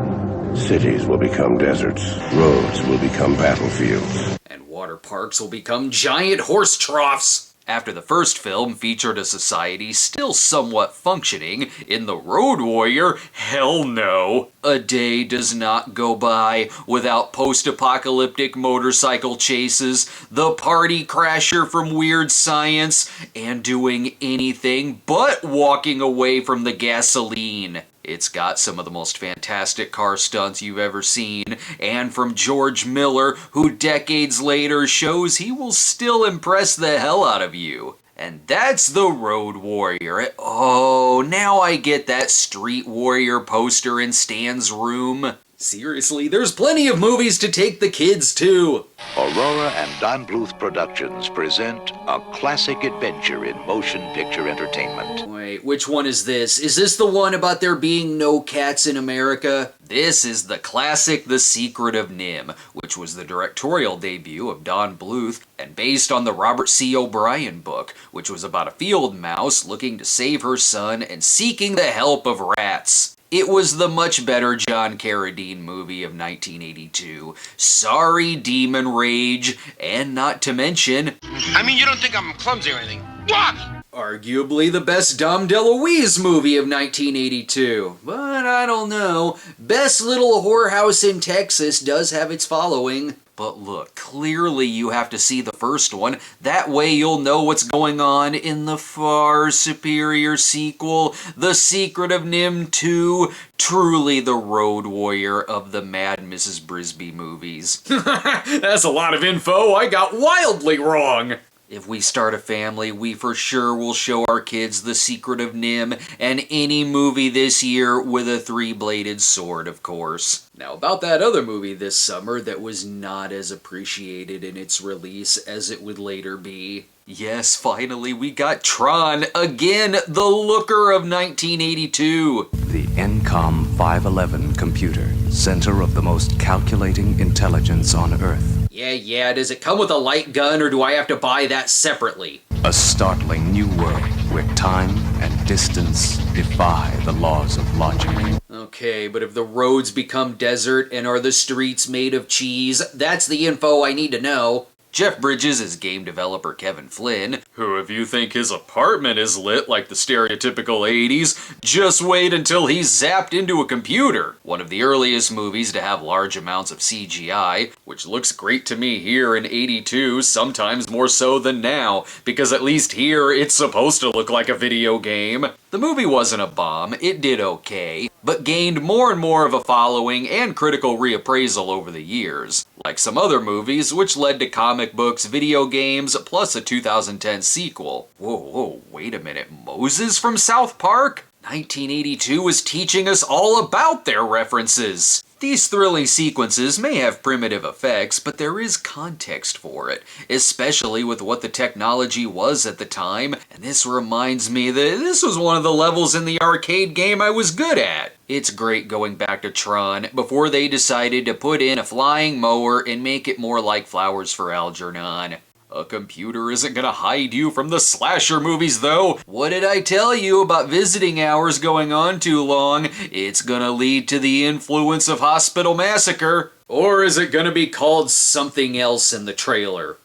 cities will become deserts, roads will become battlefields, and water parks will become giant horse troughs! After the first film featured a society still somewhat functioning, in The Road Warrior, hell no! A day does not go by without post-apocalyptic motorcycle chases, the party crasher from Weird Science, and doing anything but walking away from the gasoline. It's got some of the most fantastic car stunts you've ever seen, and from George Miller, who decades later shows he will still impress the hell out of you. And that's The Road Warrior. Oh, now I get that Street Warrior poster in Stan's room. Seriously, there's plenty of movies to take the kids to. Aurora and Don Bluth Productions present a classic adventure in motion picture entertainment. Wait, which one is this? Is this the one about there being no cats in America? This is the classic The Secret of Nim, which was the directorial debut of Don Bluth and based on the Robert C. O'Brien book, which was about a field mouse looking to save her son and seeking the help of rats. It was the much better John Carradine movie of 1982. Sorry, Demon Rage, and not to mention... I mean, you don't think I'm clumsy or anything. What? Arguably the best Dom DeLuise movie of 1982. But I don't know. Best Little Whorehouse in Texas does have its following. But look, clearly you have to see the first one. That way you'll know what's going on in the far superior sequel, The Secret of Nim Ii, truly the Road Warrior of the Mad Mrs. Brisby movies. That's a lot of info I got wildly wrong! If we start a family, we for sure will show our kids The Secret of Nim and any movie this year with a three-bladed sword, of course. Now, about that other movie this summer that was not as appreciated in its release as it would later be. Yes, finally, we got Tron, again, the looker of 1982. The NCOM 511 computer, center of the most calculating intelligence on Earth. Yeah, does it come with a light gun or do I have to buy that separately? A startling new world where time and distance defy the laws of logic. Okay, but if the roads become desert and are the streets made of cheese, that's the info I need to know. Jeff Bridges is game developer Kevin Flynn, who if you think his apartment is lit like the stereotypical 80s, just wait until he's zapped into a computer. One of the earliest movies to have large amounts of CGI, which looks great to me here in 82, sometimes more so than now, because at least here it's supposed to look like a video game. The movie wasn't a bomb, it did okay, but gained more and more of a following and critical reappraisal over the years, like some other movies which led to comic books, video games, plus a 2010 sequel. Whoa, wait a minute, Moses from South Park? 1982 was teaching us all about their references. These thrilling sequences may have primitive effects, but there is context for it, especially with what the technology was at the time, and this reminds me that this was one of the levels in the arcade game I was good at. It's great going back to Tron before they decided to put in a flying mower and make it more like Flowers for Algernon. A computer isn't gonna hide you from the slasher movies, though. What did I tell you about visiting hours going on too long? It's gonna lead to the influence of Hospital Massacre. Or is it gonna be called something else in the trailer?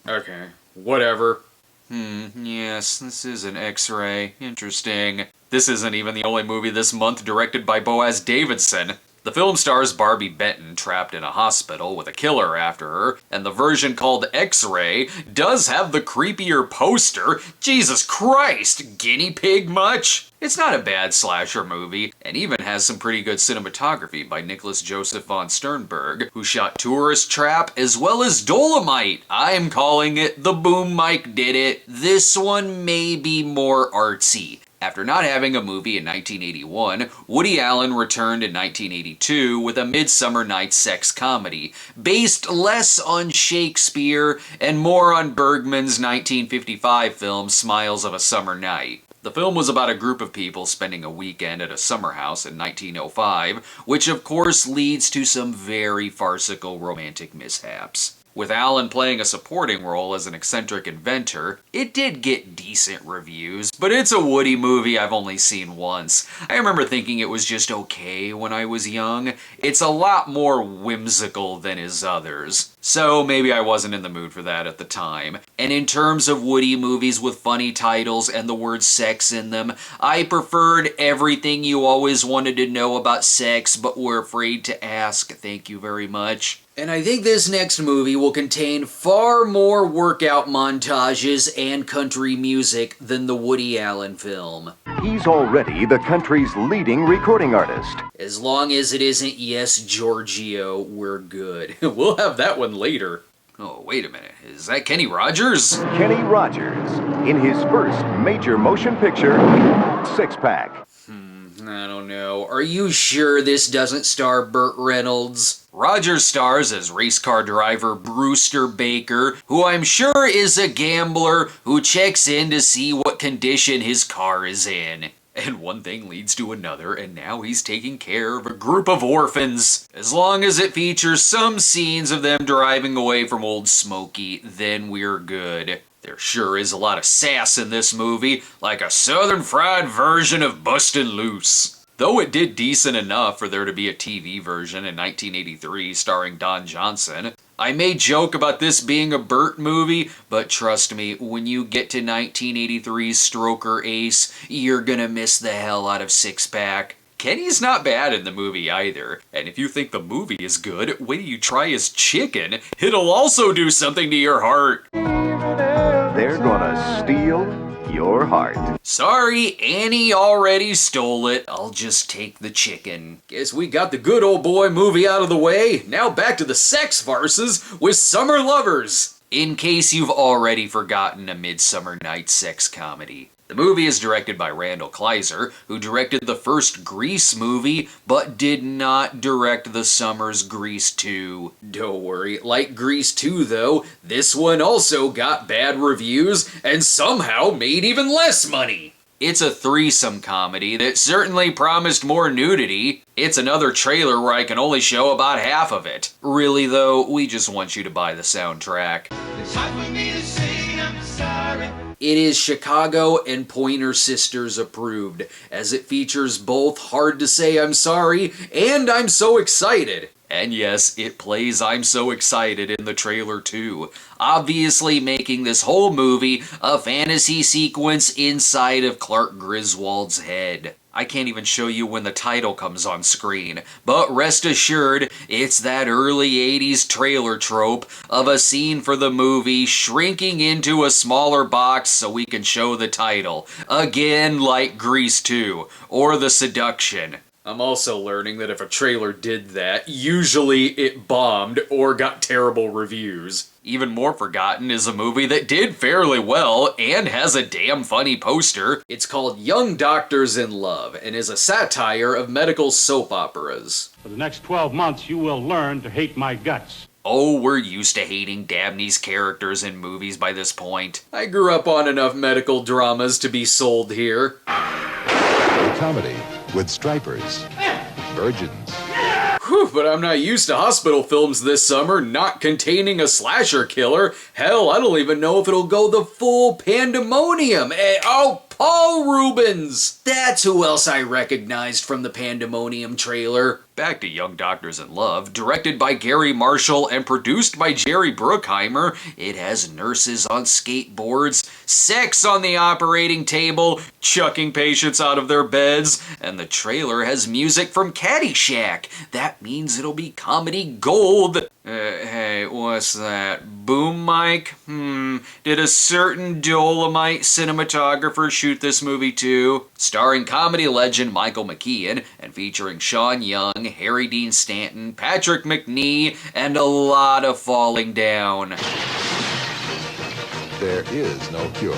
Okay, whatever. Yes, this is an X-ray. Interesting. This isn't even the only movie this month directed by Boaz Davidson. The film stars Barbie Benton trapped in a hospital with a killer after her, and the version called X-Ray does have the creepier poster. Jesus Christ, guinea pig much? It's not a bad slasher movie, and even has some pretty good cinematography by Nicholas Joseph von Sternberg, who shot Tourist Trap as well as Dolomite. I'm calling it The Boom Mike Did It. This one may be more artsy. After not having a movie in 1981, Woody Allen returned in 1982 with A Midsummer Night's Sex comedy, based less on Shakespeare and more on Bergman's 1955 film Smiles of a Summer Night. The film was about a group of people spending a weekend at a summer house in 1905, which of course leads to some very farcical romantic mishaps. With Allen playing a supporting role as an eccentric inventor, it did get decent reviews, but it's a Woody movie I've only seen once. I remember thinking it was just okay when I was young. It's a lot more whimsical than his others, so maybe I wasn't in the mood for that at the time. And in terms of Woody movies with funny titles and the word sex in them, I preferred Everything You Always Wanted to Know About Sex But Were Afraid to Ask. Thank you very much. And I think this next movie will contain far more workout montages and country music than the Woody Allen film. He's already the country's leading recording artist. As long as it isn't Yes, Giorgio, we're good. We'll have that one later. Oh, wait a minute. Is that Kenny Rogers? Kenny Rogers, in his first major motion picture, Six Pack. I don't know. Are you sure this doesn't star Burt Reynolds? Rogers stars as race car driver Brewster Baker, who I'm sure is a gambler who checks in to see what condition his car is in. And one thing leads to another, and now he's taking care of a group of orphans. As long as it features some scenes of them driving away from Old Smoky, then we're good. There sure is a lot of sass in this movie, like a southern fried version of Bustin' Loose. Though it did decent enough for there to be a TV version in 1983 starring Don Johnson. I may joke about this being a Burt movie, but trust me, when you get to 1983's Stroker Ace, you're gonna miss the hell out of Six Pack. Kenny's not bad in the movie either, and if you think the movie is good, wait till you try his chicken. It'll also do something to your heart. They're gonna steal your heart. Sorry, Annie already stole it. I'll just take the chicken. Guess we got the good old boy movie out of the way. Now back to the sex farces with Summer Lovers. In case you've already forgotten A Midsummer Night's Sex comedy. The movie is directed by Randall Kleiser, who directed the first Grease movie, but did not direct the Summers Grease 2. Don't worry, like Grease 2 though, this one also got bad reviews and somehow made even less money. It's a threesome comedy that certainly promised more nudity. It's another trailer where I can only show about half of it. Really though, we just want you to buy the soundtrack. It's hard for me to say I'm sorry. It is Chicago and Pointer Sisters approved, as it features both Hard to Say I'm Sorry and I'm So Excited. And yes, it plays I'm So Excited in the trailer too, obviously making this whole movie a fantasy sequence inside of Clark Griswold's head. I can't even show you when the title comes on screen, but rest assured, it's that early 80s trailer trope of a scene for the movie shrinking into a smaller box so we can show the title. Again, like Grease 2, or The Seduction. I'm also learning that if a trailer did that, usually it bombed or got terrible reviews. Even more forgotten is a movie that did fairly well and has a damn funny poster. It's called Young Doctors in Love and is a satire of medical soap operas. For the next 12 months, you will learn to hate my guts. Oh, we're used to hating Dabney's characters in movies by this point. I grew up on enough medical dramas to be sold here. A comedy with stripers, virgins. Whew, but I'm not used to hospital films this summer not containing a slasher killer. Hell, I don't even know if it'll go the full Pandemonium. Oh, Paul Rubens! That's who else I recognized from the Pandemonium trailer. Back to Young Doctors in Love, directed by Gary Marshall and produced by Jerry Bruckheimer. It has nurses on skateboards, sex on the operating table, chucking patients out of their beds, and the trailer has music from Caddyshack. That means it'll be comedy gold. Hey, what's that? Boom mic? Did a certain Dolomite cinematographer shoot this movie too? Starring comedy legend Michael McKean and featuring Sean Young, Harry Dean Stanton, Patrick McNee, and a lot of falling down. There is no cure.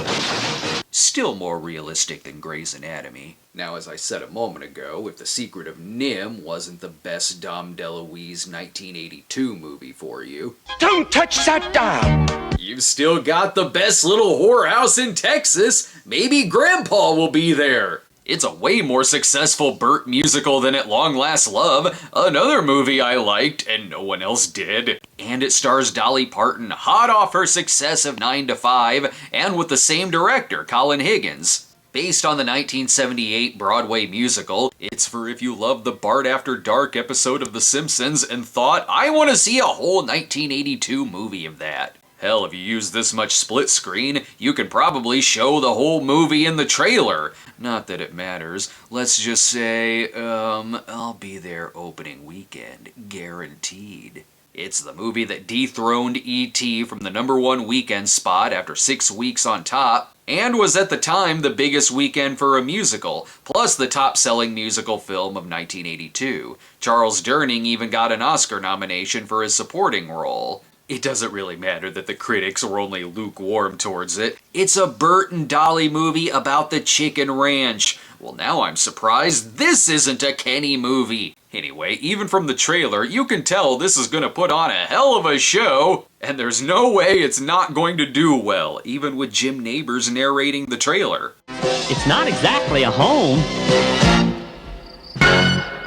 still more realistic than Grey's Anatomy. Now, as I said a moment ago, if The Secret of Nim wasn't the best Dom DeLuise 1982 movie for you, Don't touch that dial! you've still got the best little whorehouse in Texas. Maybe Grandpa will be there. It's a way more successful Burt musical than At Long Last Love, another movie I liked and no one else did. And it stars Dolly Parton, hot off her success of 9 to 5, and with the same director, Colin Higgins. Based on the 1978 Broadway musical, it's for if you love the Bart After Dark episode of The Simpsons and thought, I want to see a whole 1982 movie of that. Hell, if you use this much split screen, you can probably show the whole movie in the trailer. Not that it matters. Let's just say, I'll be there opening weekend, guaranteed. It's the movie that dethroned E.T. from the #1 weekend spot after 6 weeks on top, and was at the time the biggest weekend for a musical, plus the top-selling musical film of 1982. Charles Durning even got an Oscar nomination for his supporting role. It doesn't really matter that the critics were only lukewarm towards it. It's a Burt and Dolly movie about the chicken ranch. Well, now I'm surprised this isn't a Kenny movie. Anyway, even from the trailer, you can tell this is gonna put on a hell of a show, and there's no way it's not going to do well, even with Jim Nabors narrating the trailer. It's not exactly a home.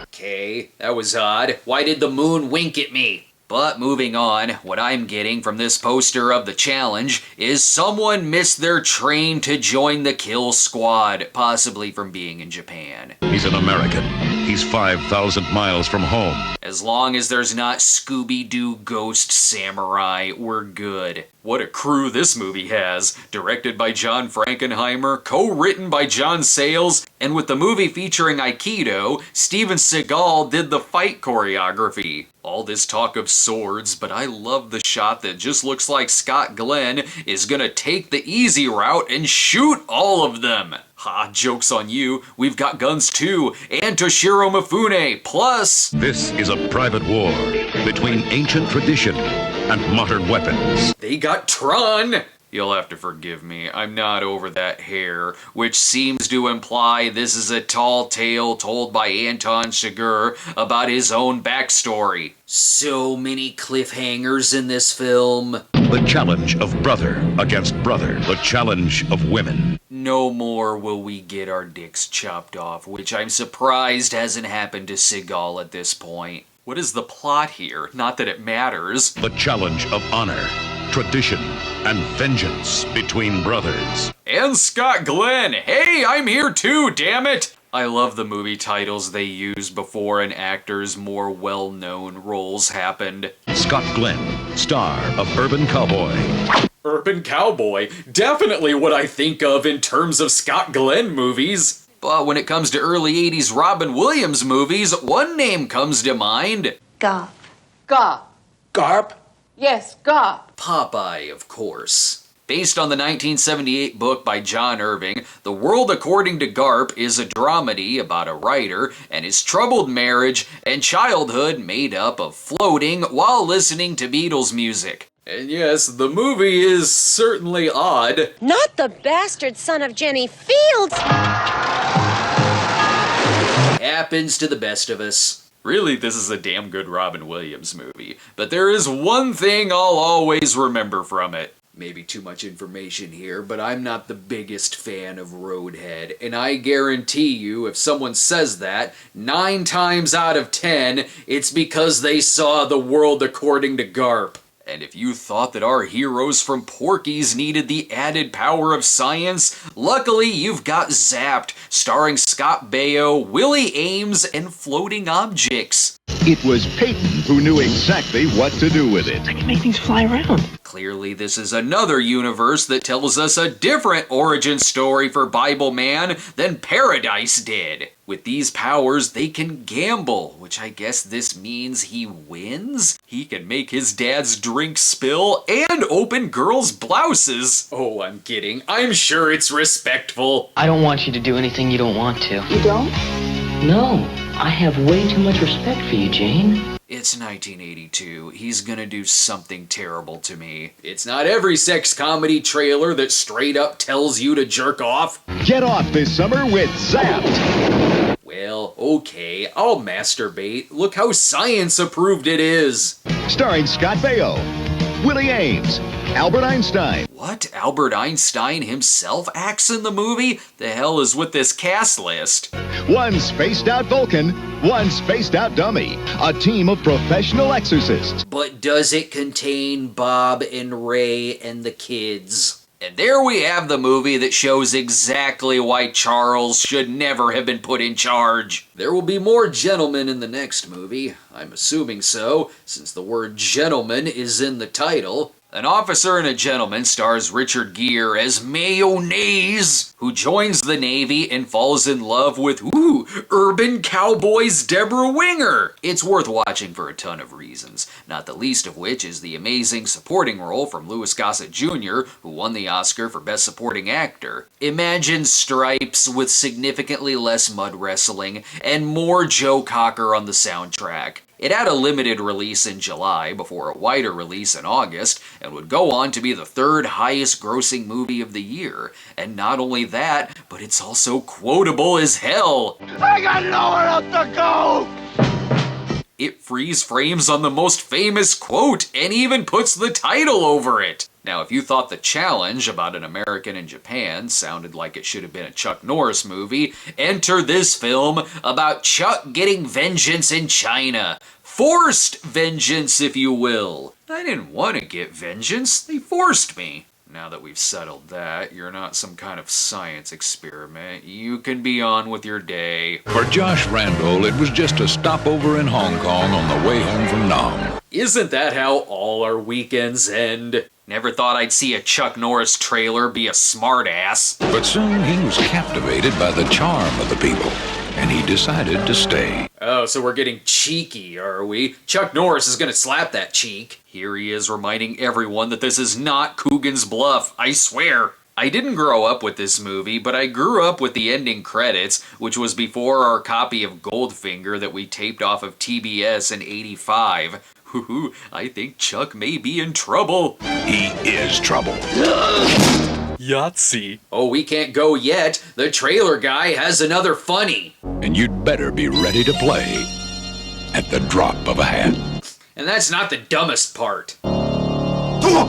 Okay, that was odd. Why did the moon wink at me? But moving on, what I'm getting from this poster of the challenge is someone missed their train to join the kill squad, possibly from being in Japan. He's an American. He's 5,000 miles from home. As long as there's not Scooby-Doo Ghost Samurai, we're good. What a crew this movie has. Directed by John Frankenheimer, co-written by John Sayles, and with the movie featuring Aikido, Steven Seagal did the fight choreography. All this talk of swords, but I love the shot that just looks like Scott Glenn is gonna take the easy route and shoot all of them. Ha, joke's on you, we've got guns too, and Toshiro Mifune, plus... This is a private war between ancient tradition and modern weapons. They got Tron! You'll have to forgive me, I'm not over that hair, which seems to imply this is a tall tale told by Anton Chigurh about his own backstory. So many cliffhangers in this film. The challenge of brother against brother. The challenge of women. No more will we get our dicks chopped off, which I'm surprised hasn't happened to Seagal at this point. What is the plot here? Not that it matters. The challenge of honor, tradition, and vengeance between brothers. And Scott Glenn! Hey, I'm here too, damn it! I love the movie titles they use before an actor's more well-known roles happened. Scott Glenn, star of Urban Cowboy. Urban Cowboy? Definitely what I think of in terms of Scott Glenn movies. But when it comes to early 80s Robin Williams movies, one name comes to mind. Garp. Garp. Garp? Yes, Garp. Popeye, of course. Based on the 1978 book by John Irving, The World According to Garp is a dramedy about a writer and his troubled marriage and childhood made up of floating while listening to Beatles music. And yes, the movie is certainly odd. Not the bastard son of Jenny Fields! Happens to the best of us. Really, this is a damn good Robin Williams movie, but there is one thing I'll always remember from it. Maybe too much information here, but I'm not the biggest fan of Roadhead, and I guarantee you if someone says that, 9 times out of 10, it's because they saw The World According to Garp. And if you thought that our heroes from Porkies needed the added power of science, luckily you've got Zapped, starring Scott Baio, Willie Ames, and floating objects. It was Peyton who knew exactly what to do with it. I can make things fly around. Clearly this is another universe that tells us a different origin story for Bible Man than Paradise did. With these powers, they can gamble, which I guess this means he wins? He can make his dad's drink spill and open girls' blouses. Oh, I'm kidding. I'm sure it's respectful. I don't want you to do anything you don't want to. You don't? No, I have way too much respect for you, Jane. It's 1982. He's gonna do something terrible to me. It's not every sex comedy trailer that straight up tells you to jerk off. Get off this summer with Zapped. Well, okay, I'll masturbate. Look how science approved it is. Starring Scott Baio, Willie Ames, Albert Einstein. What? Albert Einstein himself acts in the movie? The hell is with this cast list? One spaced out Vulcan, one spaced out dummy. A team of professional exorcists. But does it contain Bob and Ray and the kids? And there we have the movie that shows exactly why Charles should never have been put in charge. There will be more gentlemen in the next movie. I'm assuming so, since the word gentleman is in the title. An Officer and a Gentleman stars Richard Gere as Mayonnaise, who joins the Navy and falls in love with, Urban Cowboy's Deborah Winger. It's worth watching for a ton of reasons, not the least of which is the amazing supporting role from Louis Gossett Jr., who won the Oscar for Best Supporting Actor. Imagine Stripes with significantly less mud wrestling and more Joe Cocker on the soundtrack. It had a limited release in July before a wider release in August, and would go on to be the third highest grossing movie of the year. And not only that, but it's also quotable as hell. I got nowhere else to go! It freeze frames on the most famous quote and even puts the title over it. Now, if you thought The Challenge about an American in Japan sounded like it should have been a Chuck Norris movie, enter this film about Chuck getting vengeance in China. Forced vengeance, if you will. I didn't want to get vengeance, they forced me. Now that we've settled that, you're not some kind of science experiment. You can be on with your day. For Josh Randall, it was just a stopover in Hong Kong on the way home from Nam. Isn't that how all our weekends end? Never thought I'd see a Chuck Norris trailer be a smartass. But soon he was captivated by the charm of the people, and he decided to stay. Oh, so we're getting cheeky, are we? Chuck Norris is gonna slap that cheek. Here he is reminding everyone that this is not Coogan's Bluff, I swear. I didn't grow up with this movie, but I grew up with the ending credits, which was before our copy of Goldfinger that we taped off of TBS in '85. I think Chuck may be in trouble. He is trouble. Yahtzee. Oh, we can't go yet. The trailer guy has another funny. And you'd better be ready to play at the drop of a hat. And that's not the dumbest part. Uh-oh.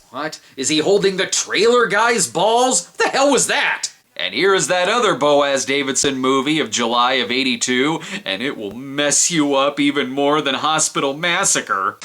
What? Is he holding the trailer guy's balls? What the hell was that? And here is that other Boaz Davidson movie of July of '82, and it will mess you up even more than Hospital Massacre.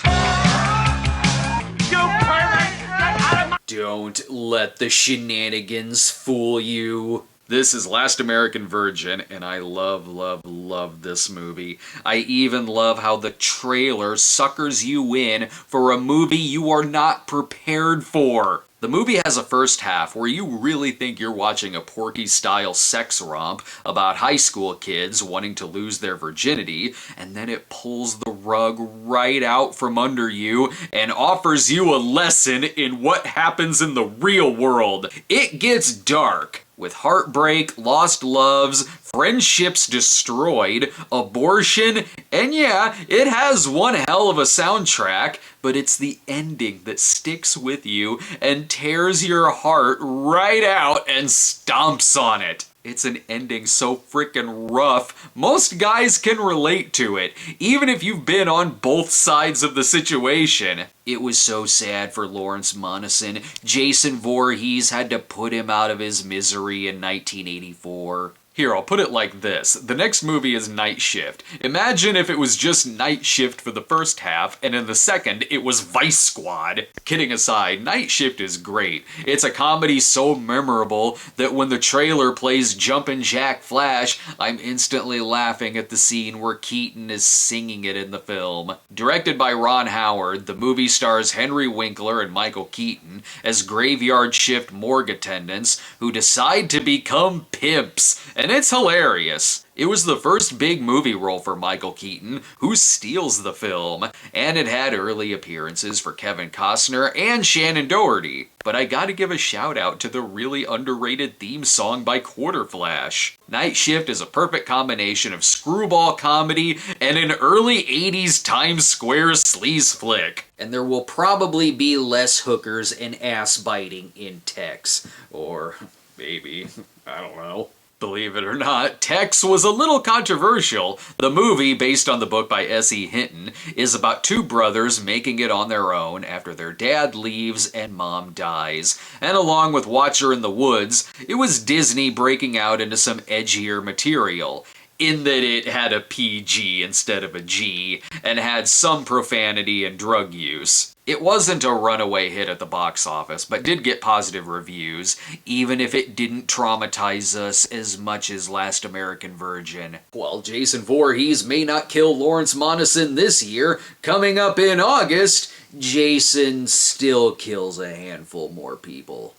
Don't let the shenanigans fool you. This is Last American Virgin, and I love, love, love this movie. I even love how the trailer suckers you in for a movie you are not prepared for. The movie has a first half where you really think you're watching a Porky-style sex romp about high school kids wanting to lose their virginity, and then it pulls the rug right out from under you and offers you a lesson in what happens in the real world. It gets dark, with heartbreak, lost loves, friendships destroyed, abortion, and yeah, it has one hell of a soundtrack, but it's the ending that sticks with you and tears your heart right out and stomps on it. It's an ending so frickin' rough, most guys can relate to it, even if you've been on both sides of the situation. It was so sad for Lawrence Monason. Jason Voorhees had to put him out of his misery in 1984. Here, I'll put it like this. The next movie is Night Shift. Imagine if it was just Night Shift for the first half, and in the second, it was Vice Squad. Kidding aside, Night Shift is great. It's a comedy so memorable that when the trailer plays Jumpin' Jack Flash, I'm instantly laughing at the scene where Keaton is singing it in the film. Directed by Ron Howard, the movie stars Henry Winkler and Michael Keaton as graveyard shift morgue attendants who decide to become pimps, and it's hilarious. It was the first big movie role for Michael Keaton, who steals the film, and it had early appearances for Kevin Costner and Shannon Doherty. But I gotta give a shout out to the really underrated theme song by Quarterflash. Night Shift is a perfect combination of screwball comedy and an early 80s Times Square sleaze flick. And there will probably be less hookers and ass biting in Tex. Or maybe, I don't know. Believe it or not, Tex was a little controversial. The movie, based on the book by S.E. Hinton, is about two brothers making it on their own after their dad leaves and mom dies. And along with Watcher in the Woods, it was Disney breaking out into some edgier material, in that it had a PG instead of a G, and had some profanity and drug use. It wasn't a runaway hit at the box office, but did get positive reviews, even if it didn't traumatize us as much as Last American Virgin. While Jason Voorhees may not kill Lawrence Monason this year, coming up in August, Jason still kills a handful more people.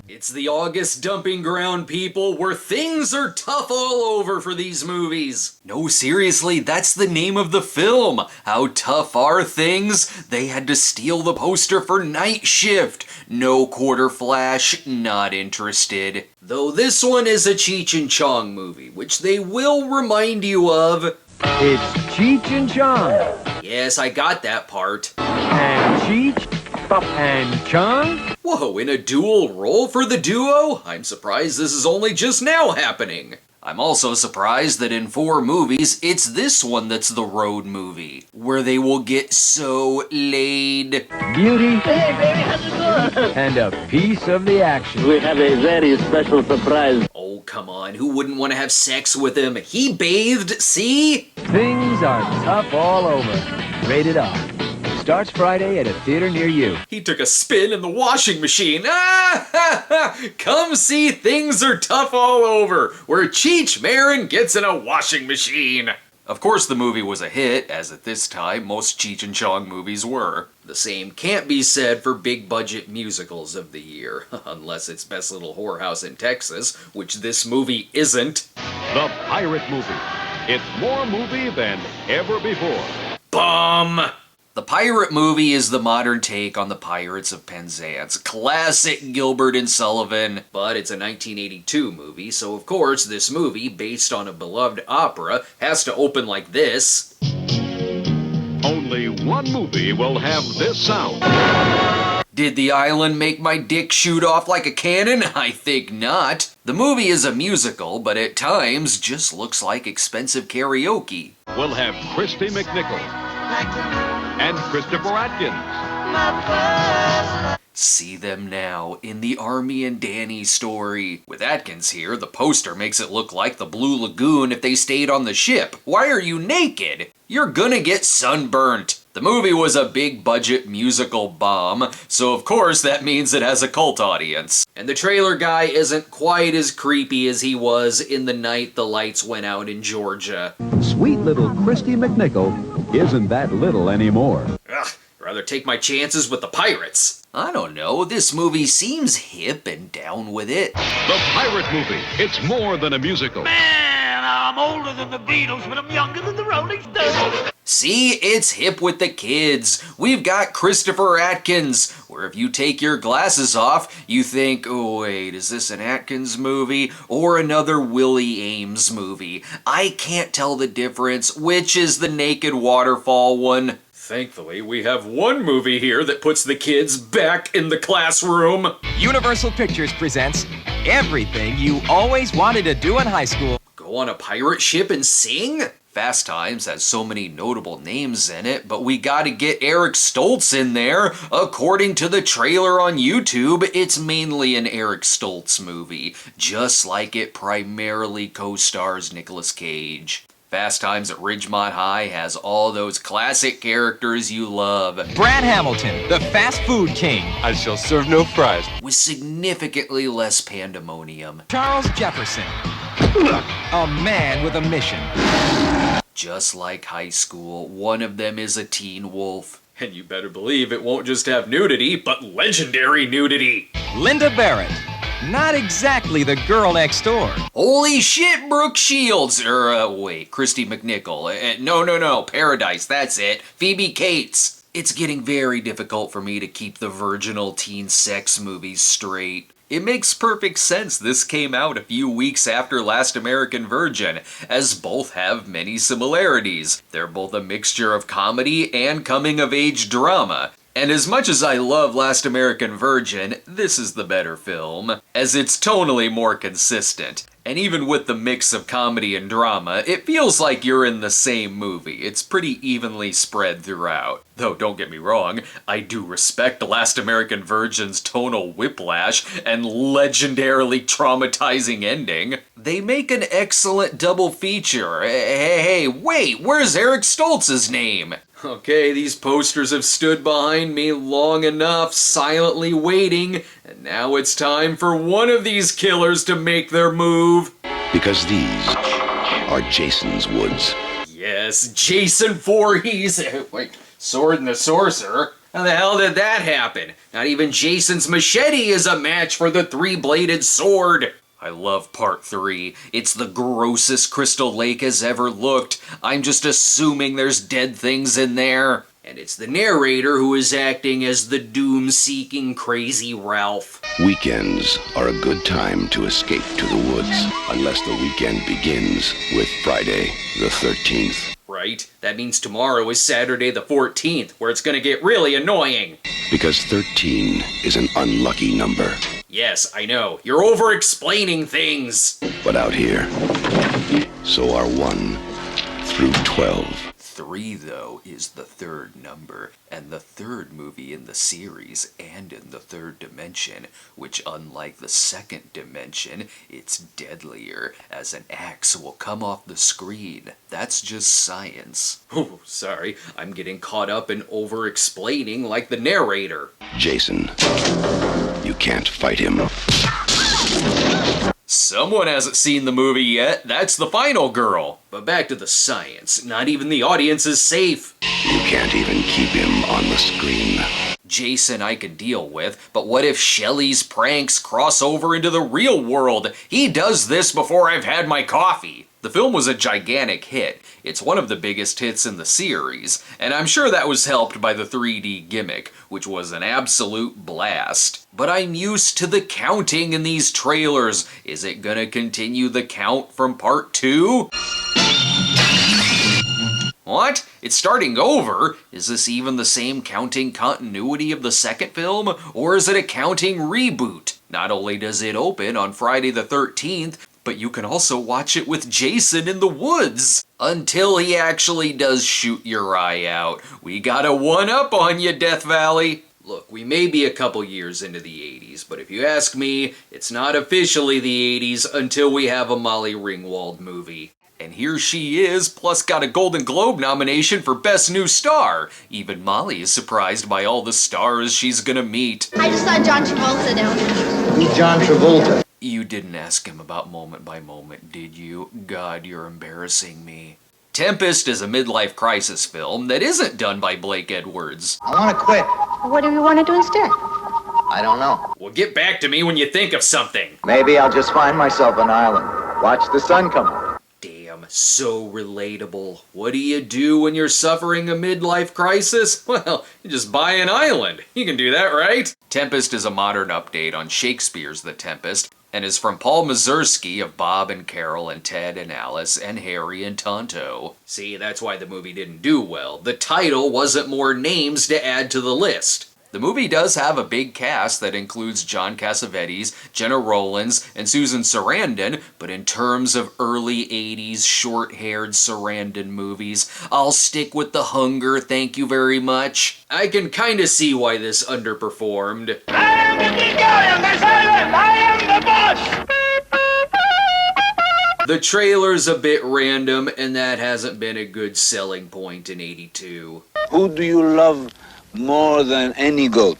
It's the August dumping ground, people, where things are tough all over for these movies. No, seriously, that's the name of the film. How tough are things? They had to steal the poster for Night Shift. No Quarterflash, not interested. Though this one is a Cheech and Chong movie, which they will remind you of. It's Cheech and Chong. Yes, I got that part. And Cheech and Chong? Whoa, in a dual role for the duo? I'm surprised this is only just now happening. I'm also surprised that in 4 movies, it's this one that's the road movie, where they will get so laid. Beauty. Hey, baby, how's it going? And a piece of the action. We have a very special surprise. Oh, come on, who wouldn't want to have sex with him? He bathed, see? Things are tough all over. Rated R. Starts Friday at a theater near you. He took a spin in the washing machine. Come see Things Are Tough All Over, where Cheech Marin gets in a washing machine. Of course the movie was a hit, as at this time most Cheech and Chong movies were. The same can't be said for big budget musicals of the year, unless it's Best Little Whorehouse in Texas, which this movie isn't. The Pirate Movie. It's more movie than ever before. Bum! The Pirate Movie is the modern take on the Pirates of Penzance. Classic Gilbert and Sullivan. But it's a 1982 movie, so of course this movie, based on a beloved opera, has to open like this. Only one movie will have this sound. Did the island make my dick shoot off like a cannon? I think not. The movie is a musical, but at times just looks like expensive karaoke. We'll have Christy McNichol. And Christopher Atkins. See them now in the Army and Danny story. With Atkins here, the poster makes it look like the Blue Lagoon if they stayed on the ship. Why are you naked? You're gonna get sunburnt. The movie was a big budget musical bomb, so of course that means it has a cult audience. And the trailer guy isn't quite as creepy as he was in The Night the Lights Went Out in Georgia. Sweet little Christy McNichol isn't that little anymore. Ugh, rather take my chances with the pirates. I don't know, this movie seems hip and down with it. The Pirate Movie. It's more than a musical. Man, I'm older than the Beatles, but I'm younger than the Rolling Stones. See, it's hip with the kids. We've got Christopher Atkins, where if you take your glasses off, you think, oh wait, is this an Atkins movie or another Willie Ames movie? I can't tell the difference. Which is the naked waterfall one? Thankfully, we have one movie here that puts the kids back in the classroom. Universal Pictures presents everything you always wanted to do in high school. Go on a pirate ship and sing? Fast Times has so many notable names in it, but we gotta get Eric Stoltz in there. According to the trailer on YouTube, it's mainly an Eric Stoltz movie, just like it primarily co-stars Nicolas Cage. Fast Times at Ridgemont High has all those classic characters you love. Brad Hamilton, the fast food king. I shall serve no fries. With significantly less pandemonium. Charles Jefferson, a man with a mission. Just like high school, one of them is a teen wolf. And you better believe it won't just have nudity, but legendary nudity. Linda Barrett. Not exactly the girl next door. Holy shit, Brooke Shields. Wait, Christy McNichol. No, Paradise, that's it. Phoebe Cates. It's getting very difficult for me to keep the virginal teen sex movies straight. It makes perfect sense this came out a few weeks after Last American Virgin, as both have many similarities. They're both a mixture of comedy and coming-of-age drama. And as much as I love Last American Virgin, this is the better film, as it's tonally more consistent. And even with the mix of comedy and drama, it feels like you're in the same movie. It's pretty evenly spread throughout. Though, don't get me wrong, I do respect Last American Virgin's tonal whiplash and legendarily traumatizing ending. They make an excellent double feature. Hey, wait, where's Eric Stoltz's name? Okay, these posters have stood behind me long enough, silently waiting, and now it's time for one of these killers to make their move. Because these are Jason's woods. Yes, Jason Voorhees. Wait, Sword and the Sorcerer? How the hell did that happen? Not even Jason's machete is a match for the three-bladed sword. I love part 3. It's the grossest Crystal Lake has ever looked. I'm just assuming there's dead things in there. And it's the narrator who is acting as the doom-seeking crazy Ralph. Weekends are a good time to escape to the woods, unless the weekend begins with Friday the 13th. Right? That means tomorrow is Saturday the 14th, where it's gonna get really annoying. Because 13 is an unlucky number. Yes, I know. You're over-explaining things. But out here, so are 1 through 12. 3, though, is the third number, and the third movie in the series, and in the third dimension, which, unlike the second dimension, it's deadlier, as an axe will come off the screen. That's just science. Oh, sorry, I'm getting caught up in over-explaining like the narrator. Jason, you can't fight him. Someone hasn't seen the movie yet. That's the final girl. But back to the science. Not even the audience is safe. You can't even keep him on the screen. Jason I could deal with, but what if Shelley's pranks cross over into the real world? He does this before I've had my coffee. The film was a gigantic hit. It's one of the biggest hits in the series, and I'm sure that was helped by the 3D gimmick, which was an absolute blast. But I'm used to the counting in these trailers. Is it gonna continue the count from part 2? What? It's starting over? Is this even the same counting continuity of the second film, or is it a counting reboot? Not only does it open on Friday the 13th, but you can also watch it with Jason in the woods. Until he actually does shoot your eye out. We got a one-up on you, Death Valley. Look, we may be a couple years into the 80s, but if you ask me, it's not officially the 80s until we have a Molly Ringwald movie. And here she is, plus got a Golden Globe nomination for Best New Star. Even Molly is surprised by all the stars she's gonna meet. I just saw John Travolta down there. Who's John Travolta? You didn't ask him about Moment by Moment, did you? God, you're embarrassing me. Tempest is a midlife crisis film that isn't done by Blake Edwards. I want to quit. What do you want to do instead? I don't know. Well, get back to me when you think of something. Maybe I'll just find myself an island. Watch the sun come up. Damn, so relatable. What do you do when you're suffering a midlife crisis? Well, you just buy an island. You can do that, right? Tempest is a modern update on Shakespeare's The Tempest, and is from Paul Mazursky of Bob and Carol and Ted and Alice and Harry and Tonto. See, that's why the movie didn't do well. The title wasn't more names to add to the list. The movie does have a big cast that includes John Cassavetes, Jenna Rollins, and Susan Sarandon, but in terms of early 80s short-haired Sarandon movies, I'll stick with The Hunger, thank you very much. I can kinda see why this underperformed. I am the King of this island! I am the boss! The trailer's a bit random, and that hasn't been a good selling point in '82. Who do you love more than any goat,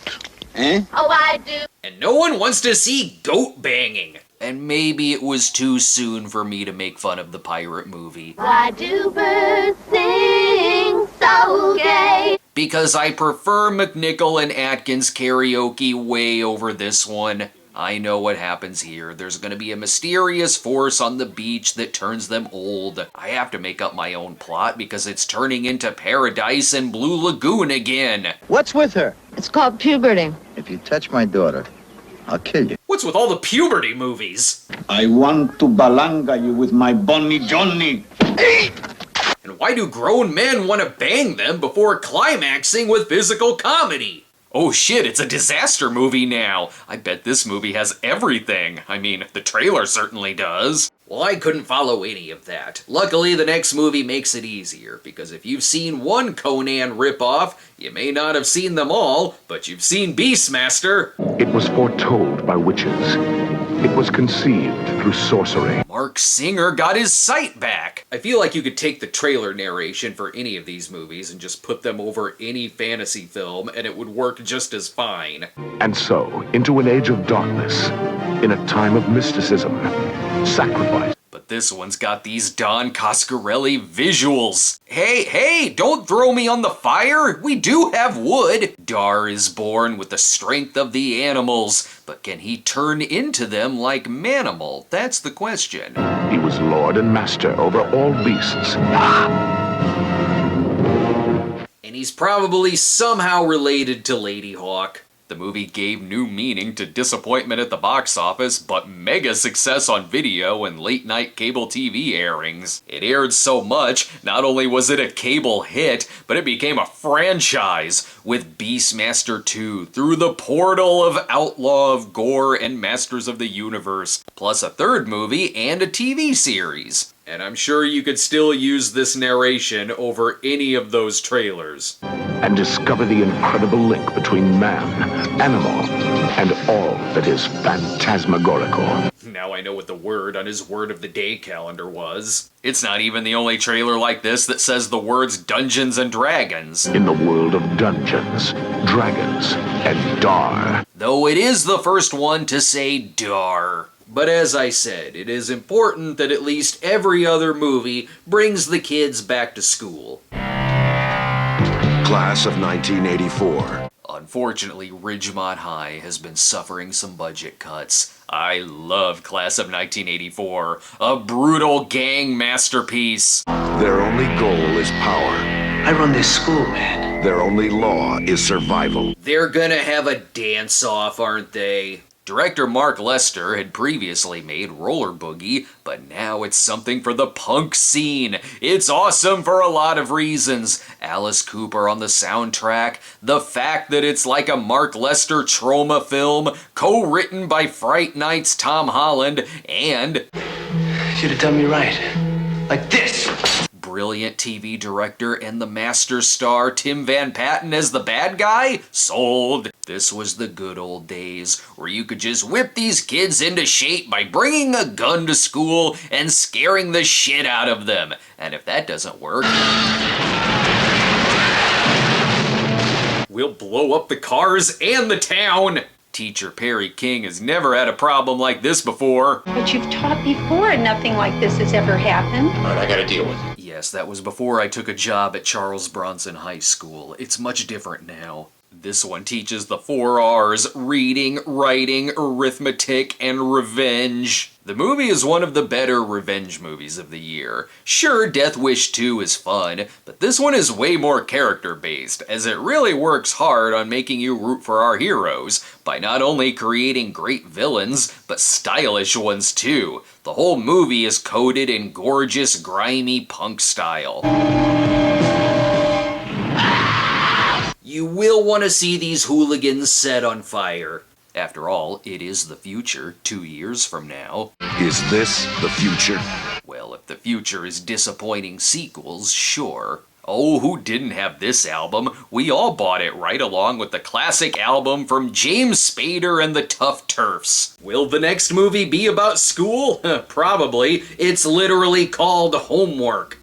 eh? Oh, I do. And no one wants to see goat banging. And maybe it was too soon for me to make fun of the pirate movie. Why do birds sing so gay? because I prefer McNichol and Atkins karaoke way over this one. I know what happens here. There's gonna be a mysterious force on the beach that turns them old. I have to make up my own plot because it's turning into Paradise and Blue Lagoon again. What's with her? It's called puberty. If you touch my daughter, I'll kill you. What's with all the puberty movies? I want to balanga you with my Bonnie Johnny. And why do grown men want to bang them before climaxing with physical comedy? Oh shit, it's a disaster movie now. I bet this movie has everything. I mean, the trailer certainly does. Well, I couldn't follow any of that. Luckily, the next movie makes it easier, because if you've seen one Conan ripoff, you may not have seen them all, but you've seen Beastmaster. It was foretold by witches. It was conceived through sorcery. Mark Singer got his sight back. I feel like you could take the trailer narration for any of these movies and just put them over any fantasy film and it would work just as fine. And so, into an age of darkness, in a time of mysticism, sacrifice. But this one's got these Don Coscarelli visuals. Hey, don't throw me on the fire! We do have wood! Dar is born with the strength of the animals, but can he turn into them like Manimal? That's the question. He was lord and master over all beasts. And he's probably somehow related to Lady Hawk. The movie gave new meaning to disappointment at the box office, but mega success on video and late-night cable TV airings. It aired so much, not only was it a cable hit, but it became a franchise, with Beastmaster 2 through the portal of Outlaw of Gore and Masters of the Universe, plus a third movie and a TV series. And I'm sure you could still use this narration over any of those trailers. And discover the incredible link between man, animal, and all that is phantasmagorical. Now I know what the word on his Word of the Day calendar was. It's not even the only trailer like this that says the words Dungeons and Dragons. In the world of dungeons, dragons, and Dar. Though it is the first one to say Dar. But as I said, it is important that at least every other movie brings the kids back to school. Class of 1984. Unfortunately, Ridgemont High has been suffering some budget cuts. I love Class of 1984, a brutal gang masterpiece. Their only goal is power. I run this school, man. Their only law is survival. They're gonna have a dance-off, aren't they? Director Mark Lester had previously made Roller Boogie, but now it's something for the punk scene. It's awesome for a lot of reasons. Alice Cooper on the soundtrack, the fact that it's like a Mark Lester trauma film, co-written by Fright Night's Tom Holland, and... Should have done me right. Like this! Brilliant TV director and the master star Tim Van Patten as the bad guy? Sold! This was the good old days, where you could just whip these kids into shape by bringing a gun to school and scaring the shit out of them. And if that doesn't work... we'll blow up the cars and the town! Teacher Perry King has never had a problem like this before. But you've taught before and nothing like this has ever happened. All right, I gotta deal with it. Yes, that was before I took a job at Charles Bronson High School. It's much different now. This one teaches the 4 R's: reading, writing, arithmetic, and revenge. The movie is one of the better revenge movies of the year. Sure, Death Wish 2 is fun, but this one is way more character-based, as it really works hard on making you root for our heroes, by not only creating great villains, but stylish ones too. The whole movie is coated in gorgeous, grimy punk style. You will want to see these hooligans set on fire. After all, it is the future 2 years from now. Is this the future? Well, if the future is disappointing sequels, sure. Oh, who didn't have this album? We all bought it right along with the classic album from James Spader and the Tough Turfs. Will the next movie be about school? Probably. It's literally called Homework.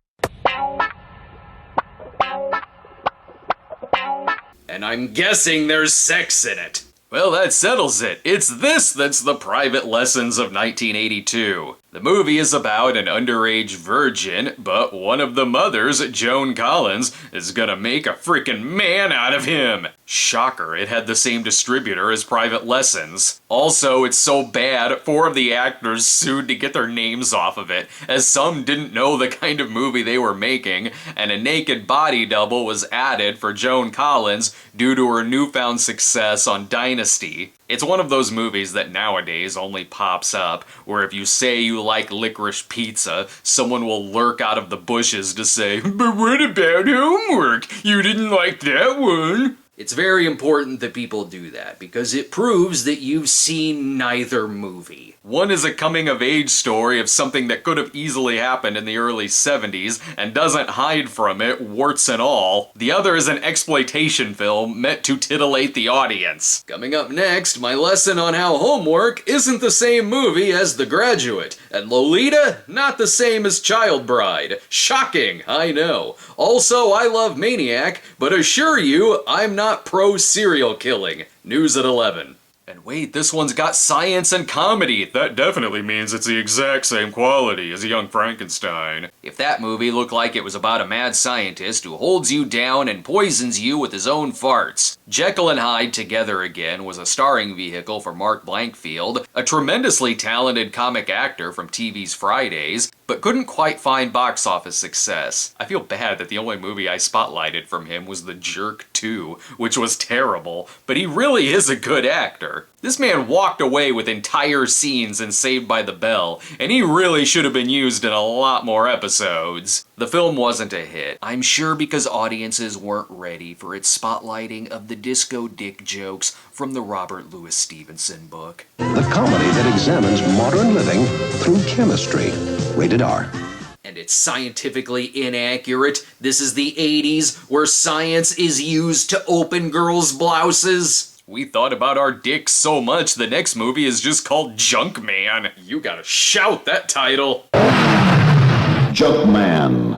And I'm guessing there's sex in it. Well, that settles it. It's this that's the private lessons of 1982. The movie is about an underage virgin, but one of the mothers, Joan Collins, is gonna make a freaking man out of him. Shocker, it had the same distributor as Private Lessons. Also, it's so bad, 4 of the actors sued to get their names off of it, as some didn't know the kind of movie they were making, and a naked body double was added for Joan Collins due to her newfound success on Dynasty. It's one of those movies that nowadays only pops up, where if you say you like licorice pizza, someone will lurk out of the bushes to say, "But what about homework? You didn't like that one." It's very important that people do that, because it proves that you've seen neither movie. One is a coming-of-age story of something that could have easily happened in the early 70s, and doesn't hide from it, warts and all. The other is an exploitation film meant to titillate the audience. Coming up next, my lesson on how Homework isn't the same movie as The Graduate, and Lolita not the same as Child Bride. Shocking, I know. Also, I love Maniac, but assure you, I'm not pro-serial killing. News at 11. And wait, this one's got science and comedy. That definitely means it's the exact same quality as Young Frankenstein. If that movie looked like it was about a mad scientist who holds you down and poisons you with his own farts. Jekyll and Hyde Together Again was a starring vehicle for Mark Blankfield, a tremendously talented comic actor from TV's Fridays, but couldn't quite find box office success. I feel bad that the only movie I spotlighted from him was The Jerk 2, which was terrible, but he really is a good actor. This man walked away with entire scenes in Saved by the Bell, and he really should have been used in a lot more episodes. The film wasn't a hit, I'm sure because audiences weren't ready for its spotlighting of the disco dick jokes from the Robert Louis Stevenson book. The comedy that examines modern living through chemistry. Rated R. And it's scientifically inaccurate. This is the 80s, where science is used to open girls' blouses. We thought about our dicks so much, the next movie is just called Junkman. You gotta shout that title. Junkman.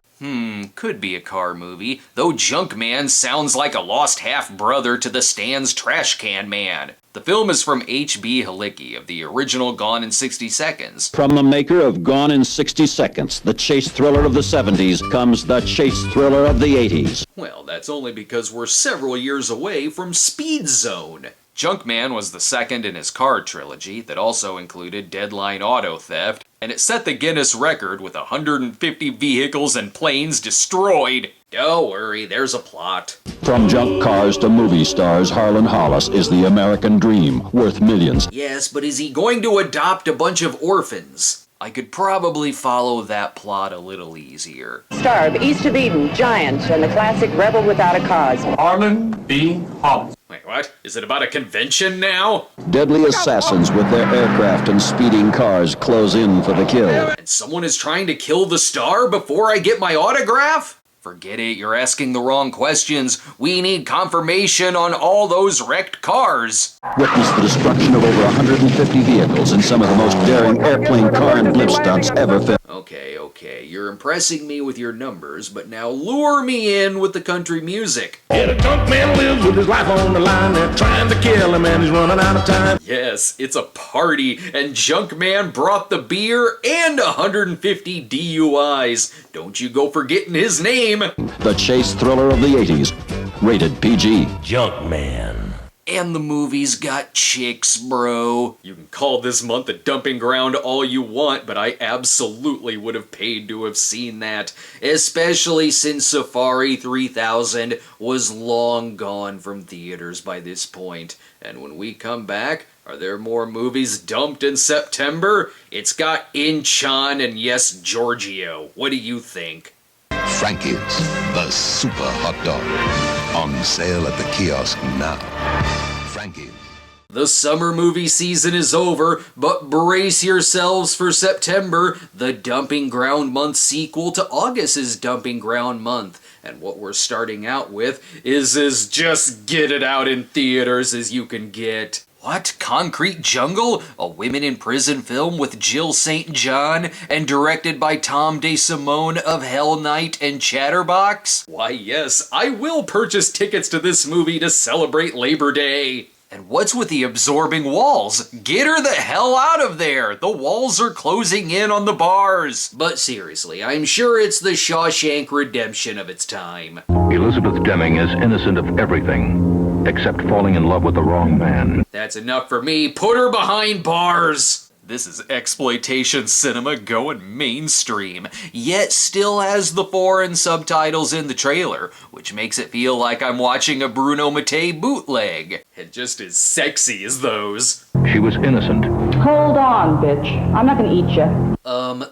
Could be a car movie, though Junkman sounds like a lost half-brother to the Stan's Trash Can Man. The film is from H.B. Halicki of the original Gone in 60 Seconds. From the maker of Gone in 60 Seconds, the chase thriller of the 70s, comes the chase thriller of the 80s. Well, that's only because we're several years away from Speed Zone. Junkman was the second in his car trilogy that also included Deadline Auto Theft, and it set the Guinness record with 150 vehicles and planes destroyed. Don't worry, there's a plot. From junk cars to movie stars, Harlan Hollis is the American dream, worth millions. Yes, but is he going to adopt a bunch of orphans? I could probably follow that plot a little easier. Star of East of Eden, Giant, and the classic Rebel Without a Cause. Harlan B. Hollis. Wait, what? Is it about a convention now? Deadly assassins with their aircraft and speeding cars close in for the kill. And someone is trying to kill the star before I get my autograph? Forget it, you're asking the wrong questions. We need confirmation on all those wrecked cars. Witness the destruction of over 150 vehicles in some of the most daring airplane, car, and blimp stunts ever filmed. Okay, you're impressing me with your numbers, but now lure me in with the country music. Yeah, the junk man lives with his life on the line. They're trying to kill him and he's running out of time. Yes, it's a party, and Junkman brought the beer and 150 DUIs. Don't you go forgetting his name. The chase thriller of the 80s. Rated PG. Junkman. And the movie's got chicks, bro. You can call this month a dumping ground all you want, but I absolutely would have paid to have seen that. Especially since Safari 3000 was long gone from theaters by this point. And when we come back, are there more movies dumped in September? It's got Inchon and yes, Giorgio. What do you think? Frankie's, the super hot dog. On sale at the kiosk now. Frankie's. The summer movie season is over, but brace yourselves for September, the Dumping Ground Month sequel to August's Dumping Ground Month. And what we're starting out with is as just get it out in theaters as you can get. What? Concrete Jungle? A women in prison film with Jill St. John and directed by Tom DeSimone of Hell Night and Chatterbox? Why yes, I will purchase tickets to this movie to celebrate Labor Day. And what's with the absorbing walls? Get her the hell out of there! The walls are closing in on the bars! But seriously, I'm sure it's the Shawshank Redemption of its time. Elizabeth Deming is innocent of everything, except falling in love with the wrong man. That's enough for me. Put her behind bars! This is exploitation cinema going mainstream, yet still has the foreign subtitles in the trailer, which makes it feel like I'm watching a Bruno Mattei bootleg. And just as sexy as those. She was innocent. Hold on, bitch. I'm not gonna eat you.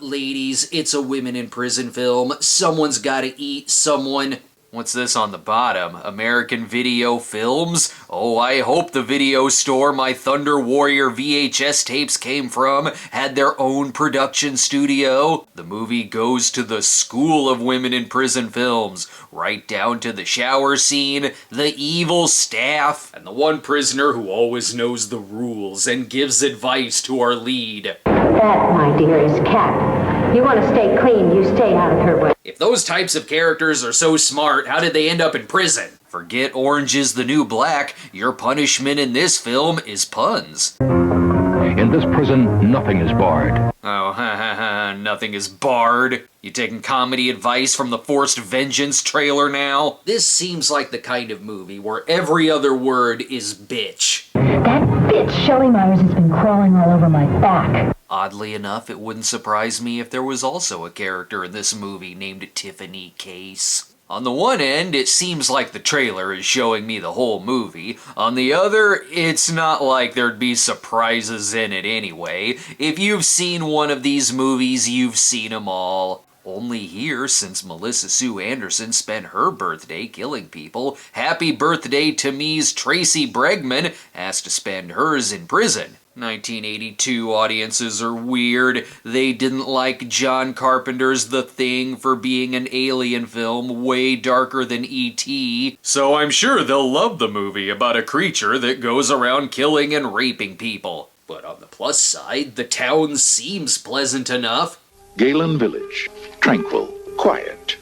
Ladies, it's a women in prison film. Someone's gotta eat someone. What's this on the bottom? American Video Films? Oh, I hope the video store my Thunder Warrior VHS tapes came from had their own production studio. The movie goes to the school of women in prison films, right down to the shower scene, the evil staff, and the one prisoner who always knows the rules and gives advice to our lead. That, my dear, is Cat. You want to stay clean, you stay out of her way. If those types of characters are so smart, how did they end up in prison? Forget Orange is the New Black. Your punishment in this film is puns. In this prison, nothing is barred. Oh, nothing is barred. You taking comedy advice from the Forced Vengeance trailer now? This seems like the kind of movie where every other word is bitch. That bitch Shelley Myers has been crawling all over my back. Oddly enough, it wouldn't surprise me if there was also a character in this movie named Tiffany Case. On the one end, it seems like the trailer is showing me the whole movie. On the other, it's not like there'd be surprises in it anyway. If you've seen one of these movies, you've seen them all. Only here, since Melissa Sue Anderson spent her birthday killing people, happy birthday to me's Tracy Bregman has to spend hers in prison. 1982 audiences are weird. They didn't like John Carpenter's The Thing for being an alien film way darker than E.T., so I'm sure they'll love the movie about a creature that goes around killing and raping people. But on the plus side, the town seems pleasant enough. Galen Village. Tranquil. Quiet.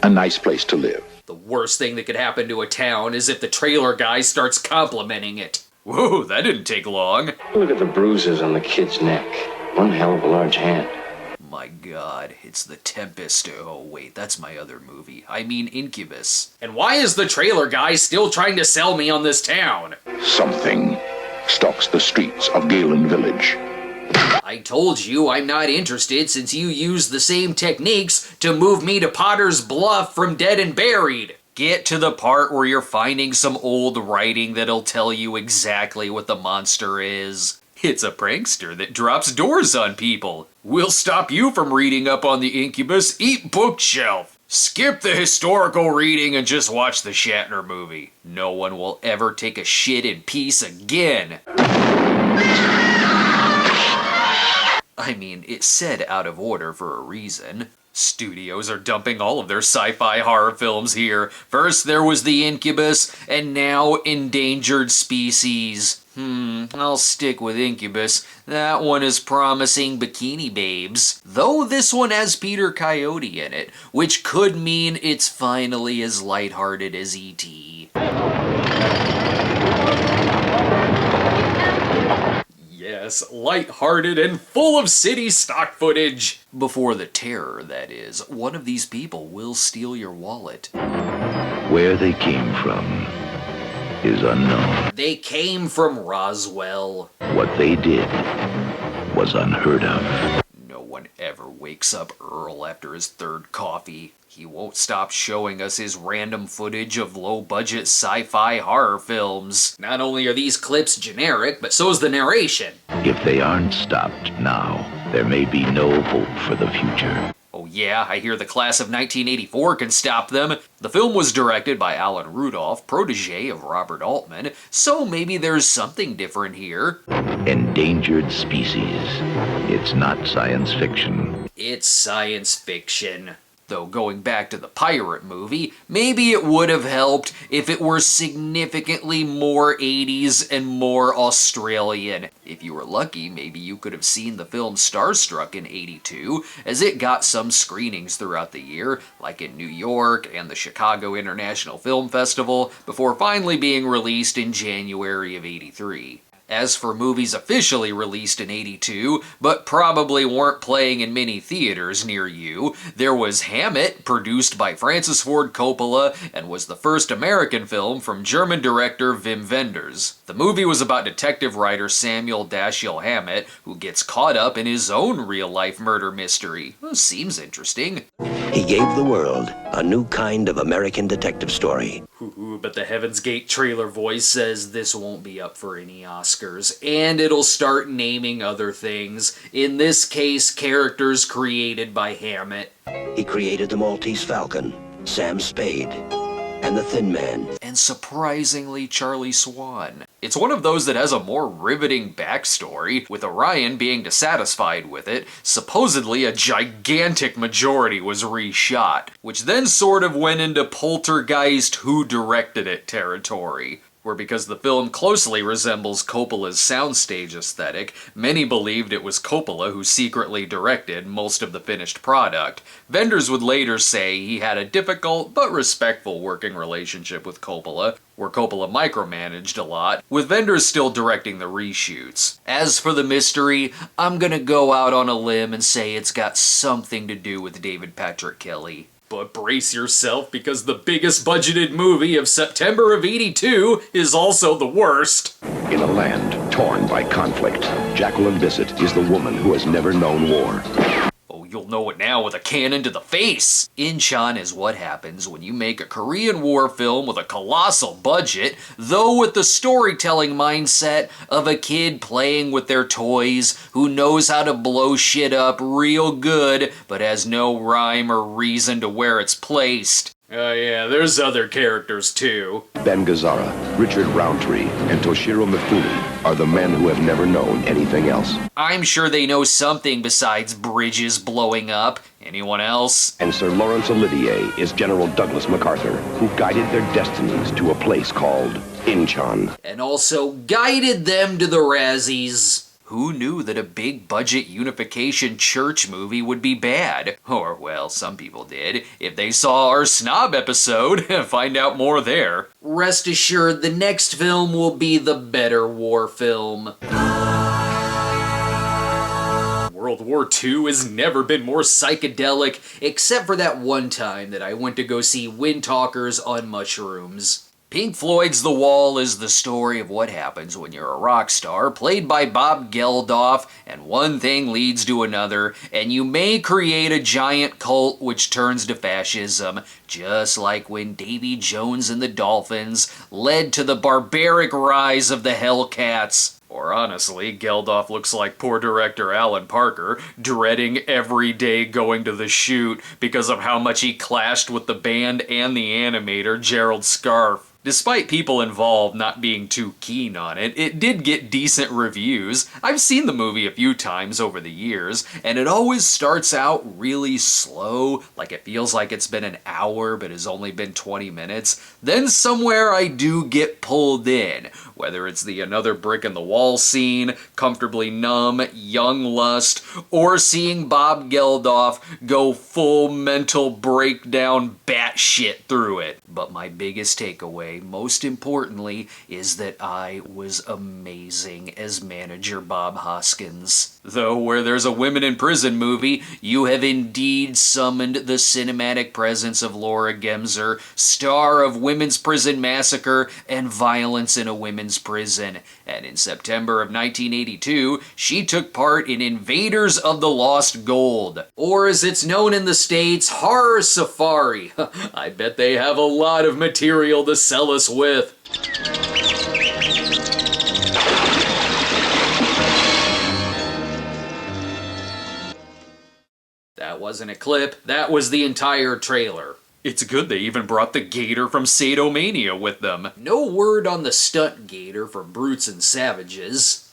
A nice place to live. The worst thing that could happen to a town is if the trailer guy starts complimenting it. Whoa, that didn't take long. Look at the bruises on the kid's neck. One hell of a large hand. My god, it's The Tempest. Oh wait, that's my other movie. I mean Incubus. And why is the trailer guy still trying to sell me on this town? Something stalks the streets of Galen Village. I told you I'm not interested since you used the same techniques to move me to Potter's Bluff from Dead and Buried. Get to the part where you're finding some old writing that'll tell you exactly what the monster is. It's a prankster that drops doors on people. We'll stop you from reading up on the Incubus. Eat bookshelf. Skip the historical reading and just watch the Shatner movie. No one will ever take a shit in peace again. I mean, it's said out of order for a reason. Studios are dumping all of their sci-fi horror films here. First there was The Incubus, and now Endangered Species. I'll stick with Incubus. That one is promising bikini babes. Though this one has Peter Coyote in it, which could mean it's finally as lighthearted as E.T. Yes, lighthearted and full of city stock footage. Before the terror, that is. One of these people will steal your wallet. Where they came from is unknown. They came from Roswell. What they did was unheard of. No one ever wakes up Earl after his third coffee. He won't stop showing us his random footage of low-budget sci-fi horror films. Not only are these clips generic, but so's the narration. If they aren't stopped now, there may be no hope for the future. Oh yeah, I hear the class of 1984 can stop them. The film was directed by Alan Rudolph, protege of Robert Altman, so maybe there's something different here. Endangered Species. It's not science fiction. It's science fiction. Though going back to the pirate movie, maybe it would have helped if it were significantly more 80s and more Australian. If you were lucky, maybe you could have seen the film Starstruck in '82, as it got some screenings throughout the year, like in New York and the Chicago International Film Festival, before finally being released in January of '83. As for movies officially released in '82, but probably weren't playing in many theaters near you, there was Hammett, produced by Francis Ford Coppola, and was the first American film from German director Wim Wenders. The movie was about detective writer Samuel Dashiell Hammett, who gets caught up in his own real-life murder mystery. Seems interesting. He gave the world a new kind of American detective story. But the Heaven's Gate trailer voice says this won't be up for any Oscars, and it'll start naming other things, in this case characters created by Hammett. He created the Maltese Falcon, Sam Spade, and the Thin Man. And surprisingly, Charlie Swan. It's one of those that has a more riveting backstory, with Orion being dissatisfied with it. Supposedly a gigantic majority was reshot, which then sort of went into Poltergeist Who Directed It territory, where because the film closely resembles Coppola's soundstage aesthetic, many believed it was Coppola who secretly directed most of the finished product. Wenders would later say he had a difficult but respectful working relationship with Coppola, where Coppola micromanaged a lot, with Wenders still directing the reshoots. As for the mystery, I'm gonna go out on a limb and say it's got something to do with David Patrick Kelly. But brace yourself, because the biggest budgeted movie of September of '82 is also the worst. In a land torn by conflict, Jacqueline Bisset is the woman who has never known war. Oh, you'll know it now with a cannon to the face! Incheon is what happens when you make a Korean War film with a colossal budget, though with the storytelling mindset of a kid playing with their toys who knows how to blow shit up real good, but has no rhyme or reason to where it's placed. Yeah, there's other characters too. Ben Gazzara, Richard Roundtree, and Toshiro Mifune are the men who have never known anything else. I'm sure they know something besides bridges blowing up. Anyone else? And Sir Laurence Olivier is General Douglas MacArthur, who guided their destinies to a place called Incheon. And also guided them to the Razzies. Who knew that a big-budget unification church movie would be bad? Or, well, some people did. If they saw our Snob episode, find out more there. Rest assured, the next film will be the better war film. World War II has never been more psychedelic, except for that one time that I went to go see Windtalkers on mushrooms. Pink Floyd's The Wall is the story of what happens when you're a rock star, played by Bob Geldof, and one thing leads to another, and you may create a giant cult which turns to fascism, just like when Davy Jones and the Dolphins led to the barbaric rise of the Hellcats. Or honestly, Geldof looks like poor director Alan Parker, dreading every day going to the shoot because of how much he clashed with the band and the animator Gerald Scarfe. Despite people involved not being too keen on it, it did get decent reviews. I've seen the movie a few times over the years, and it always starts out really slow, like it feels like it's been an hour but has only been 20 minutes. Then somewhere I do get pulled in, whether it's the another brick in the wall scene, Comfortably Numb, Young Lust, or seeing Bob Geldof go full mental breakdown batshit through it. But my biggest takeaway, most importantly, is that I was amazing as manager Bob Hoskins. Though where there's a women in prison movie, you have indeed summoned the cinematic presence of Laura Gemser, star of Women's Prison Massacre and Violence in a Women's Prison. And in September of 1982, she took part in Invaders of the Lost Gold, or as it's known in the States, Horror Safari. I bet they have a lot of material to sell us with. That wasn't a clip, that was the entire trailer. It's good they even brought the gator from Sadomania with them. No word on the stunt gator for Brutes and Savages.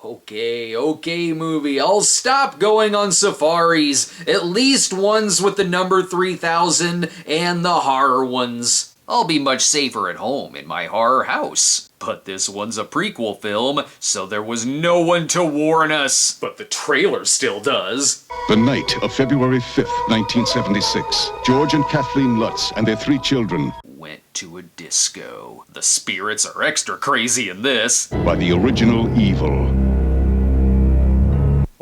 Oh Okay, movie, I'll stop going on safaris, at least ones with the number 3000 and the horror ones. I'll be much safer at home in my horror house. But this one's a prequel film, so there was no one to warn us. But the trailer still does. The night of February 5th, 1976, George and Kathleen Lutz and their 3 children went to a disco. The spirits are extra crazy in this. By the original evil.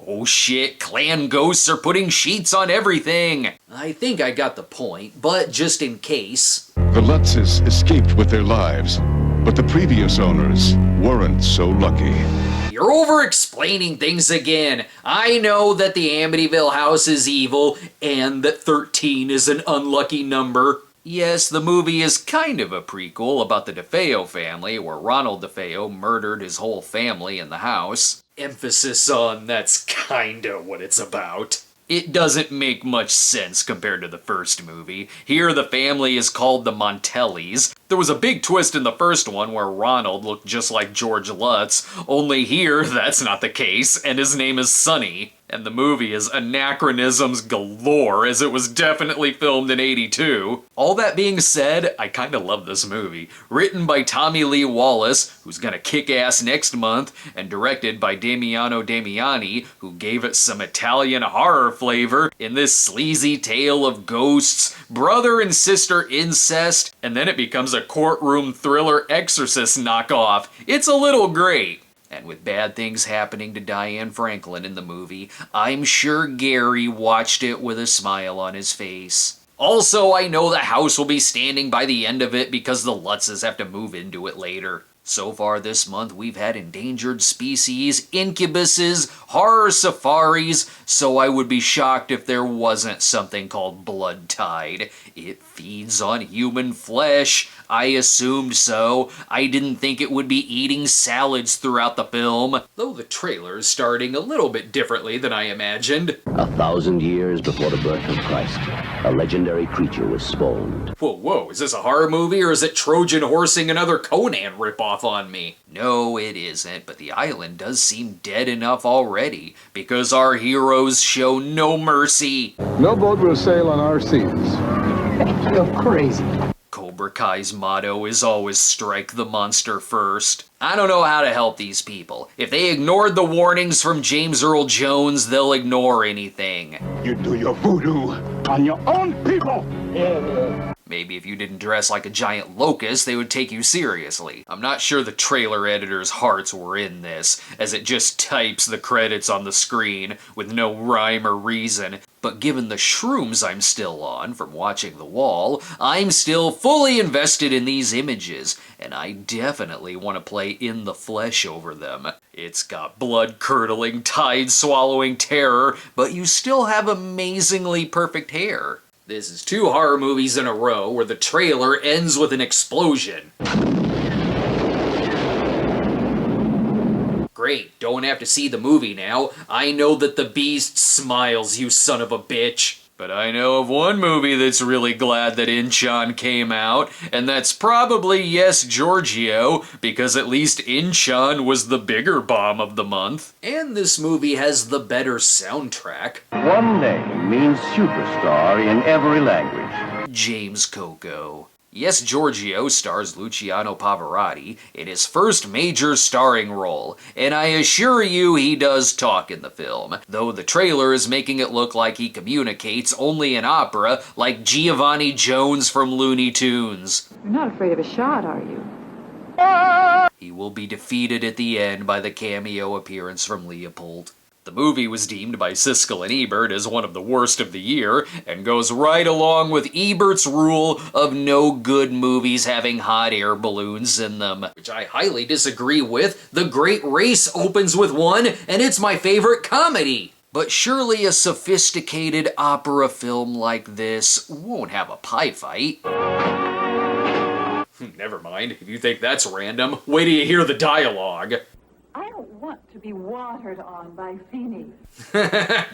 Oh shit, clan ghosts are putting sheets on everything. I think I got the point, but just in case. The Lutzes escaped with their lives, but the previous owners weren't so lucky. You're over-explaining things again. I know that the Amityville house is evil, and that 13 is an unlucky number. Yes, the movie is kind of a prequel about the DeFeo family, where Ronald DeFeo murdered his whole family in the house. Emphasis on that's kinda what it's about. It doesn't make much sense compared to the first movie. Here the family is called the Montellis. There was a big twist in the first one where Ronald looked just like George Lutz, only here that's not the case, and his name is Sonny. And the movie is anachronisms galore, as it was definitely filmed in '82. All that being said, I kinda love this movie. Written by Tommy Lee Wallace, who's gonna kick ass next month, and directed by Damiano Damiani, who gave it some Italian horror flavor in this sleazy tale of ghosts, brother and sister incest, and then it becomes a courtroom thriller exorcist knockoff. It's a little great. And with bad things happening to Diane Franklin in the movie, I'm sure Gary watched it with a smile on his face. Also, I know the house will be standing by the end of it because the Lutzes have to move into it later. So far this month, we've had endangered species, incubuses, horror safaris, so I would be shocked if there wasn't something called Blood Tide. It feeds on human flesh. I assumed so. I didn't think it would be eating salads throughout the film, though the trailer is starting a little bit differently than I imagined. 1,000 years before the birth of Christ, a legendary creature was spawned. Whoa, is this a horror movie or is it Trojan horsing another Conan ripoff on me? No, it isn't, but the island does seem dead enough already, because our heroes show no mercy. No boat will sail on our seas. You're crazy. Cobra Kai's motto is always strike the monster first. I don't know how to help these people. If they ignored the warnings from James Earl Jones, they'll ignore anything. You do your voodoo on your own people! Maybe if you didn't dress like a giant locust, they would take you seriously. I'm not sure the trailer editor's hearts were in this, as it just types the credits on the screen with no rhyme or reason. But given the shrooms I'm still on from watching The Wall, I'm still fully invested in these images, and I definitely want to play in the flesh over them. It's got blood-curdling, tide-swallowing terror, but you still have amazingly perfect hair. This is 2 horror movies in a row where the trailer ends with an explosion. Great, don't have to see the movie now. I know that the beast smiles, you son of a bitch. But I know of one movie that's really glad that Inchon came out, and that's probably Yes, Giorgio, because at least Inchon was the bigger bomb of the month. And this movie has the better soundtrack. One name means superstar in every language. James Coco. Yes, Giorgio stars Luciano Pavarotti in his first major starring role, and I assure you he does talk in the film, though the trailer is making it look like he communicates only in opera like Giovanni Jones from Looney Tunes. You're not afraid of a shot, are you? He will be defeated at the end by the cameo appearance from Leopold. The movie was deemed by Siskel and Ebert as one of the worst of the year, and goes right along with Ebert's rule of no good movies having hot air balloons in them, which I highly disagree with. The Great Race opens with one, and it's my favorite comedy. But surely a sophisticated opera film like this won't have a pie fight. Never mind, if you think that's random, wait till you hear the dialogue. I don't want to be watered on by Phoenix.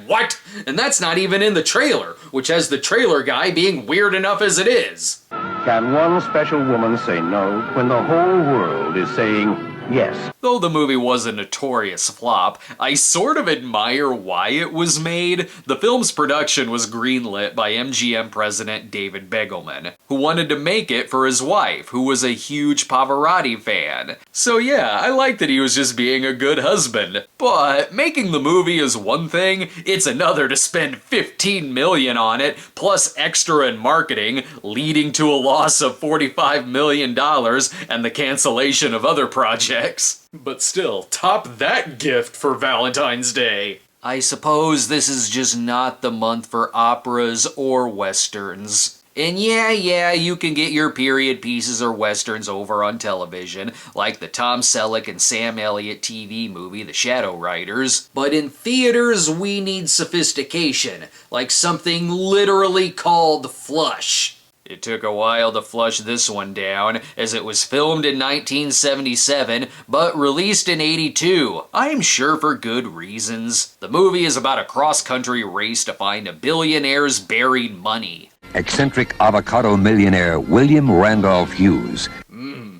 What? And that's not even in the trailer, which has the trailer guy being weird enough as it is. Can one special woman say no when the whole world is saying Yes. Though the movie was a notorious flop, I sort of admire why it was made. The film's production was greenlit by MGM president David Begelman, who wanted to make it for his wife, who was a huge Pavarotti fan. So yeah, I like that he was just being a good husband. But making the movie is one thing, it's another to spend $15 million on it, plus extra and marketing, leading to a loss of $45 million and the cancellation of other projects. But still, top that gift for Valentine's Day. I suppose this is just not the month for operas or westerns. And yeah, you can get your period pieces or westerns over on television, like the Tom Selleck and Sam Elliott TV movie, The Shadow Riders. But in theaters, we need sophistication, like something literally called flush. It took a while to flush this one down, as it was filmed in 1977, but released in '82. I'm sure for good reasons. The movie is about a cross-country race to find a billionaire's buried money. Eccentric avocado millionaire William Randolph Hughes.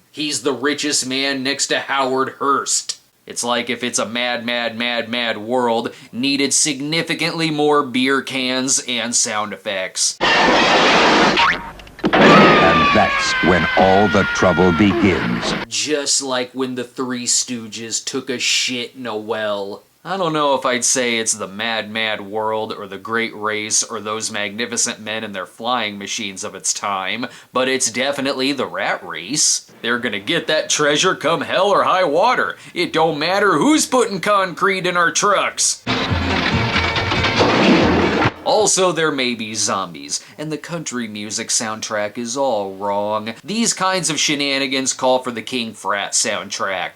He's the richest man next to Howard Hurst. It's like if It's a Mad, Mad, Mad, Mad World needed significantly more beer cans and sound effects. And that's when all the trouble begins. Just like when the Three Stooges took a shit in a well. I don't know if I'd say it's the Mad, Mad World or the Great Race or those magnificent men and their flying machines of its time, but it's definitely the rat race. They're gonna get that treasure come hell or high water. It don't matter who's putting concrete in our trucks. Also, there may be zombies, and the country music soundtrack is all wrong. These kinds of shenanigans call for the King Frat soundtrack.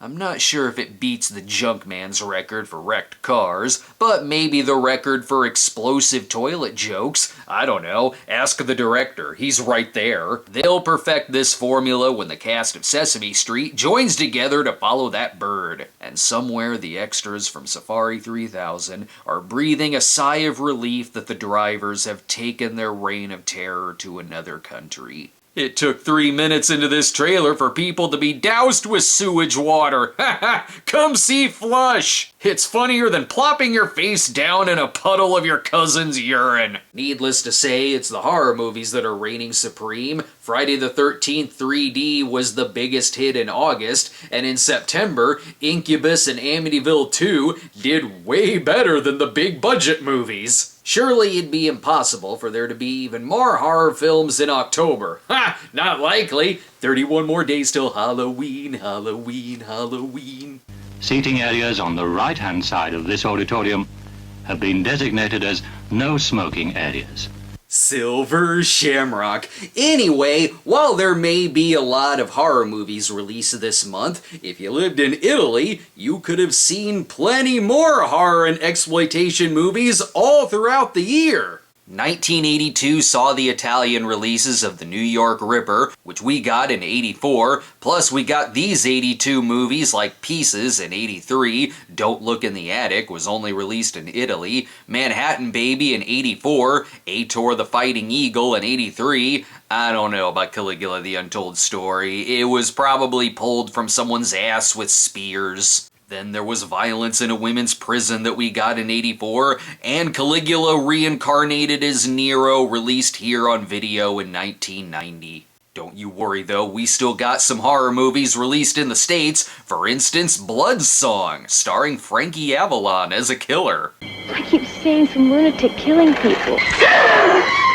I'm not sure if it beats the Junkman's record for wrecked cars, but maybe the record for explosive toilet jokes. I don't know, ask the director, he's right there. They'll perfect this formula when the cast of Sesame Street joins together to follow that bird. And somewhere the extras from Safari 3000 are breathing a sigh of relief that the drivers have taken their reign of terror to another country. It took 3 minutes into this trailer for people to be doused with sewage water. Come see Flush! It's funnier than plopping your face down in a puddle of your cousin's urine. Needless to say, it's the horror movies that are reigning supreme. Friday the 13th 3D was the biggest hit in August, and in September, Incubus and Amityville 2 did way better than the big budget movies. Surely it'd be impossible for there to be even more horror films in October. Ha! Not likely! 31 more days till Halloween, Halloween, Halloween. Seating areas on the right-hand side of this auditorium have been designated as no smoking areas. Silver Shamrock. Anyway, while there may be a lot of horror movies released this month, if you lived in Italy, you could have seen plenty more horror and exploitation movies all throughout the year. 1982 saw the Italian releases of The New York Ripper, which we got in '84, plus we got these '82 movies like Pieces in '83, Don't Look in the Attic was only released in Italy, Manhattan Baby in '84, Ator the Fighting Eagle in '83, I don't know about Caligula the Untold Story, it was probably pulled from someone's ass with spears. Then there was Violence in a Women's Prison that we got in '84, and Caligula reincarnated as Nero, released here on video in 1990. Don't you worry though, we still got some horror movies released in the States, for instance Bloodsong, starring Frankie Avalon as a killer. I keep seeing some lunatic killing people.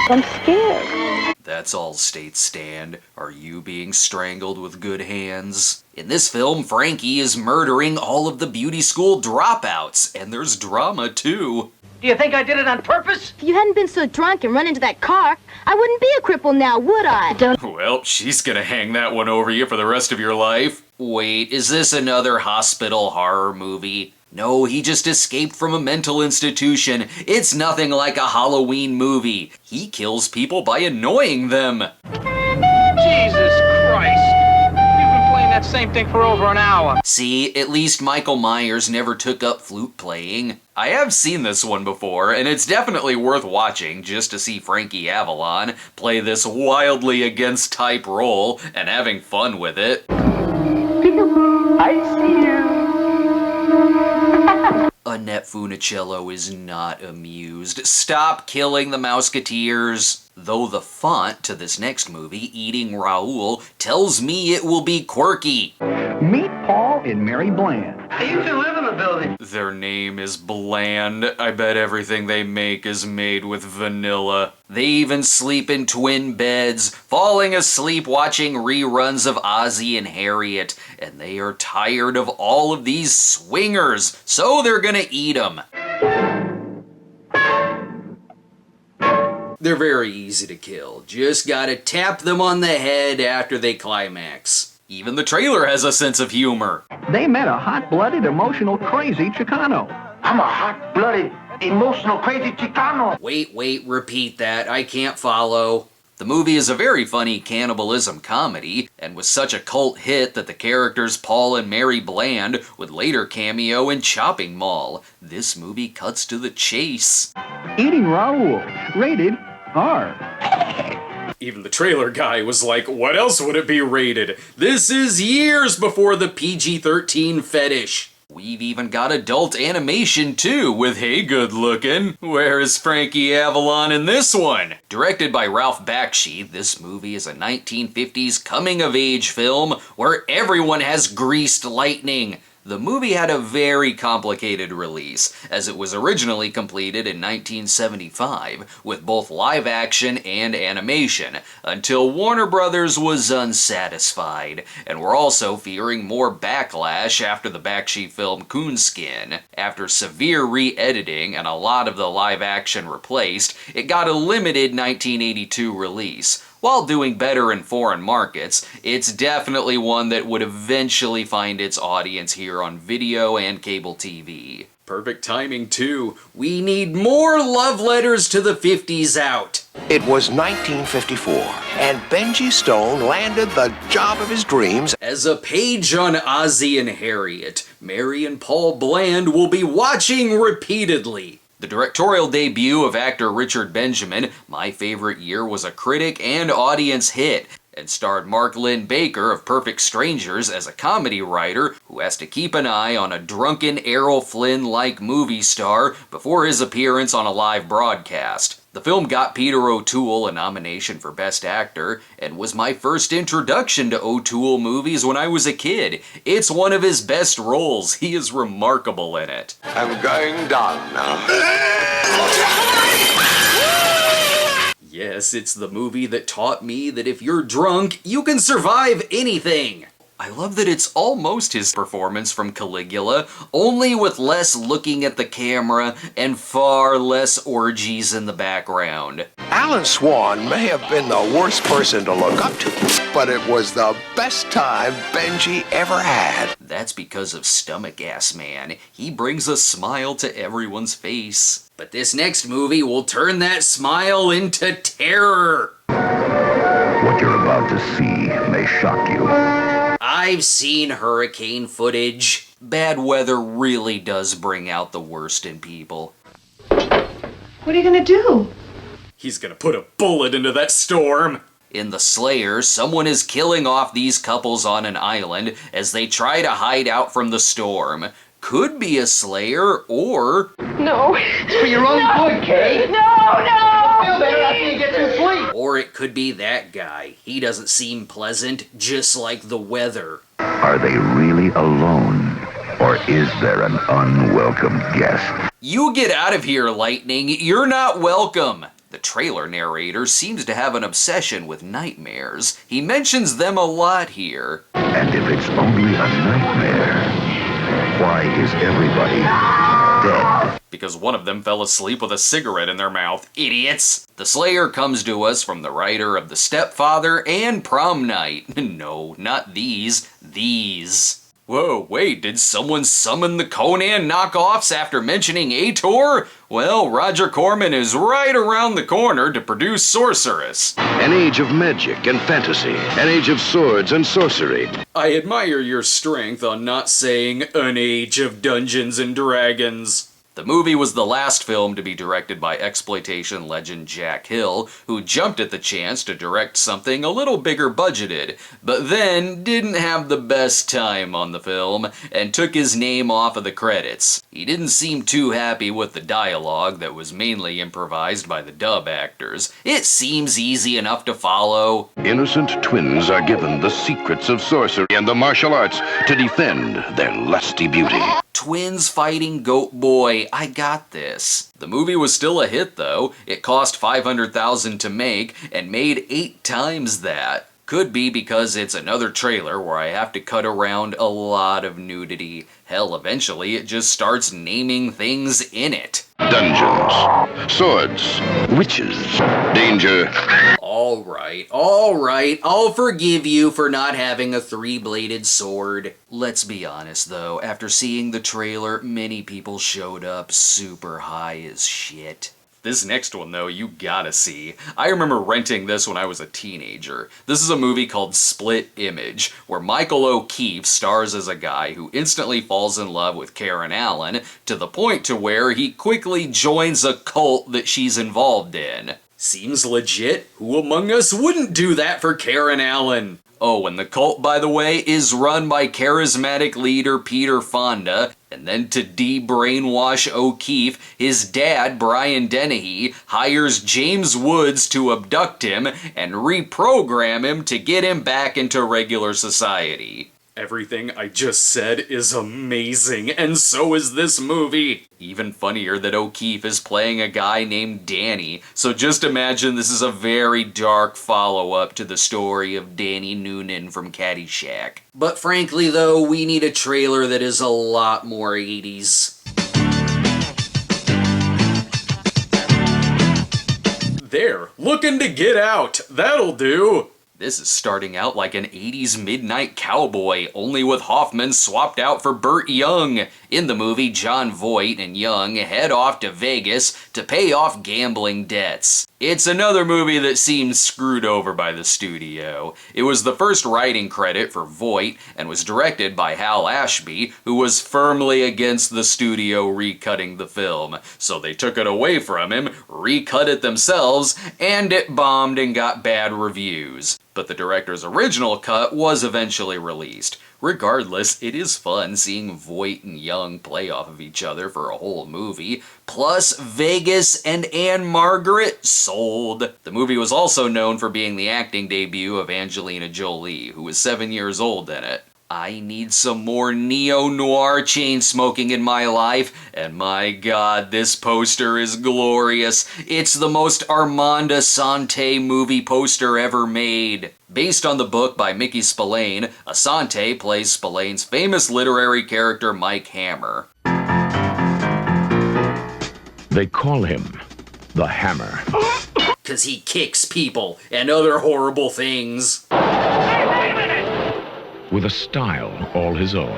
I'm scared. That's all, State Stand. Are you being strangled with good hands? In this film, Frankie is murdering all of the beauty school dropouts, and there's drama too. Do you think I did it on purpose? If you hadn't been so drunk and run into that car, I wouldn't be a cripple now, would I? Well, she's gonna hang that one over you for the rest of your life. Wait, is this another hospital horror movie? No, he just escaped from a mental institution. It's nothing like a Halloween movie. He kills people by annoying them. Jesus Christ! You've been playing that same thing for over an hour. See, at least Michael Myers never took up flute playing. I have seen this one before, and it's definitely worth watching just to see Frankie Avalon play this wildly against-type role and having fun with it. I see you. Annette Funicello is not amused. Stop killing the Mouseketeers. Though the font to this next movie, Eating Raoul, tells me it will be quirky. Meet Paul and Mary Bland. They used to live in the building. Their name is Bland. I bet everything they make is made with vanilla. They even sleep in twin beds, falling asleep watching reruns of Ozzie and Harriet, and they are tired of all of these swingers, so they're gonna eat them. They're very easy to kill. Just gotta tap them on the head after they climax. Even the trailer has a sense of humor. They met a hot-blooded, emotional, crazy Chicano. I'm a hot-blooded, emotional, crazy Chicano. Wait, repeat that. I can't follow. The movie is a very funny cannibalism comedy, and was such a cult hit that the characters Paul and Mary Bland would later cameo in Chopping Mall. This movie cuts to the chase. Eating Raoul, rated R. Even the trailer guy was like, what else would it be rated? This is years before the PG-13 fetish. We've even got adult animation too, with Hey Good Lookin'. Where is Frankie Avalon in this one? Directed by Ralph Bakshi, this movie is a 1950s coming-of-age film where everyone has greased lightning. The movie had a very complicated release, as it was originally completed in 1975, with both live action and animation, until Warner Brothers was unsatisfied, and were also fearing more backlash after the Bakshi film Coonskin. After severe re-editing and a lot of the live action replaced, it got a limited 1982 release. While doing better in foreign markets, it's definitely one that would eventually find its audience here on video and cable TV. Perfect timing too. We need more love letters to the 50s out. It was 1954, and Benji Stone landed the job of his dreams. As a page on Ozzie and Harriet, Mary and Paul Bland will be watching repeatedly. The directorial debut of actor Richard Benjamin, My Favorite Year, was a critic and audience hit, and starred Mark Lynn Baker of Perfect Strangers as a comedy writer who has to keep an eye on a drunken Errol Flynn-like movie star before his appearance on a live broadcast. The film got Peter O'Toole a nomination for Best Actor, and was my first introduction to O'Toole movies when I was a kid. It's one of his best roles. He is remarkable in it. I'm going down now. Yes, it's the movie that taught me that if you're drunk, you can survive anything. I love that it's almost his performance from Caligula, only with less looking at the camera and far less orgies in the background. Alan Swan may have been the worst person to look up to, but it was the best time Benji ever had. That's because of Stomach Ass Man. He brings a smile to everyone's face. But this next movie will turn that smile into terror. What you're about to see may shock you. I've seen hurricane footage. Bad weather really does bring out the worst in people. What are you gonna do? He's gonna put a bullet into that storm. In The Slayer, someone is killing off these couples on an island as they try to hide out from the storm. Could be a Slayer, or... No. For your own good, Kay. No! Feel better after you get some sleep. Or it could be that guy. He doesn't seem pleasant, just like the weather. Are they really alone? Or is there an unwelcome guest? You get out of here, Lightning. You're not welcome. The trailer narrator seems to have an obsession with nightmares. He mentions them a lot here. And if it's only a nightmare, why is everybody dead? Because one of them fell asleep with a cigarette in their mouth. Idiots! The Slayer comes to us from the writer of The Stepfather and Prom Night. No, not these. These. Whoa, wait, did someone summon the Conan knockoffs after mentioning Ator? Well, Roger Corman is right around the corner to produce Sorceress. An age of magic and fantasy. An age of swords and sorcery. I admire your strength on not saying an age of Dungeons and Dragons. The movie was the last film to be directed by exploitation legend Jack Hill, who jumped at the chance to direct something a little bigger budgeted, but then didn't have the best time on the film and took his name off of the credits. He didn't seem too happy with the dialogue that was mainly improvised by the dub actors. It seems easy enough to follow. Innocent twins are given the secrets of sorcery and the martial arts to defend their lusty beauty. Twins fighting Goat Boy, I got this. The movie was still a hit though. It cost $500,000 to make and made 8 times that. Could be because it's another trailer where I have to cut around a lot of nudity. Hell, eventually it just starts naming things in it. Dungeons, swords, witches, danger. Alright, I'll forgive you for not having a 3-bladed sword. Let's be honest though, after seeing the trailer, many people showed up super high as shit. This next one, though, you gotta see. I remember renting this when I was a teenager. This is a movie called Split Image, where Michael O'Keefe stars as a guy who instantly falls in love with Karen Allen, to the point to where he quickly joins a cult that she's involved in. Seems legit. Who among us wouldn't do that for Karen Allen? Oh, and the cult, by the way, is run by charismatic leader Peter Fonda, and then to de-brainwash O'Keefe, his dad, Brian Dennehy, hires James Woods to abduct him and reprogram him to get him back into regular society. Everything I just said is amazing, and so is this movie. Even funnier that O'Keefe is playing a guy named Danny, so just imagine this is a very dark follow-up to the story of Danny Noonan from Caddyshack. But frankly though, we need a trailer that is a lot more 80s. There, looking to get out, that'll do. This is starting out like an 80s midnight cowboy, only with Hoffman swapped out for Burt Young. In the movie, John Voight and Young head off to Vegas to pay off gambling debts. It's another movie that seems screwed over by the studio. It was the first writing credit for Voight and was directed by Hal Ashby, who was firmly against the studio recutting the film. So they took it away from him, recut it themselves, and it bombed and got bad reviews. But the director's original cut was eventually released. Regardless, it is fun seeing Voight and Young play off of each other for a whole movie. Plus, Vegas and Anne Margaret sold. The movie was also known for being the acting debut of Angelina Jolie, who was 7 years old in it. I need some more neo-noir chain smoking in my life, and my god, this poster is glorious. It's the most Armand Assante movie poster ever made. Based on the book by Mickey Spillane, Assante plays Spillane's famous literary character Mike Hammer. They call him the Hammer. 'Cause he kicks people and other horrible things. With a style all his own.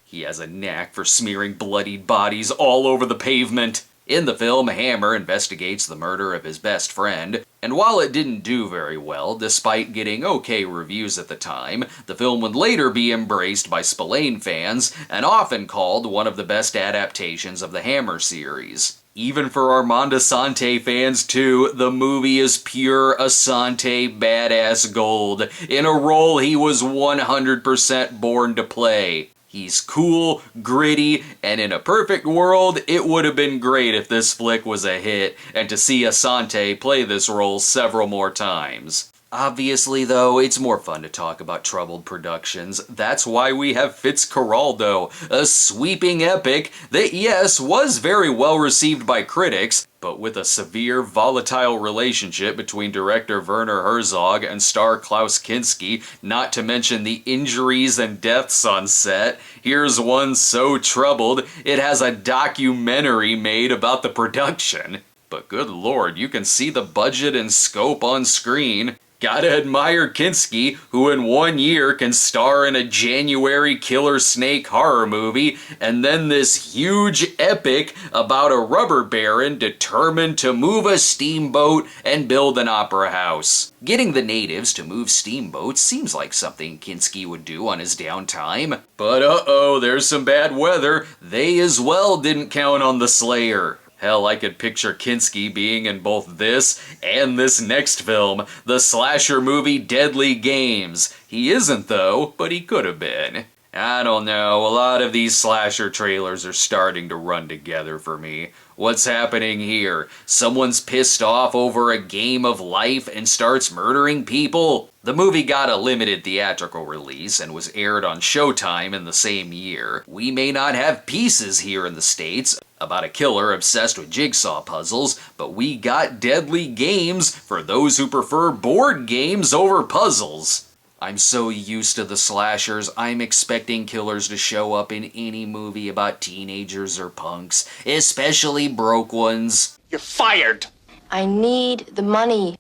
He has a knack for smearing bloodied bodies all over the pavement. In the film, Hammer investigates the murder of his best friend, and while it didn't do very well, despite getting okay reviews at the time, the film would later be embraced by Spillane fans and often called one of the best adaptations of the Hammer series. Even for Armand Assante fans too, the movie is pure Assante badass gold, in a role he was 100% born to play. He's cool, gritty, and in a perfect world, it would have been great if this flick was a hit, and to see Assante play this role several more times. Obviously, though, it's more fun to talk about troubled productions. That's why we have Fitzcarraldo, a sweeping epic that, yes, was very well received by critics, but with a severe, volatile relationship between director Werner Herzog and star Klaus Kinski, not to mention the injuries and deaths on set. Here's one so troubled, it has a documentary made about the production. But good lord, you can see the budget and scope on screen. Gotta admire Kinski, who in 1 year can star in a January killer snake horror movie, and then this huge epic about a rubber baron determined to move a steamboat and build an opera house. Getting the natives to move steamboats seems like something Kinski would do on his downtime. But uh-oh, there's some bad weather. They as well didn't count on the Slayer. Hell, I could picture Kinski being in both this and this next film, the slasher movie Deadly Games. He isn't though, but he could have been. I don't know, a lot of these slasher trailers are starting to run together for me. What's happening here? Someone's pissed off over a game of life and starts murdering people? The movie got a limited theatrical release and was aired on Showtime in the same year. We may not have Pieces here in the States, about a killer obsessed with jigsaw puzzles, but we got Deadly Games for those who prefer board games over puzzles. I'm so used to the slashers, I'm expecting killers to show up in any movie about teenagers or punks, especially broke ones. You're fired! I need the money.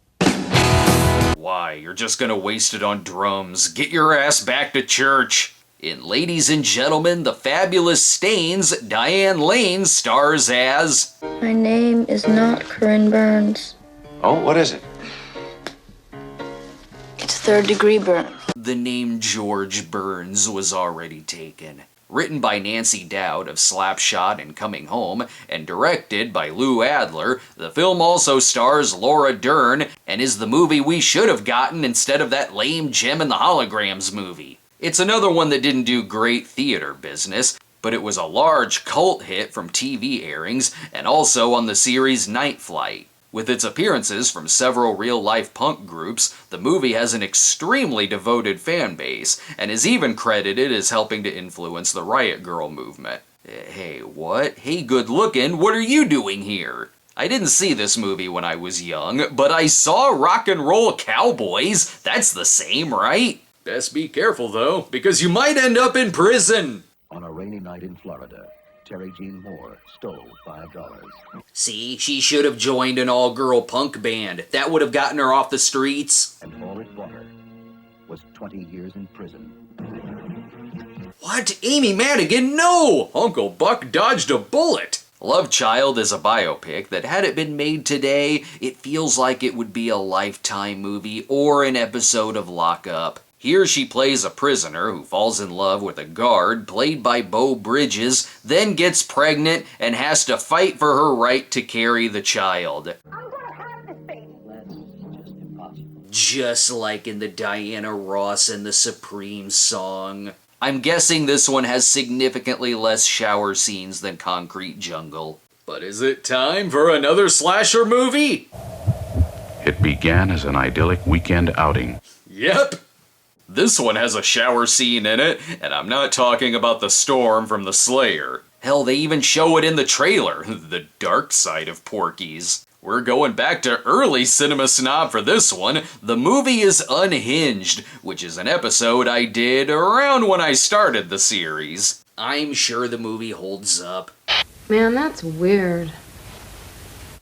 Why, you're just gonna waste it on drums. Get your ass back to church. In Ladies and Gentlemen, the Fabulous Stains, Diane Lane stars as... My name is not Corinne Burns. Oh, what is it? It's third-degree burn. The name George Burns was already taken. Written by Nancy Dowd of Slapshot and Coming Home, and directed by Lou Adler, the film also stars Laura Dern, and is the movie we should have gotten instead of that lame Gem and the Holograms movie. It's another one that didn't do great theater business, but it was a large cult hit from TV airings and also on the series Night Flight. With its appearances from several real-life punk groups, the movie has an extremely devoted fan base, and is even credited as helping to influence the Riot Grrrl movement. Hey, what? Hey, good looking, what are you doing here? I didn't see this movie when I was young, but I saw Rock and Roll Cowboys. That's the same, right? Best be careful, though, because you might end up in prison! On a rainy night in Florida, Terry Jean Moore stole $5. See, she should have joined an all-girl punk band. That would have gotten her off the streets. And all it bought her was 20 years in prison. What? Amy Madigan? No! Uncle Buck dodged a bullet! Love Child is a biopic that, had it been made today, it feels like it would be a Lifetime movie or an episode of Lock Up. Here she plays a prisoner who falls in love with a guard played by Beau Bridges, then gets pregnant and has to fight for her right to carry the child. I'm gonna have this baby. That's just impossible. Just like in the Diana Ross and the Supreme song. I'm guessing this one has significantly less shower scenes than Concrete Jungle. But is it time for another slasher movie? It began as an idyllic weekend outing. Yep. This one has a shower scene in it, and I'm not talking about the storm from the Slayer. Hell, they even show it in the trailer, the dark side of Porkies. We're going back to early Cinema Snob for this one. The movie is Unhinged, which is an episode I did around when I started the series. I'm sure the movie holds up. Man, that's weird.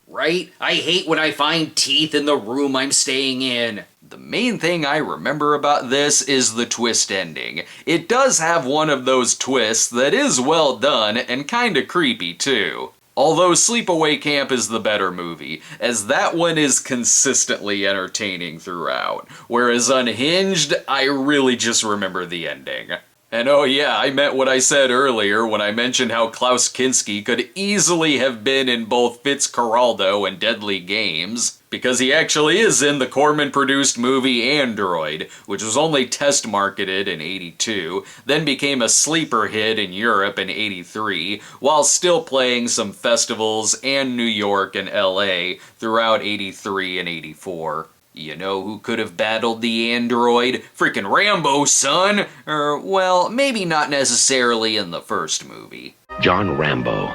Right? I hate when I find teeth in the room I'm staying in. The main thing I remember about this is the twist ending. It does have one of those twists that is well done and kinda creepy too. Although Sleepaway Camp is the better movie, as that one is consistently entertaining throughout, whereas Unhinged, I really just remember the ending. And oh yeah, I meant what I said earlier when I mentioned how Klaus Kinski could easily have been in both Fitzcarraldo and Deadly Games, because he actually is in the Corman-produced movie Android, which was only test marketed in '82, then became a sleeper hit in Europe in '83, while still playing some festivals and New York and LA throughout '83 and '84. You know who could have battled the android? Freaking Rambo, son! Well, maybe not necessarily in the first movie. John Rambo,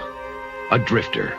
a drifter,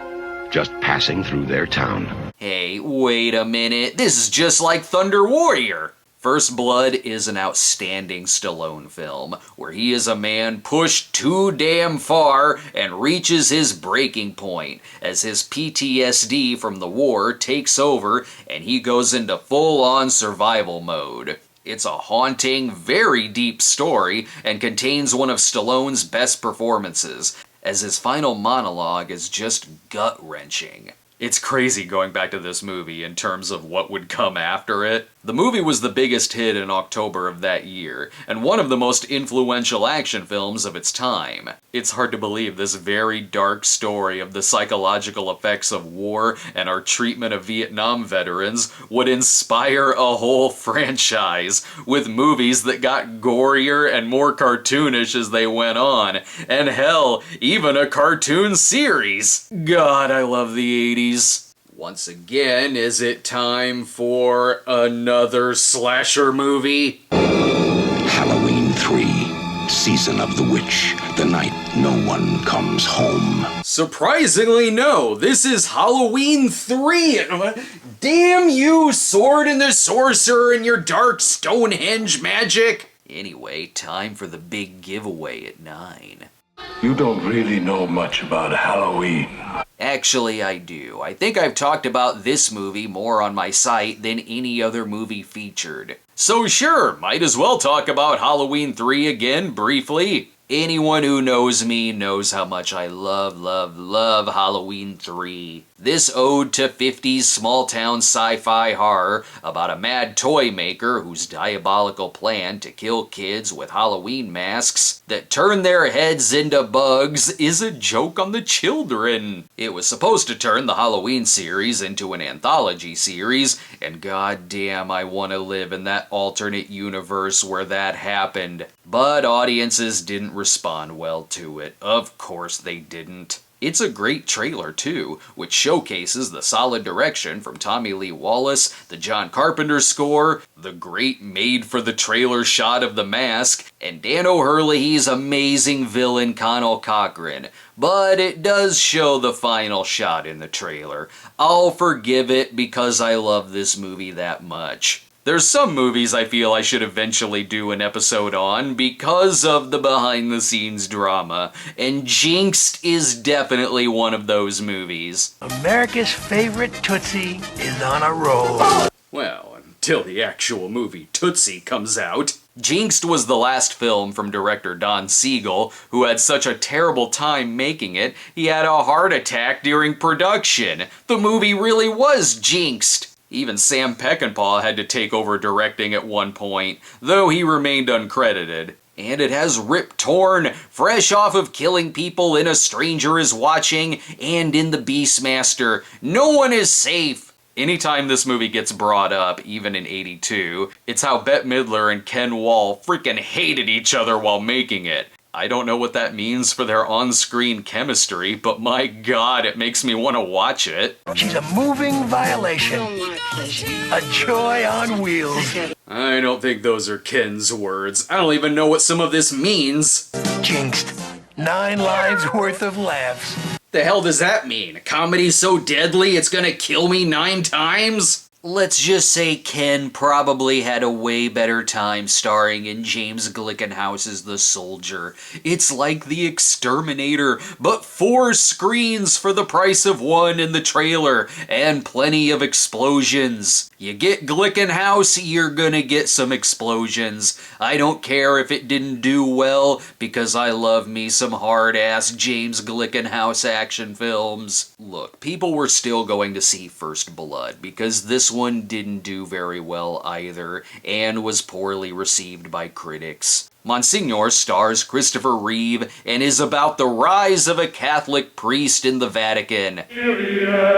just passing through their town. Hey, wait a minute. This is just like Thunder Warrior. First Blood is an outstanding Stallone film, where he is a man pushed too damn far and reaches his breaking point, as his PTSD from the war takes over and he goes into full-on survival mode. It's a haunting, very deep story and contains one of Stallone's best performances, as his final monologue is just gut-wrenching. It's crazy going back to this movie in terms of what would come after it. The movie was the biggest hit in October of that year, and one of the most influential action films of its time. It's hard to believe this very dark story of the psychological effects of war and our treatment of Vietnam veterans would inspire a whole franchise, with movies that got gorier and more cartoonish as they went on, and hell, even a cartoon series. God, I love the 80s. Once again, is it time for another slasher movie? Halloween 3, Season of the Witch, the night no one comes home. Surprisingly, no. This is Halloween 3. Damn you, Sword and the Sorcerer and your dark Stonehenge magic. Anyway, time for the big giveaway at 9. You don't really know much about Halloween. Actually, I do. I think I've talked about this movie more on my site than any other movie featured. So sure, might as well talk about Halloween 3 again briefly. Anyone who knows me knows how much I love Halloween 3. This ode to 50s small-town sci-fi horror about a mad toy maker whose diabolical plan to kill kids with Halloween masks that turn their heads into bugs is a joke on the children. It was supposed to turn the Halloween series into an anthology series, and goddamn, I want to live in that alternate universe where that happened. But audiences didn't respond well to it. Of course they didn't. It's a great trailer too, which showcases the solid direction from Tommy Lee Wallace, the John Carpenter score, the great made-for-the-trailer shot of the mask, and Dan O'Herlihy's amazing villain Connell Cochran. But it does show the final shot in the trailer. I'll forgive it because I love this movie that much. There's some movies I feel I should eventually do an episode on because of the behind-the-scenes drama, and Jinxed is definitely one of those movies. America's favorite Tootsie is on a roll. Well, until the actual movie Tootsie comes out. Jinxed was the last film from director Don Siegel, who had such a terrible time making it, he had a heart attack during production. The movie really was jinxed. Even Sam Peckinpah had to take over directing at one point, though he remained uncredited. And it has Rip Torn, fresh off of killing people in A Stranger Is Watching and in The Beastmaster. No one is safe. Anytime this movie gets brought up, even in '82, it's how Bette Midler and Ken Wall freaking hated each other while making it. I don't know what that means for their on-screen chemistry, but my god, it makes me want to watch it. She's a moving violation. A joy on wheels. I don't think those are Ken's words. I don't even know what some of this means. Jinxed. 9 lives worth of laughs. The hell does that mean? A comedy so deadly it's gonna kill me 9 times? Let's just say Ken probably had a way better time starring in James Glickenhaus's The Soldier. It's like The Exterminator, but 4 screens for the price of 1 in the trailer, and plenty of explosions. You get Glickenhaus, you're gonna get some explosions. I don't care if it didn't do well, because I love me some hard-ass James Glickenhaus action films. Look, people were still going to see First Blood, because this one didn't do very well either, and was poorly received by critics. Monsignor stars Christopher Reeve and is about the rise of a Catholic priest in the Vatican.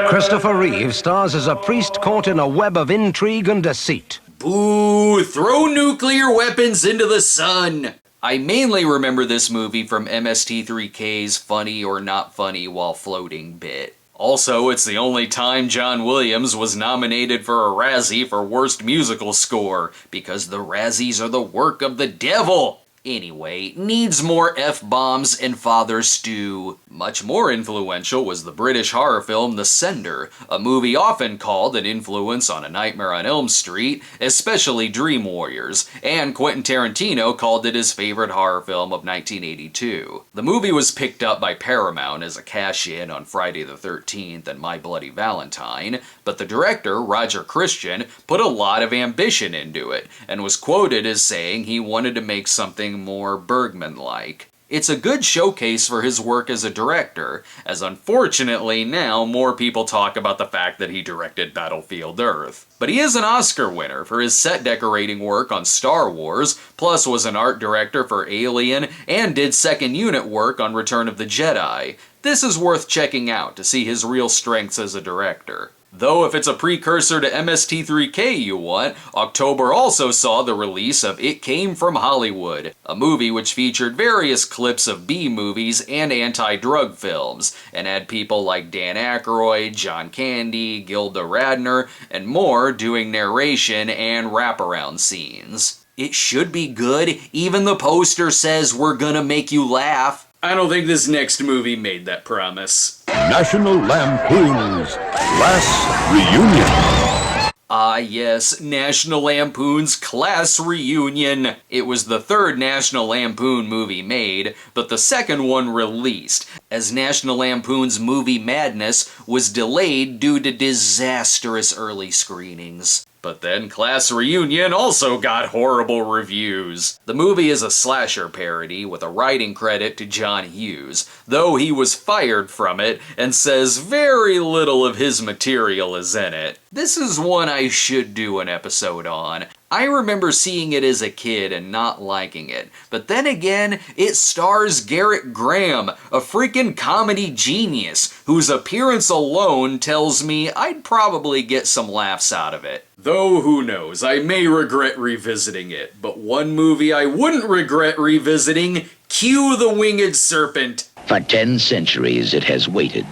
Christopher Reeve stars as a priest caught in a web of intrigue and deceit. Boo! Throw nuclear weapons into the sun! I mainly remember this movie from MST3K's Funny or Not Funny While Floating bit. Also, it's the only time John Williams was nominated for a Razzie for Worst Musical Score, because the Razzies are the work of the devil! Anyway, needs more F-bombs and Father Stew. Much more influential was the British horror film The Sender, a movie often called an influence on A Nightmare on Elm Street, especially Dream Warriors, and Quentin Tarantino called it his favorite horror film of 1982. The movie was picked up by Paramount as a cash-in on Friday the 13th and My Bloody Valentine, but the director, Roger Christian, put a lot of ambition into it, and was quoted as saying he wanted to make something more Bergman-like. It's a good showcase for his work as a director, as unfortunately now more people talk about the fact that he directed Battlefield Earth. But he is an Oscar winner for his set decorating work on Star Wars, plus was an art director for Alien, and did second unit work on Return of the Jedi. This is worth checking out to see his real strengths as a director. Though if it's a precursor to MST3K you want, October also saw the release of It Came From Hollywood, a movie which featured various clips of B-movies and anti-drug films, and had people like Dan Aykroyd, John Candy, Gilda Radner, and more doing narration and wraparound scenes. It should be good, even the poster says we're gonna make you laugh. I don't think this next movie made that promise. National Lampoon's Class Reunion. Ah yes, National Lampoon's Class Reunion. It was the third National Lampoon movie made, but the second one released, as National Lampoon's Movie Madness was delayed due to disastrous early screenings. But then Class Reunion also got horrible reviews. The movie is a slasher parody with a writing credit to John Hughes, though he was fired from it and says very little of his material is in it. This is one I should do an episode on. I remember seeing it as a kid and not liking it, but then again, it stars Garrett Graham, a freaking comedy genius, whose appearance alone tells me I'd probably get some laughs out of it. Though who knows, I may regret revisiting it, but one movie I wouldn't regret revisiting, Cue the Winged Serpent. For 10 centuries it has waited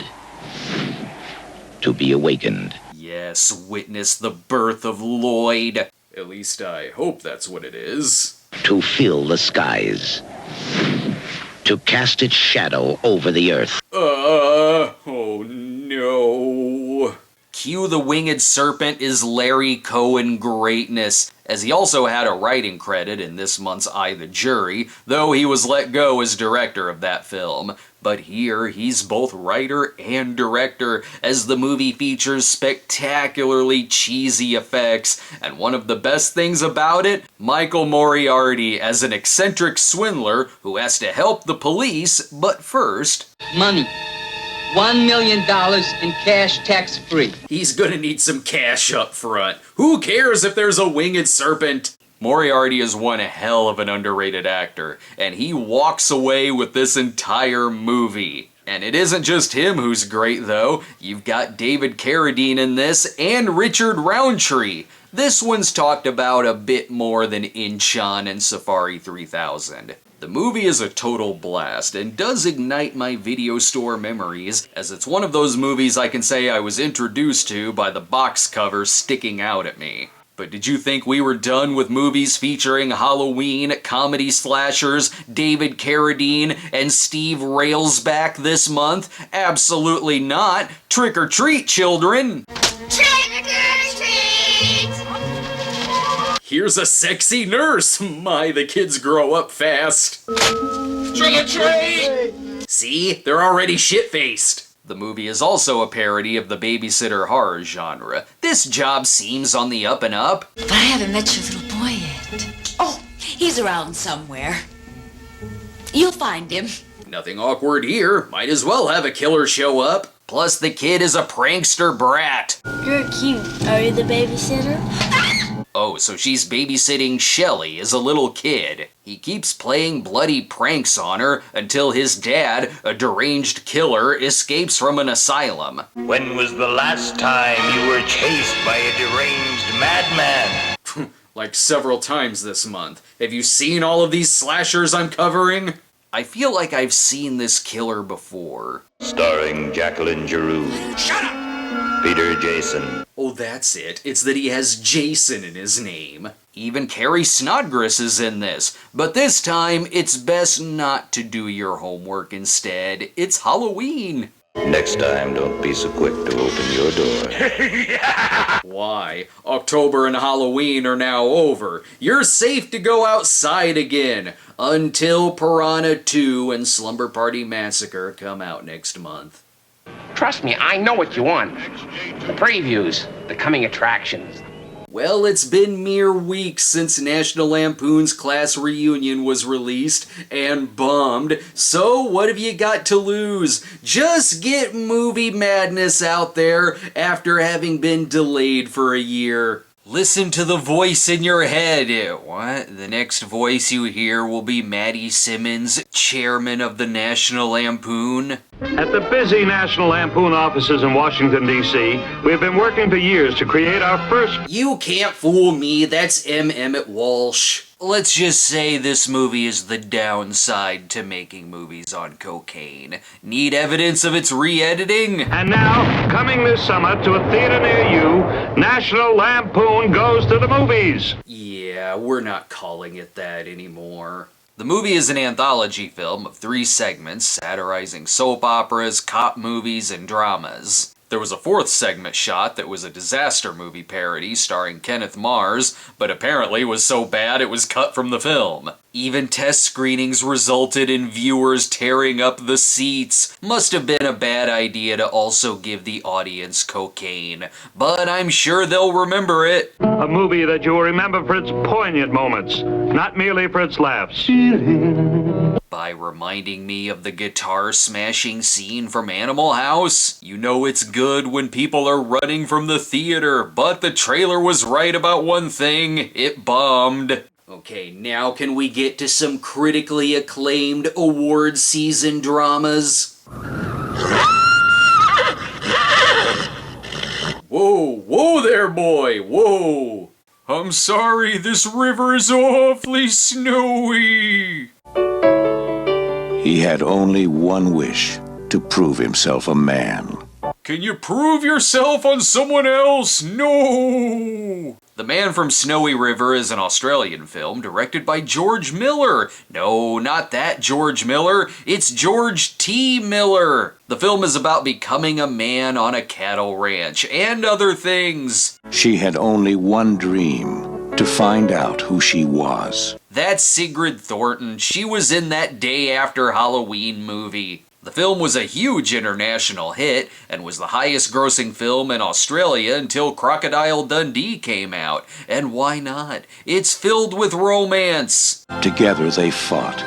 to be awakened. Yes, witness the birth of Lloyd. At least I hope that's what it is. To fill the skies. To cast its shadow over the earth. Oh no. Cue the Winged Serpent is Larry Cohen greatness, as he also had a writing credit in this month's I, the Jury, though he was let go as director of that film. But here, he's both writer and director, as the movie features spectacularly cheesy effects, and one of the best things about it, Michael Moriarty as an eccentric swindler who has to help the police, but first... Money. $1 million in cash tax-free. He's gonna need some cash up front. Who cares if there's a winged serpent? Moriarty is one hell of an underrated actor, and he walks away with this entire movie. And it isn't just him who's great though. You've got David Carradine in this, and Richard Roundtree. This one's talked about a bit more than Inchon and Safari 3000. The movie is a total blast and does ignite my video store memories, as it's one of those movies I can say I was introduced to by the box cover sticking out at me. But did you think we were done with movies featuring Halloween, comedy slashers, David Carradine, and Steve Railsback this month? Absolutely not! Trick or treat, children! Trick or treat! Here's a sexy nurse! My, the kids grow up fast. Trick or treat! See? They're already shit-faced. The movie is also a parody of the babysitter horror genre. This job seems on the up and up. But I haven't met your little boy yet. Oh, he's around somewhere. You'll find him. Nothing awkward here. Might as well have a killer show up. Plus, the kid is a prankster brat. You're cute. Are you the babysitter? Oh, so she's babysitting Shelly as a little kid. He keeps playing bloody pranks on her until his dad, a deranged killer, escapes from an asylum. When was the last time you were chased by a deranged madman? Like several times this month. Have you seen all of these slashers I'm covering? I feel like I've seen this killer before. Starring Jacqueline Giroux. Shut up! Peter Jason. Oh, that's it. It's that he has Jason in his name. Even Carrie Snodgrass is in this, but this time it's best not to do your homework instead. It's Halloween. Next time, don't be so quick to open your door. Why? October and Halloween are now over. You're safe to go outside again until Piranha 2 and Slumber Party Massacre come out next month. Trust me, I know what you want. The previews, the coming attractions. Well, it's been mere weeks since National Lampoon's Class Reunion was released and bombed, so what have you got to lose? Just get movie madness out there after having been delayed for a year. Listen to the voice in your head. What? The next voice you hear will be Maddie Simmons, chairman of the National Lampoon? At the busy National Lampoon offices in Washington, D.C., we have been working for years to create our first... You can't fool me, that's M. Emmett Walsh. Let's just say this movie is the downside to making movies on cocaine. Need evidence of its re-editing? And now, coming this summer to a theater near you, National Lampoon Goes to the Movies. Yeah, we're not calling it that anymore. The movie is an anthology film of 3 segments satirizing soap operas, cop movies, and dramas. There was a 4th segment shot that was a disaster movie parody starring Kenneth Mars, but apparently was so bad it was cut from the film. Even test screenings resulted in viewers tearing up the seats. Must have been a bad idea to also give the audience cocaine, but I'm sure they'll remember it. A movie that you will remember for its poignant moments, not merely for its laughs. By reminding me of the guitar smashing scene from Animal House. You know it's good when people are running from the theater, but the trailer was right about one thing, it bombed. Okay, now can we get to some critically acclaimed award season dramas? Whoa, whoa there, boy, whoa! I'm sorry, this river is awfully snowy. He had only one wish, to prove himself a man. Can you prove yourself on someone else? No! The Man from Snowy River is an Australian film directed by George Miller. No, not that George Miller. It's George T. Miller. The film is about becoming a man on a cattle ranch and other things. She had only one dream, to find out who she was. That's Sigrid Thornton. She was in that Day After Halloween movie. The film was a huge international hit and was the highest grossing film in Australia until Crocodile Dundee came out. And why not? It's filled with romance. Together they fought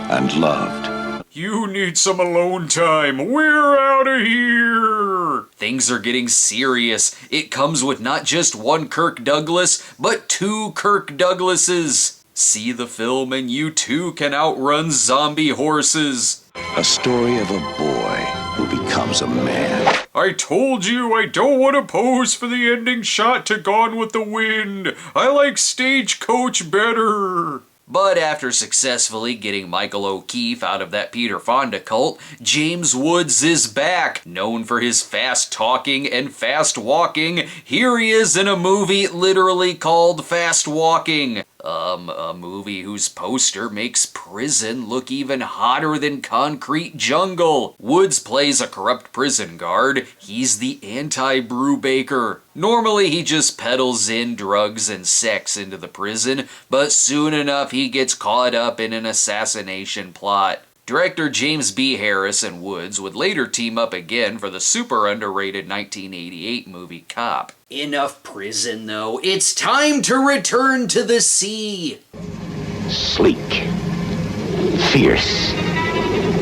and loved. You need some alone time. We're out of here. Things are getting serious. It comes with not just one Kirk Douglas, but 2 Kirk Douglases. See the film and you too can outrun zombie horses. A story of a boy who becomes a man. I told you I don't want to pose for the ending shot to Gone with the Wind. I like Stagecoach better. But after successfully getting Michael O'Keefe out of that Peter Fonda cult, James Woods is back. Known for his fast talking and fast walking, here he is in a movie literally called Fast Walking. A movie whose poster makes prison look even hotter than concrete jungle. Woods plays a corrupt prison guard. He's the anti-Brubaker. Normally he just peddles in drugs and sex into the prison, but soon enough he gets caught up in an assassination plot. Director James B. Harris and Woods would later team up again for the super underrated 1988 movie Cop. Enough prison, though. It's time to return to the sea. Sleek, fierce,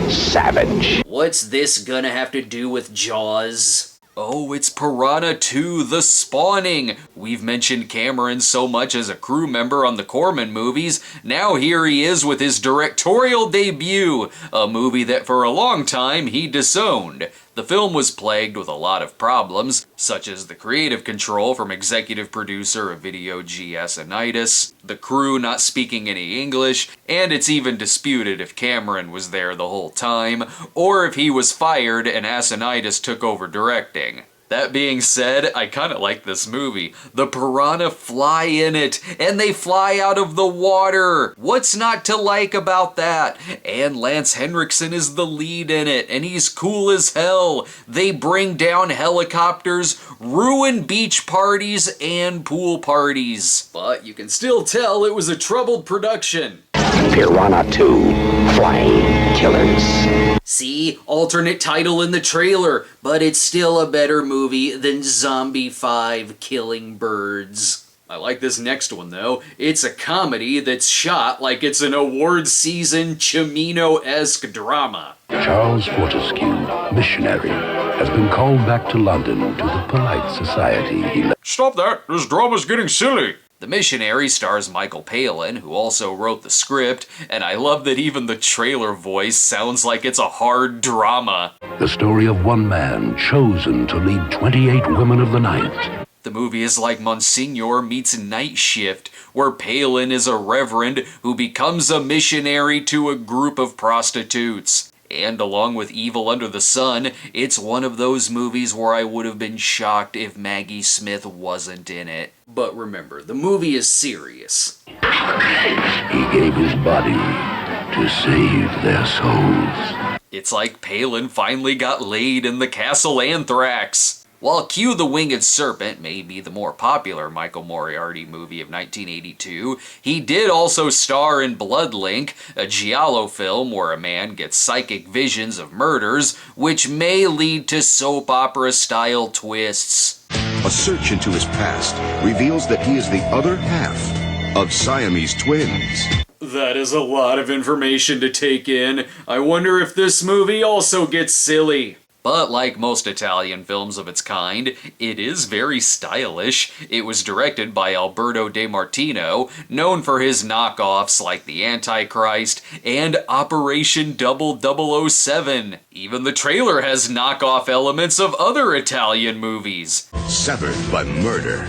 savage. What's this gonna have to do with Jaws? Oh, it's Piranha 2, The Spawning. We've mentioned Cameron so much as a crew member on the Corman movies. Now here he is with his directorial debut, a movie that for a long time he disowned. The film was plagued with a lot of problems, such as the creative control from executive producer of Video G. Asinitis, the crew not speaking any English, and it's even disputed if Cameron was there the whole time, or if he was fired and Asinitis took over directing. That being said, I kinda like this movie. The piranha fly in it, and they fly out of the water! What's not to like about that? And Lance Henriksen is the lead in it, and he's cool as hell. They bring down helicopters, ruin beach parties, and pool parties. But you can still tell it was a troubled production. Piranha 2, Flying Killers. See, alternate title in the trailer, but it's still a better movie than Zombie 5 Killing Birds. I like this next one though. It's a comedy that's shot like it's an award season Cimino-esque drama. Charles Fortescue, missionary, has been called back to London to the polite society he left. Stop that! This drama's getting silly! The Missionary stars Michael Palin, who also wrote the script, and I love that even the trailer voice sounds like it's a hard drama. The story of one man chosen to lead 28 women of the night. The movie is like Monsignor meets Night Shift, where Palin is a reverend who becomes a missionary to a group of prostitutes. And along with Evil Under the Sun, it's one of those movies where I would have been shocked if Maggie Smith wasn't in it. But remember, the movie is serious. He gave his body to save their souls. It's like Palin finally got laid in the Castle Anthrax. While Q the Winged Serpent may be the more popular Michael Moriarty movie of 1982, he did also star in Bloodlink, a giallo film where a man gets psychic visions of murders, which may lead to soap opera-style twists. A search into his past reveals that he is the other half of Siamese twins. That is a lot of information to take in. I wonder if this movie also gets silly. But like most Italian films of its kind, it is very stylish. It was directed by Alberto De Martino, known for his knockoffs like The Antichrist and Operation 007. Even the trailer has knockoff elements of other Italian movies. Severed by murder.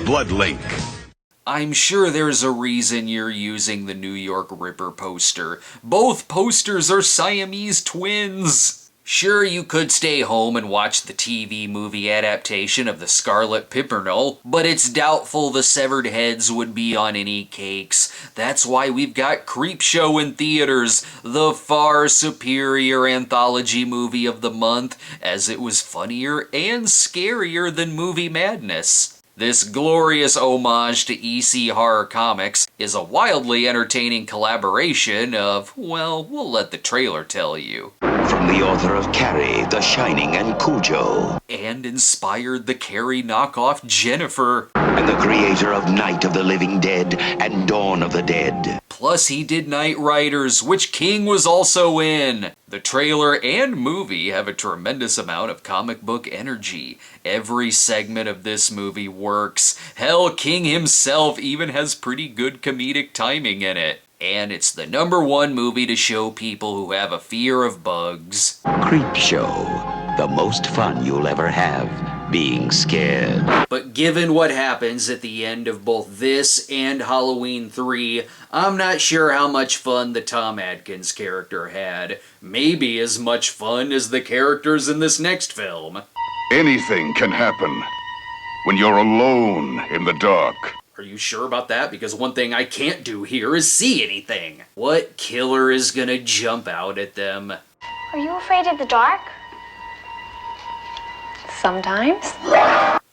Bloodlink. I'm sure there's a reason you're using the New York Ripper poster. Both posters are Siamese twins. Sure, you could stay home and watch the TV movie adaptation of The Scarlet Pimpernel, but it's doubtful the severed heads would be on any cakes. That's why we've got Creepshow in theaters, the far superior anthology movie of the month, as it was funnier and scarier than Movie Madness. This glorious homage to EC Horror Comics is a wildly entertaining collaboration of, well, we'll let the trailer tell you. From the author of Carrie, The Shining, and Cujo. And inspired the Carrie knockoff Jennifer. And the creator of Night of the Living Dead and Dawn of the Dead. Plus he did Night Riders, which King was also in. The trailer and movie have a tremendous amount of comic book energy. Every segment of this movie works. Hell, King himself even has pretty good comedic timing in it. And it's the #1 movie to show people who have a fear of bugs. Creepshow, the most fun you'll ever have being scared. But given what happens at the end of both this and Halloween 3, I'm not sure how much fun the Tom Atkins character had. Maybe as much fun as the characters in this next film. Anything can happen when you're alone in the dark. Are you sure about that? Because one thing I can't do here is see anything. What killer is gonna jump out at them? Are you afraid of the dark? Sometimes.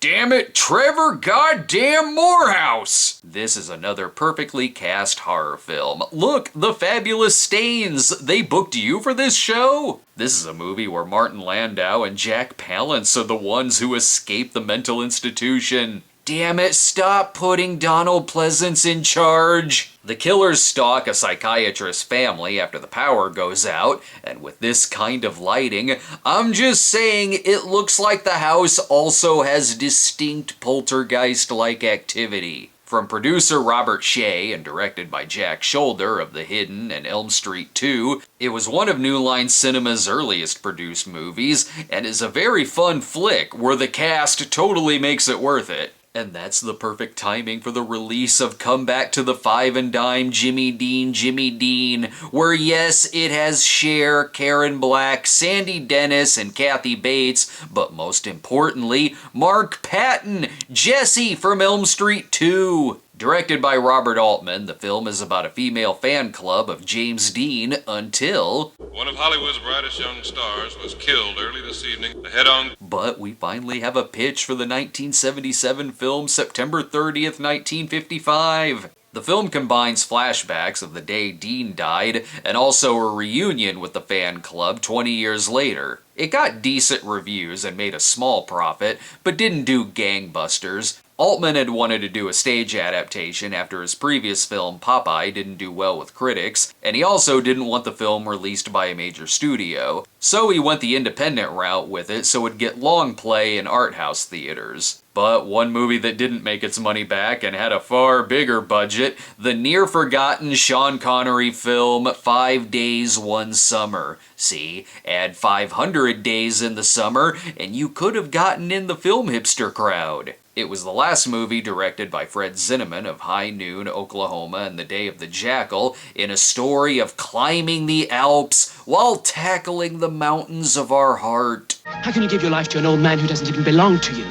Damn it, Trevor Goddamn Morehouse! This is another perfectly cast horror film. Look, The Fabulous Stains! They booked you for this show? This is a movie where Martin Landau and Jack Palance are the ones who escape the mental institution. Damn it, stop putting Donald Pleasance in charge! The killers stalk a psychiatrist's family after the power goes out, and with this kind of lighting, I'm just saying it looks like the house also has distinct poltergeist-like activity. From producer Robert Shea and directed by Jack Shoulder of The Hidden and Elm Street 2, it was one of New Line Cinema's earliest produced movies, and is a very fun flick where the cast totally makes it worth it. And that's the perfect timing for the release of Come Back to the Five and Dime Jimmy Dean, where yes, it has Cher, Karen Black, Sandy Dennis, and Kathy Bates, but most importantly, Mark Patton, Jesse from Elm Street 2. Directed by Robert Altman, the film is about a female fan club of James Dean until one of Hollywood's brightest young stars was killed early this evening, head-on. But we finally have a pitch for the 1977 film September 30th, 1955. The film combines flashbacks of the day Dean died and also a reunion with the fan club 20 years later. It got decent reviews and made a small profit, but didn't do gangbusters. Altman had wanted to do a stage adaptation after his previous film Popeye didn't do well with critics, and he also didn't want the film released by a major studio. So he went the independent route with it so it'd get long play in art house theaters. But one movie that didn't make its money back and had a far bigger budget, the near-forgotten Sean Connery film 5 Days, One Summer. See, add 500 days in the summer, and you could have gotten in the film hipster crowd. It was the last movie directed by Fred Zinnemann of High Noon, Oklahoma, and The Day of the Jackal, in a story of climbing the Alps while tackling the mountains of our heart. How can you give your life to an old man who doesn't even belong to you?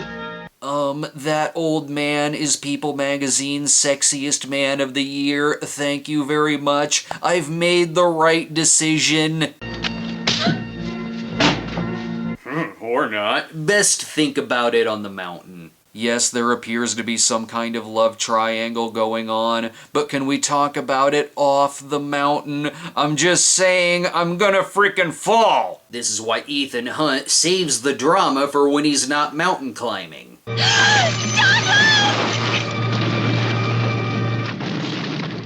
That old man is People Magazine's Sexiest Man of the Year. Thank you very much. I've made the right decision. Or not. Best think about it on the mountain. Yes, there appears to be some kind of love triangle going on, but can we talk about it off the mountain? I'm just saying I'm gonna frickin' fall! This is why Ethan Hunt saves the drama for when he's not mountain climbing.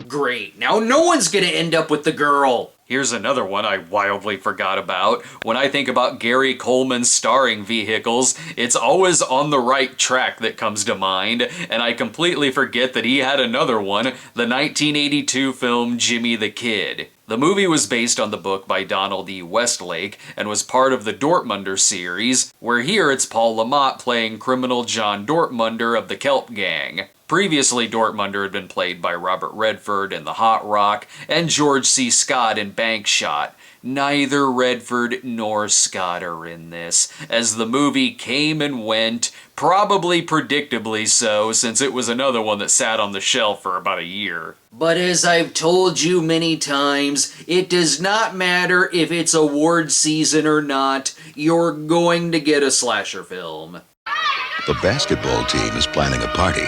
Great, now no one's gonna end up with the girl! Here's another one I wildly forgot about. When I think about Gary Coleman's starring vehicles, it's always On the Right Track that comes to mind, and I completely forget that he had another one, the 1982 film Jimmy the Kid. The movie was based on the book by Donald E. Westlake and was part of the Dortmunder series, where here it's Paul Lamont playing criminal John Dortmunder of the Kelp Gang. Previously, Dortmunder had been played by Robert Redford in The Hot Rock and George C. Scott in Bank Shot. Neither Redford nor Scott are in this, as the movie came and went, probably predictably so, since it was another one that sat on the shelf for about a year. But as I've told you many times, it does not matter if it's award season or not, you're going to get a slasher film. The basketball team is planning a party.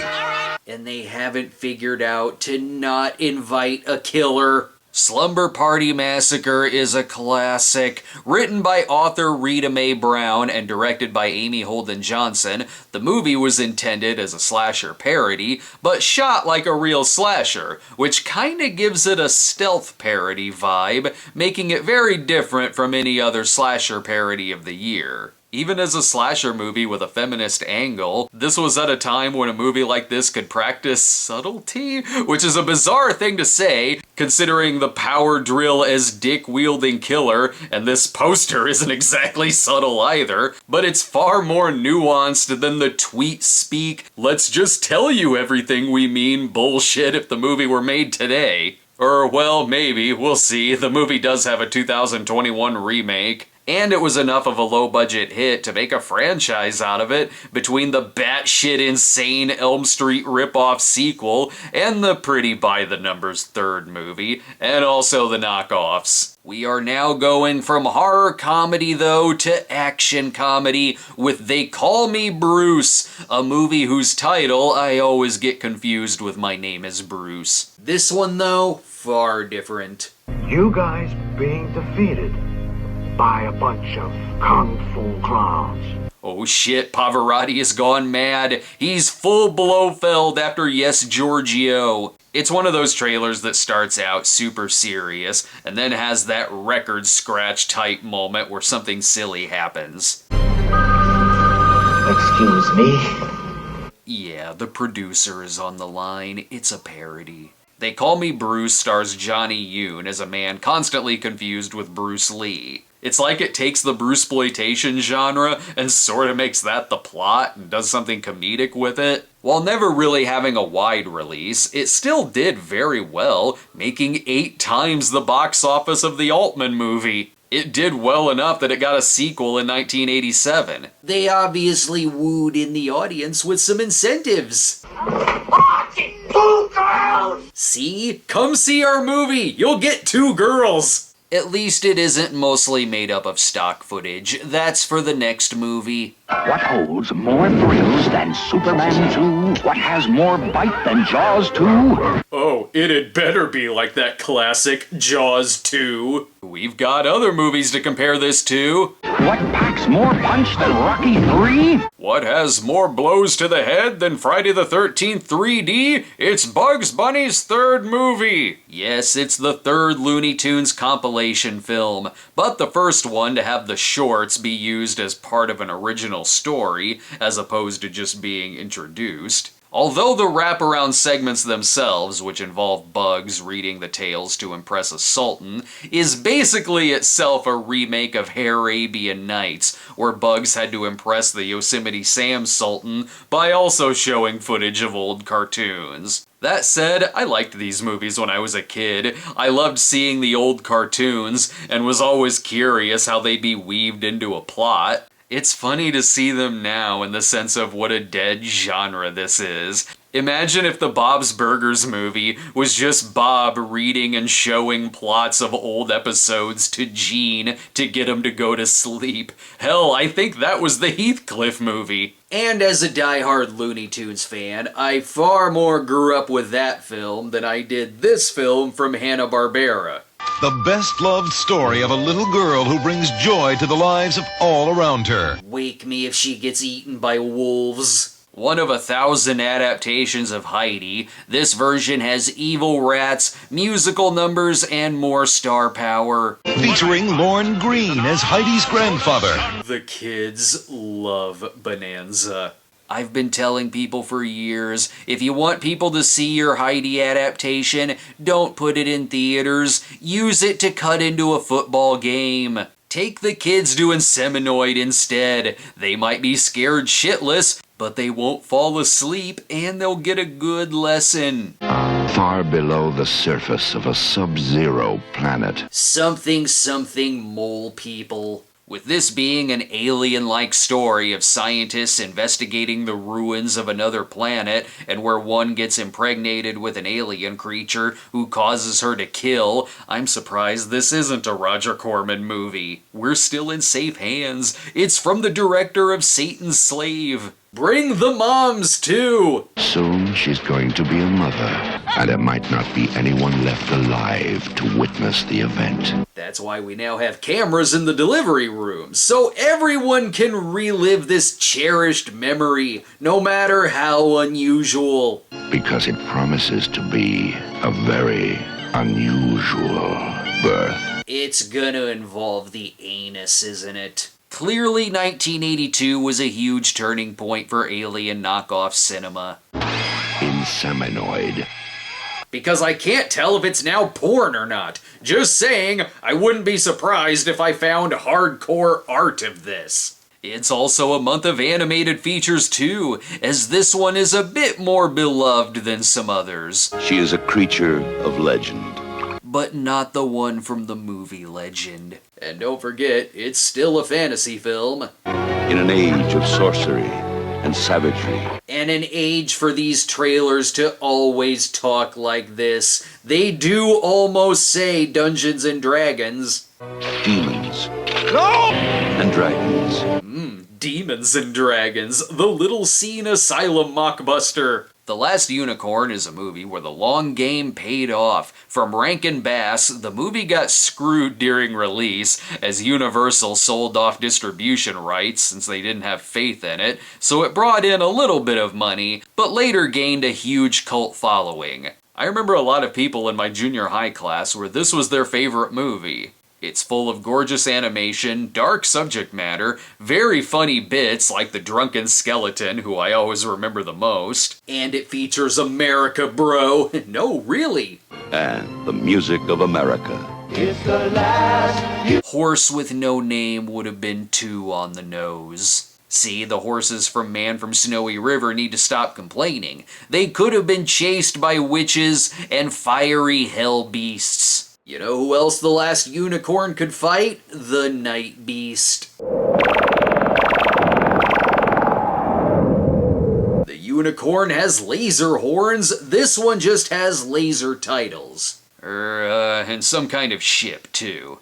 And they haven't figured out to not invite a killer. Slumber Party Massacre is a classic. Written by author Rita Mae Brown and directed by Amy Holden Johnson, the movie was intended as a slasher parody, but shot like a real slasher, which kinda gives it a stealth parody vibe, making it very different from any other slasher parody of the year. Even as a slasher movie with a feminist angle, this was at a time when a movie like this could practice subtlety, which is a bizarre thing to say, considering the power drill as dick-wielding killer, and this poster isn't exactly subtle either, but it's far more nuanced than the tweet-speak, let's just tell you everything we mean bullshit if the movie were made today. Or, well, maybe, we'll see, the movie does have a 2021 remake. And it was enough of a low-budget hit to make a franchise out of it between the batshit insane Elm Street ripoff sequel and the pretty by-the-numbers third movie, and also the knockoffs. We are now going from horror comedy, though, to action comedy with They Call Me Bruce, a movie whose title I always get confused with My Name is Bruce. This one, though, far different. You guys being defeated by a bunch of kung fu clowns. Oh shit, Pavarotti has gone mad. He's full Blofeld after Yes Giorgio. It's one of those trailers that starts out super serious and then has that record scratch type moment where something silly happens. Excuse me? Yeah, the producer is on the line. It's a parody. They Call Me Bruce stars Johnny Yoon as a man constantly confused with Bruce Lee. It's like it takes the Bruceploitation genre and sort of makes that the plot and does something comedic with it. While never really having a wide release, it still did very well, making 8 times the box office of the Altman movie. It did well enough that it got a sequel in 1987. They obviously wooed in the audience with some incentives. See? Come see our movie! You'll get 2 girls! At least it isn't mostly made up of stock footage. That's for the next movie. What holds more thrills than Superman 2? What has more bite than Jaws 2? Oh, it'd better be like that classic Jaws 2. We've got other movies to compare this to. What packs more punch than Rocky 3? What has more blows to the head than Friday the 13th 3D? It's Bugs Bunny's 3rd movie. Yes, it's the 3rd Looney Tunes compilation film, but the first one to have the shorts be used as part of an original story, as opposed to just being introduced. Although the wraparound segments themselves, which involve Bugs reading the tales to impress a sultan, is basically itself a remake of Arabian Nights, where Bugs had to impress the Yosemite Sam Sultan by also showing footage of old cartoons. That said, I liked these movies when I was a kid. I loved seeing the old cartoons, and was always curious how they'd be weaved into a plot. It's funny to see them now in the sense of what a dead genre this is. Imagine if the Bob's Burgers movie was just Bob reading and showing plots of old episodes to Gene to get him to go to sleep. Hell, I think that was the Heathcliff movie. And as a diehard Looney Tunes fan, I far more grew up with that film than I did this film from Hanna-Barbera. The best-loved story of a little girl who brings joy to the lives of all around her. Wake me if she gets eaten by wolves. One of 1,000 adaptations of Heidi, this version has evil rats, musical numbers, and more star power. Featuring Lorne Greene as Heidi's grandfather. The kids love Bonanza. I've been telling people for years, if you want people to see your Heidi adaptation, don't put it in theaters. Use it to cut into a football game. Take the kids to Inseminoid instead. They might be scared shitless, but they won't fall asleep and they'll get a good lesson. Far below the surface of a sub-zero planet. Something mole people. With this being an alien-like story of scientists investigating the ruins of another planet and where one gets impregnated with an alien creature who causes her to kill, I'm surprised this isn't a Roger Corman movie. We're still in safe hands. It's from the director of Satan's Slave. Bring the moms too! Soon she's going to be a mother, and there might not be anyone left alive to witness the event. That's why we now have cameras in the delivery rooms, so everyone can relive this cherished memory, no matter how unusual. Because it promises to be a very unusual birth. It's gonna involve the anus, isn't it? Clearly, 1982 was a huge turning point for alien knockoff cinema. Inseminoid. Because I can't tell if it's now porn or not. Just saying, I wouldn't be surprised if I found hardcore art of this. It's also a month of animated features too, as this one is a bit more beloved than some others. She is a creature of legend. But not the one from the movie Legend. And don't forget, it's still a fantasy film. In an age of sorcery and savagery. And an age for these trailers to always talk like this. They do almost say Dungeons and Dragons. Demons. No! And dragons. Demons and Dragons, the Little Scene Asylum mockbuster. The Last Unicorn is a movie where the long game paid off. From Rankin Bass, the movie got screwed during release, as Universal sold off distribution rights since they didn't have faith in it, so it brought in a little bit of money, but later gained a huge cult following. I remember a lot of people in my junior high class where this was their favorite movie. It's full of gorgeous animation, dark subject matter, very funny bits like the drunken skeleton, who I always remember the most. And it features America, bro. No, really. And the music of America. It's the last. Horse with No Name would have been too on the nose. See, the horses from Man from Snowy River need to stop complaining. They could have been chased by witches and fiery hell beasts. You know who else the last unicorn could fight? The Night Beast. The unicorn has laser horns, this one just has laser titles. And some kind of ship, too.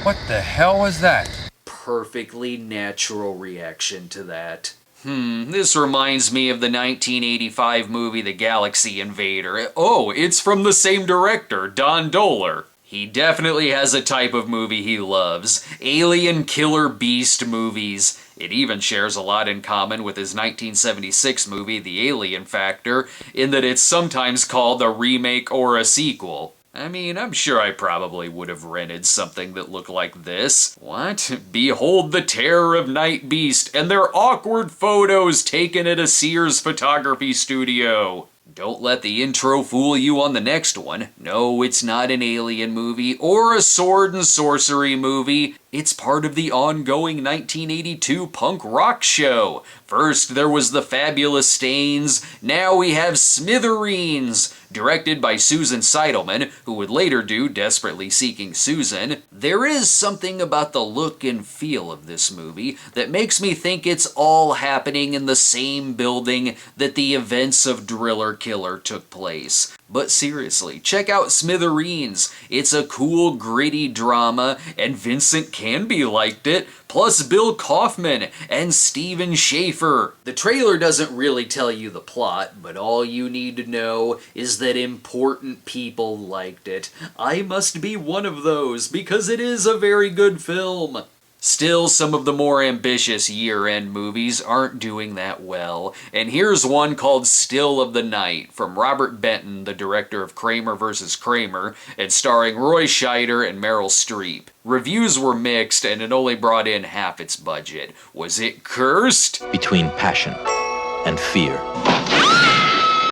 What the hell was that? Perfectly natural reaction to that. This reminds me of the 1985 movie The Galaxy Invader. Oh, it's from the same director, Don Dohler. He definitely has a type of movie he loves. Alien killer beast movies. It even shares a lot in common with his 1976 movie, The Alien Factor, in that it's sometimes called a remake or a sequel. I mean, I'm sure I probably would have rented something that looked like this. What? Behold the terror of Night Beast and their awkward photos taken at a Sears photography studio. Don't let the intro fool you on the next one. No, it's not an alien movie or a sword and sorcery movie. It's part of the ongoing 1982 punk rock show. First there was The Fabulous Stains, now we have Smithereens, directed by Susan Seidelman, who would later do Desperately Seeking Susan. There is something about the look and feel of this movie that makes me think it's all happening in the same building that the events of Driller Killer took place. But seriously, check out Smithereens. It's a cool, gritty drama, and Vincent Canby liked it, plus Bill Kaufman and Stephen Schaefer. The trailer doesn't really tell you the plot, but all you need to know is that important people liked it. I must be one of those, because it is a very good film. Still, some of the more ambitious year-end movies aren't doing that well, and here's one called Still of the Night from Robert Benton, the director of Kramer vs. Kramer, and starring Roy Scheider and Meryl Streep. Reviews were mixed and it only brought in half its budget. Was it cursed? Between passion and fear.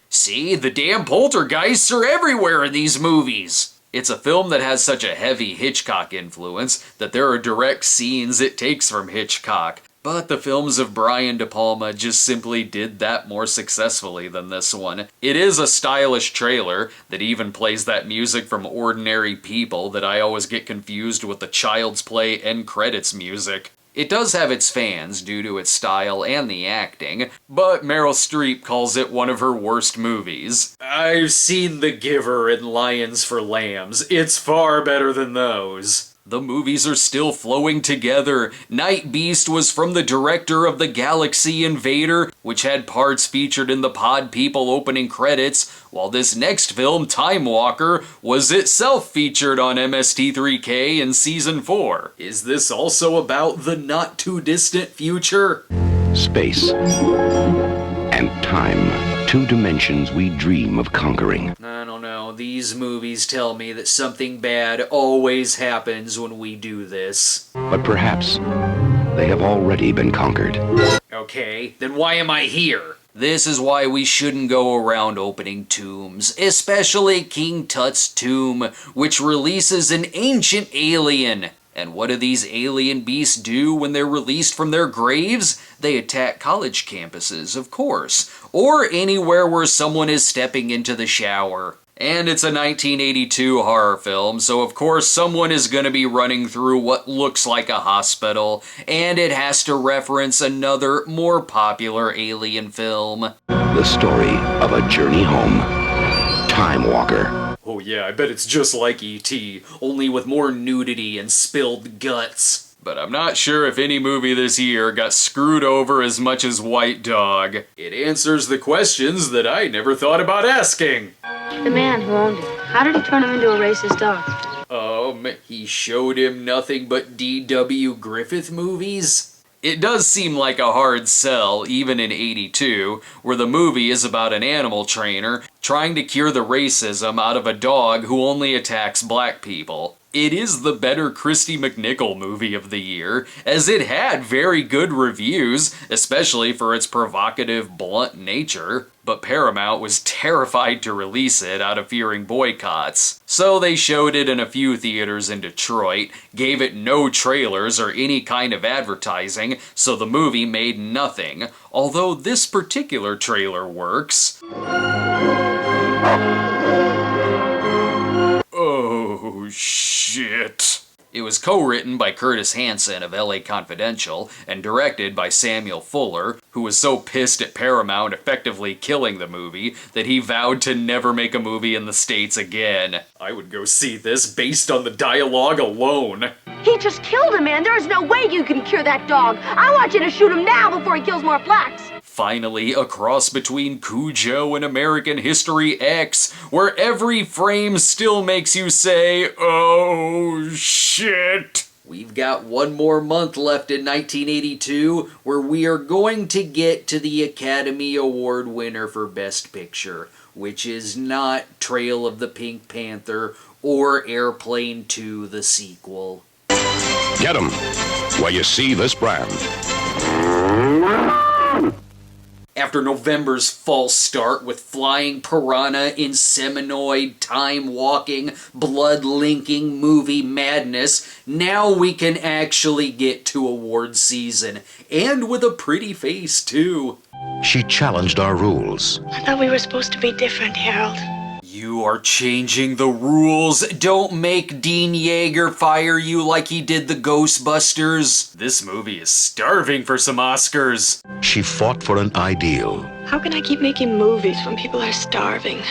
See, the damn poltergeists are everywhere in these movies! It's a film that has such a heavy Hitchcock influence that there are direct scenes it takes from Hitchcock, but the films of Brian De Palma just simply did that more successfully than this one. It is a stylish trailer that even plays that music from Ordinary People that I always get confused with the Child's Play end credits music. It does have its fans due to its style and the acting, but Meryl Streep calls it one of her worst movies. I've seen The Giver and Lions for Lambs. It's far better than those. The movies are still flowing together. Night Beast was from the director of The Galaxy Invader, which had parts featured in the Pod People opening credits, while this next film, Time Walker, was itself featured on MST3K in Season 4. Is this also about the not-too-distant future? Space and time. Two dimensions we dream of conquering. I don't know, these movies tell me that something bad always happens when we do this. But perhaps they have already been conquered. Okay, then why am I here? This is why we shouldn't go around opening tombs, especially King Tut's tomb, which releases an ancient alien. And what do these alien beasts do when they're released from their graves? They attack college campuses, of course, or anywhere where someone is stepping into the shower. And it's a 1982 horror film, so of course someone is going to be running through what looks like a hospital, and it has to reference another, more popular alien film. The story of a journey home. Time Walker. Oh yeah, I bet it's just like E.T., only with more nudity and spilled guts. But I'm not sure if any movie this year got screwed over as much as White Dog. It answers the questions that I never thought about asking. The man who owned it, how did he turn him into a racist dog? He showed him nothing but D.W. Griffith movies? It does seem like a hard sell, even in '82, where the movie is about an animal trainer trying to cure the racism out of a dog who only attacks black people. It is the better Christy McNichol movie of the year, as it had very good reviews, especially for its provocative, blunt nature, but Paramount was terrified to release it out of fearing boycotts. So they showed it in a few theaters in Detroit, gave it no trailers or any kind of advertising, so the movie made nothing, although this particular trailer works. Oh, shit. It was co-written by Curtis Hanson of LA Confidential and directed by Samuel Fuller, who was so pissed at Paramount effectively killing the movie that he vowed to never make a movie in the States again. I would go see this based on the dialogue alone. He just killed a man. There is no way you can cure that dog. I want you to shoot him now before he kills more blacks. Finally, a cross between Cujo and American History X, where every frame still makes you say, oh shit. We've got one more month left in 1982, where we are going to get to the Academy Award winner for Best Picture, which is not Trail of the Pink Panther or Airplane 2, the sequel. Get 'em while you see this brand. After November's false start with flying piranha, inseminoid, time-walking, blood-linking movie madness, now we can actually get to award season, and with a pretty face, too. She challenged our rules. I thought we were supposed to be different, Harold. You are changing the rules. Don't make Dean Yeager fire you like he did the Ghostbusters. This movie is starving for some Oscars. She fought for an ideal. How can I keep making movies when people are starving?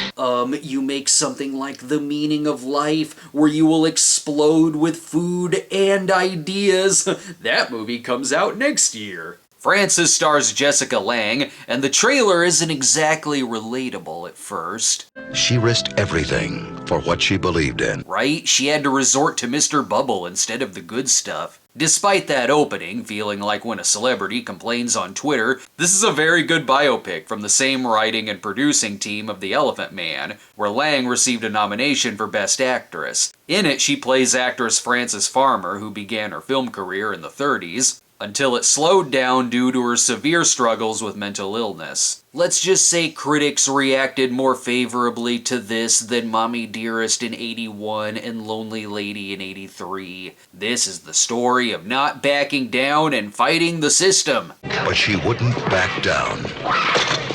You make something like The Meaning of Life, where you will explode with food and ideas. That movie comes out next year. Frances stars Jessica Lange, and the trailer isn't exactly relatable at first. She risked everything for what she believed in. Right? She had to resort to Mr. Bubble instead of the good stuff. Despite that opening, feeling like when a celebrity complains on Twitter, this is a very good biopic from the same writing and producing team of The Elephant Man, where Lange received a nomination for Best Actress. In it, she plays actress Frances Farmer, who began her film career in the 30s, until it slowed down due to her severe struggles with mental illness. Let's just say critics reacted more favorably to this than Mommy Dearest in 81 and Lonely Lady in 83. This is the story of not backing down and fighting the system. But she wouldn't back down.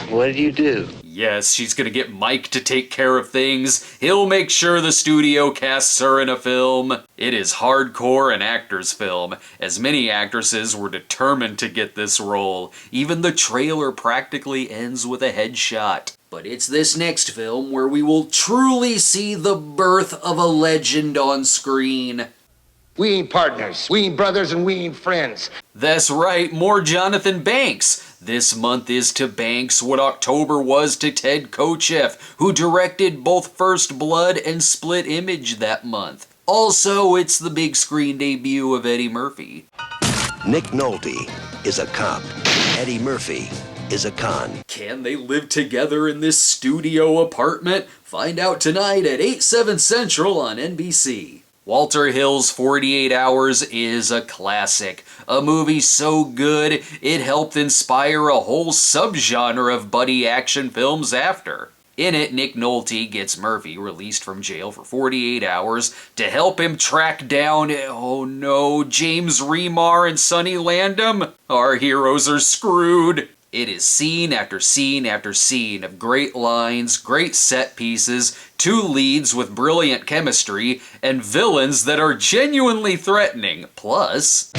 What did you do? Yes, she's gonna get Mike to take care of things. He'll make sure the studio casts her in a film. It is hardcore an actor's film, as many actresses were determined to get this role. Even the trailer practically ends with a headshot. But it's this next film where we will truly see the birth of a legend on screen. We ain't partners, we ain't brothers, and we ain't friends. That's right, more Jonathan Banks. This month is to Banks what October was to Ted Kotcheff, who directed both First Blood and Split Image that month. Also, it's the big screen debut of Eddie Murphy. Nick Nolte is a cop. Eddie Murphy is a con. Can they live together in this studio apartment? Find out tonight at 8/7 Central on NBC. Walter Hill's 48 Hours is a classic. A movie so good, it helped inspire a whole subgenre of buddy action films after. In it, Nick Nolte gets Murphy released from jail for 48 hours to help him track down, oh no, James Remar and Sonny Landham. Our heroes are screwed. It is scene after scene after scene of great lines, great set pieces, two leads with brilliant chemistry, and villains that are genuinely threatening. Plus,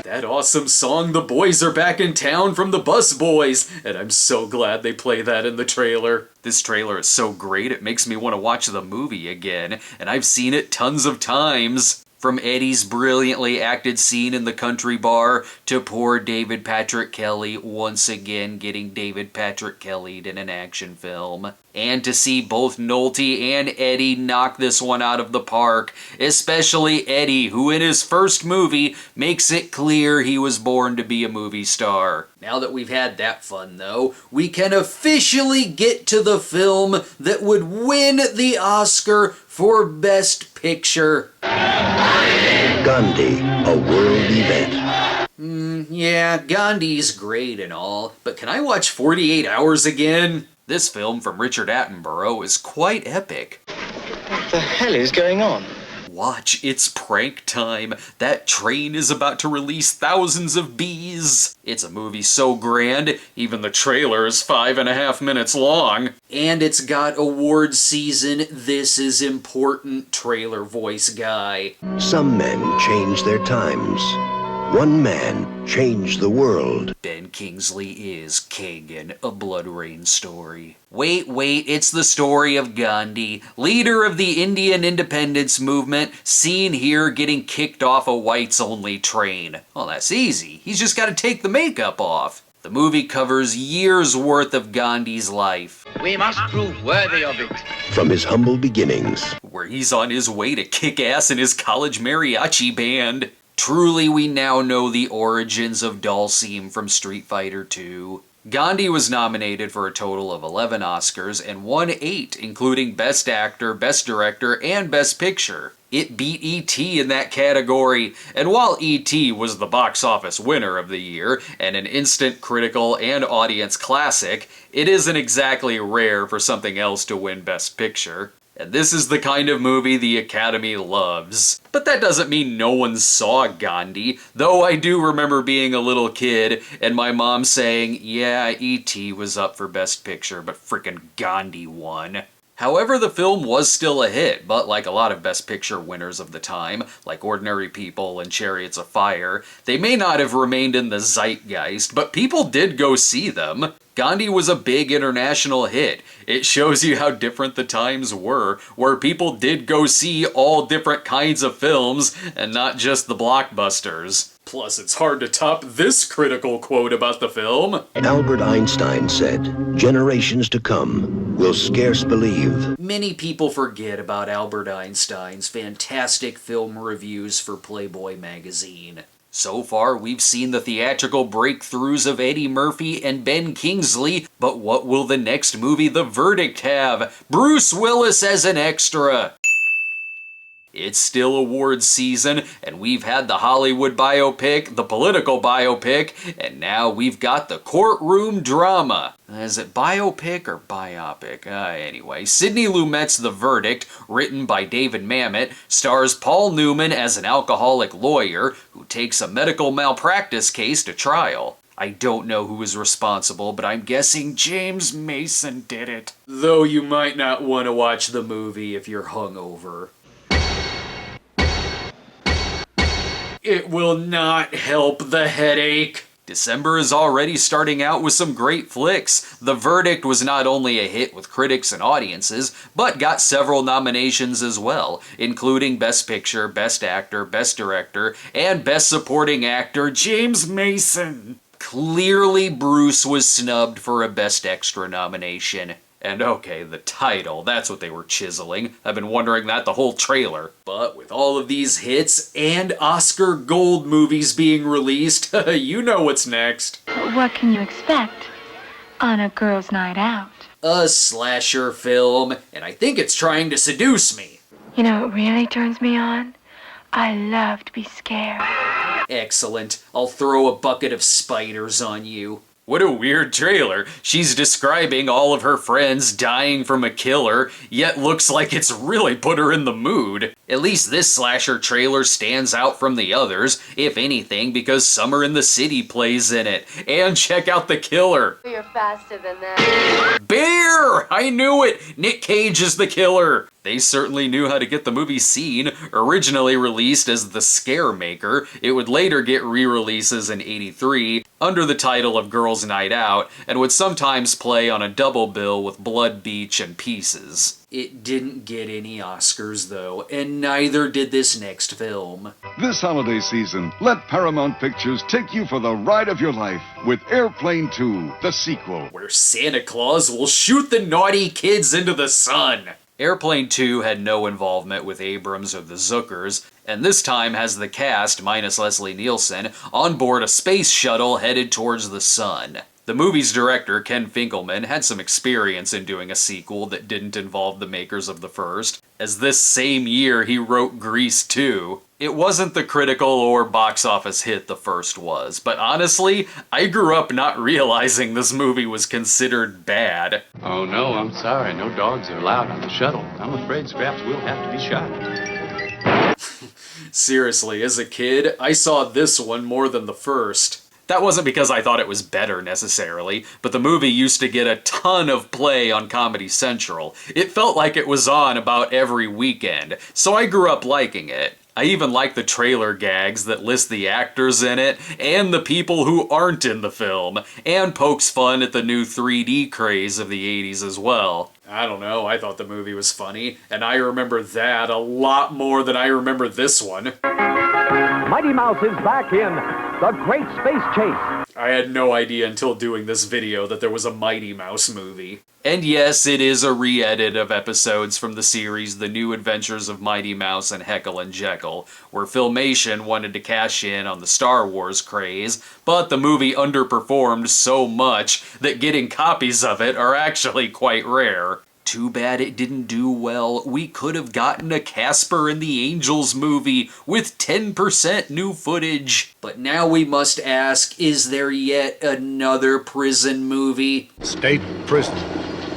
that awesome song, The Boys Are Back in Town from the Bus Boys, and I'm so glad they play that in the trailer. This trailer is so great it makes me want to watch the movie again, and I've seen it tons of times. From Eddie's brilliantly acted scene in the country bar to poor David Patrick Kelly once again getting David Patrick Kelly'd in an action film. And to see both Nolte and Eddie knock this one out of the park, especially Eddie, who in his first movie makes it clear he was born to be a movie star. Now that we've had that fun though, we can officially get to the film that would win the Oscar for Best Picture. Gandhi, a world event. Yeah, Gandhi's great and all, but can I watch 48 Hours again? This film from Richard Attenborough is quite epic. What the hell is going on? Watch, it's prank time. That train is about to release thousands of bees. It's a movie so grand, even the trailer is 5.5 minutes long. And it's got award season, this is important trailer voice guy. Some men change their times. One man changed the world. Ben Kingsley is Kagan, a Blood Rain story. Wait, it's the story of Gandhi, leader of the Indian independence movement, seen here getting kicked off a whites-only train. Well, that's easy. He's just got to take the makeup off. The movie covers years' worth of Gandhi's life. We must prove worthy of it. From his humble beginnings. Where he's on his way to kick ass in his college mariachi band. Truly, we now know the origins of Dalsim from Street Fighter II. Gandhi was nominated for a total of 11 Oscars and won 8, including Best Actor, Best Director, and Best Picture. It beat E.T. in that category, and while E.T. was the box office winner of the year, and an instant critical and audience classic, it isn't exactly rare for something else to win Best Picture. And this is the kind of movie the Academy loves. But that doesn't mean no one saw Gandhi, though I do remember being a little kid and my mom saying, yeah, E.T. was up for Best Picture, but frickin' Gandhi won. However, the film was still a hit, but like a lot of Best Picture winners of the time, like Ordinary People and Chariots of Fire, they may not have remained in the zeitgeist, but people did go see them. Gandhi was a big international hit. It shows you how different the times were, where people did go see all different kinds of films, and not just the blockbusters. Plus, it's hard to top this critical quote about the film. Albert Einstein said, "Generations to come will scarce believe." Many people forget about Albert Einstein's fantastic film reviews for Playboy magazine. So far, we've seen the theatrical breakthroughs of Eddie Murphy and Ben Kingsley, but what will the next movie, The Verdict, have? Bruce Willis as an extra! It's still awards season, and we've had the Hollywood biopic, the political biopic, and now we've got the courtroom drama. Is it biopic or biopic? Anyway, Sidney Lumet's The Verdict, written by David Mamet, stars Paul Newman as an alcoholic lawyer who takes a medical malpractice case to trial. I don't know who is responsible, but I'm guessing James Mason did it. Though you might not want to watch the movie if you're hungover. It will not help the headache. December is already starting out with some great flicks. The Verdict was not only a hit with critics and audiences, but got several nominations as well, including Best Picture, Best Actor, Best Director, and Best Supporting Actor, James Mason. Clearly, Bruce was snubbed for a Best Extra nomination. And okay, the title, that's what they were chiseling. I've been wondering that the whole trailer. But with all of these hits and Oscar Gold movies being released, you know what's next. What can you expect on a girls' night out? A slasher film, and I think it's trying to seduce me. You know what really turns me on? I love to be scared. Excellent. I'll throw a bucket of spiders on you. What a weird trailer. She's describing all of her friends dying from a killer, yet looks like it's really put her in the mood. At least this slasher trailer stands out from the others, if anything, because Summer in the City plays in it. And check out the killer. You're faster than that. Bear! I knew it! Nick Cage is the killer. They certainly knew how to get the movie seen. Originally released as The Scaremaker, it would later get re-releases in '83 under the title of Girls' Night Out, and would sometimes play on a double bill with Blood Beach and Pieces. It didn't get any Oscars though, and neither did this next film. This holiday season, let Paramount Pictures take you for the ride of your life with Airplane 2, the sequel, where Santa Claus will shoot the naughty kids into the sun. Airplane 2 had no involvement with Abrams or the Zuckers, and this time has the cast, minus Leslie Nielsen, on board a space shuttle headed towards the sun. The movie's director, Ken Finkelman, had some experience in doing a sequel that didn't involve the makers of the first, as this same year he wrote Grease 2. It wasn't the critical or box office hit the first was, but honestly, I grew up not realizing this movie was considered bad. Oh no, I'm sorry, no dogs are allowed on the shuttle. I'm afraid Scraps will have to be shot. Seriously, as a kid, I saw this one more than the first. That wasn't because I thought it was better necessarily, but the movie used to get a ton of play on Comedy Central. It felt like it was on about every weekend, so I grew up liking it. I even like the trailer gags that list the actors in it, and the people who aren't in the film, and pokes fun at the new 3D craze of the 80s as well. I don't know, I thought the movie was funny, and I remember that a lot more than I remember this one. Mighty Mouse is back in The Great Space Chase. I had no idea until doing this video that there was a Mighty Mouse movie. And yes, it is a re-edit of episodes from the series The New Adventures of Mighty Mouse and Heckle and Jekyll, where Filmation wanted to cash in on the Star Wars craze, but the movie underperformed so much that getting copies of it are actually quite rare. Too bad it didn't do well. We could have gotten a Casper and the Angels movie with 10% new footage. But now we must ask, is there yet another prison movie? State prison,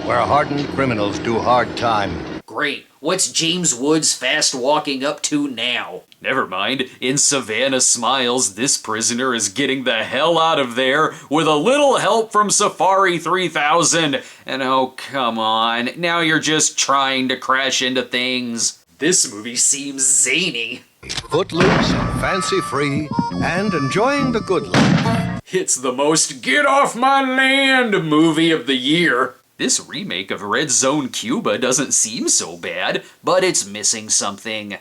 where hardened criminals do hard time. Great. What's James Woods fast walking up to now? Never mind. In Savannah Smiles, this prisoner is getting the hell out of there with a little help from Safari 3000. And oh, come on. Now you're just trying to crash into things. This movie seems zany. Footloose, fancy-free, and enjoying the good life. It's the most get off my land movie of the year. This remake of Red Zone Cuba doesn't seem so bad, but it's missing something.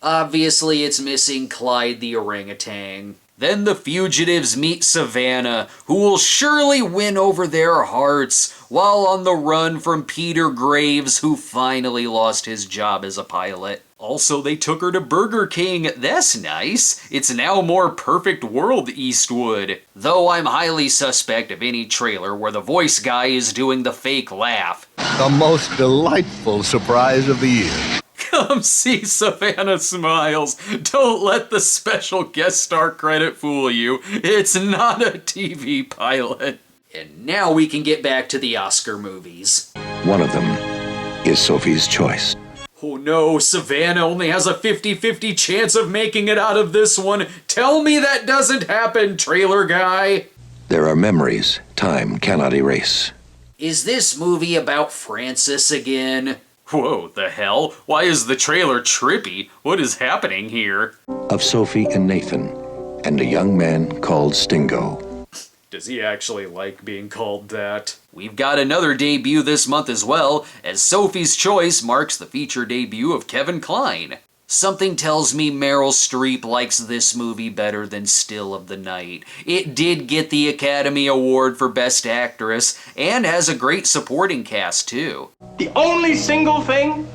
Obviously, it's missing Clyde the orangutan. Then the fugitives meet Savannah, who will surely win over their hearts while on the run from Peter Graves, who finally lost his job as a pilot. Also, they took her to Burger King. That's nice. It's now more Perfect World Eastwood. Though I'm highly suspect of any trailer where the voice guy is doing the fake laugh. The most delightful surprise of the year. Come see Savannah Smiles. Don't let the special guest star credit fool you. It's not a TV pilot. And now we can get back to the Oscar movies. One of them is Sophie's Choice. Oh no, Savannah only has a 50-50 chance of making it out of this one. Tell me that doesn't happen, trailer guy. There are memories time cannot erase. Is this movie about Francis again? Whoa, the hell? Why is the trailer trippy? What is happening here? Of Sophie and Nathan, and a young man called Stingo. Does he actually like being called that? We've got another debut this month as well, as Sophie's Choice marks the feature debut of Kevin Kline. Something tells me Meryl Streep likes this movie better than Still of the Night. It did get the Academy Award for Best Actress, and has a great supporting cast too. The only single thing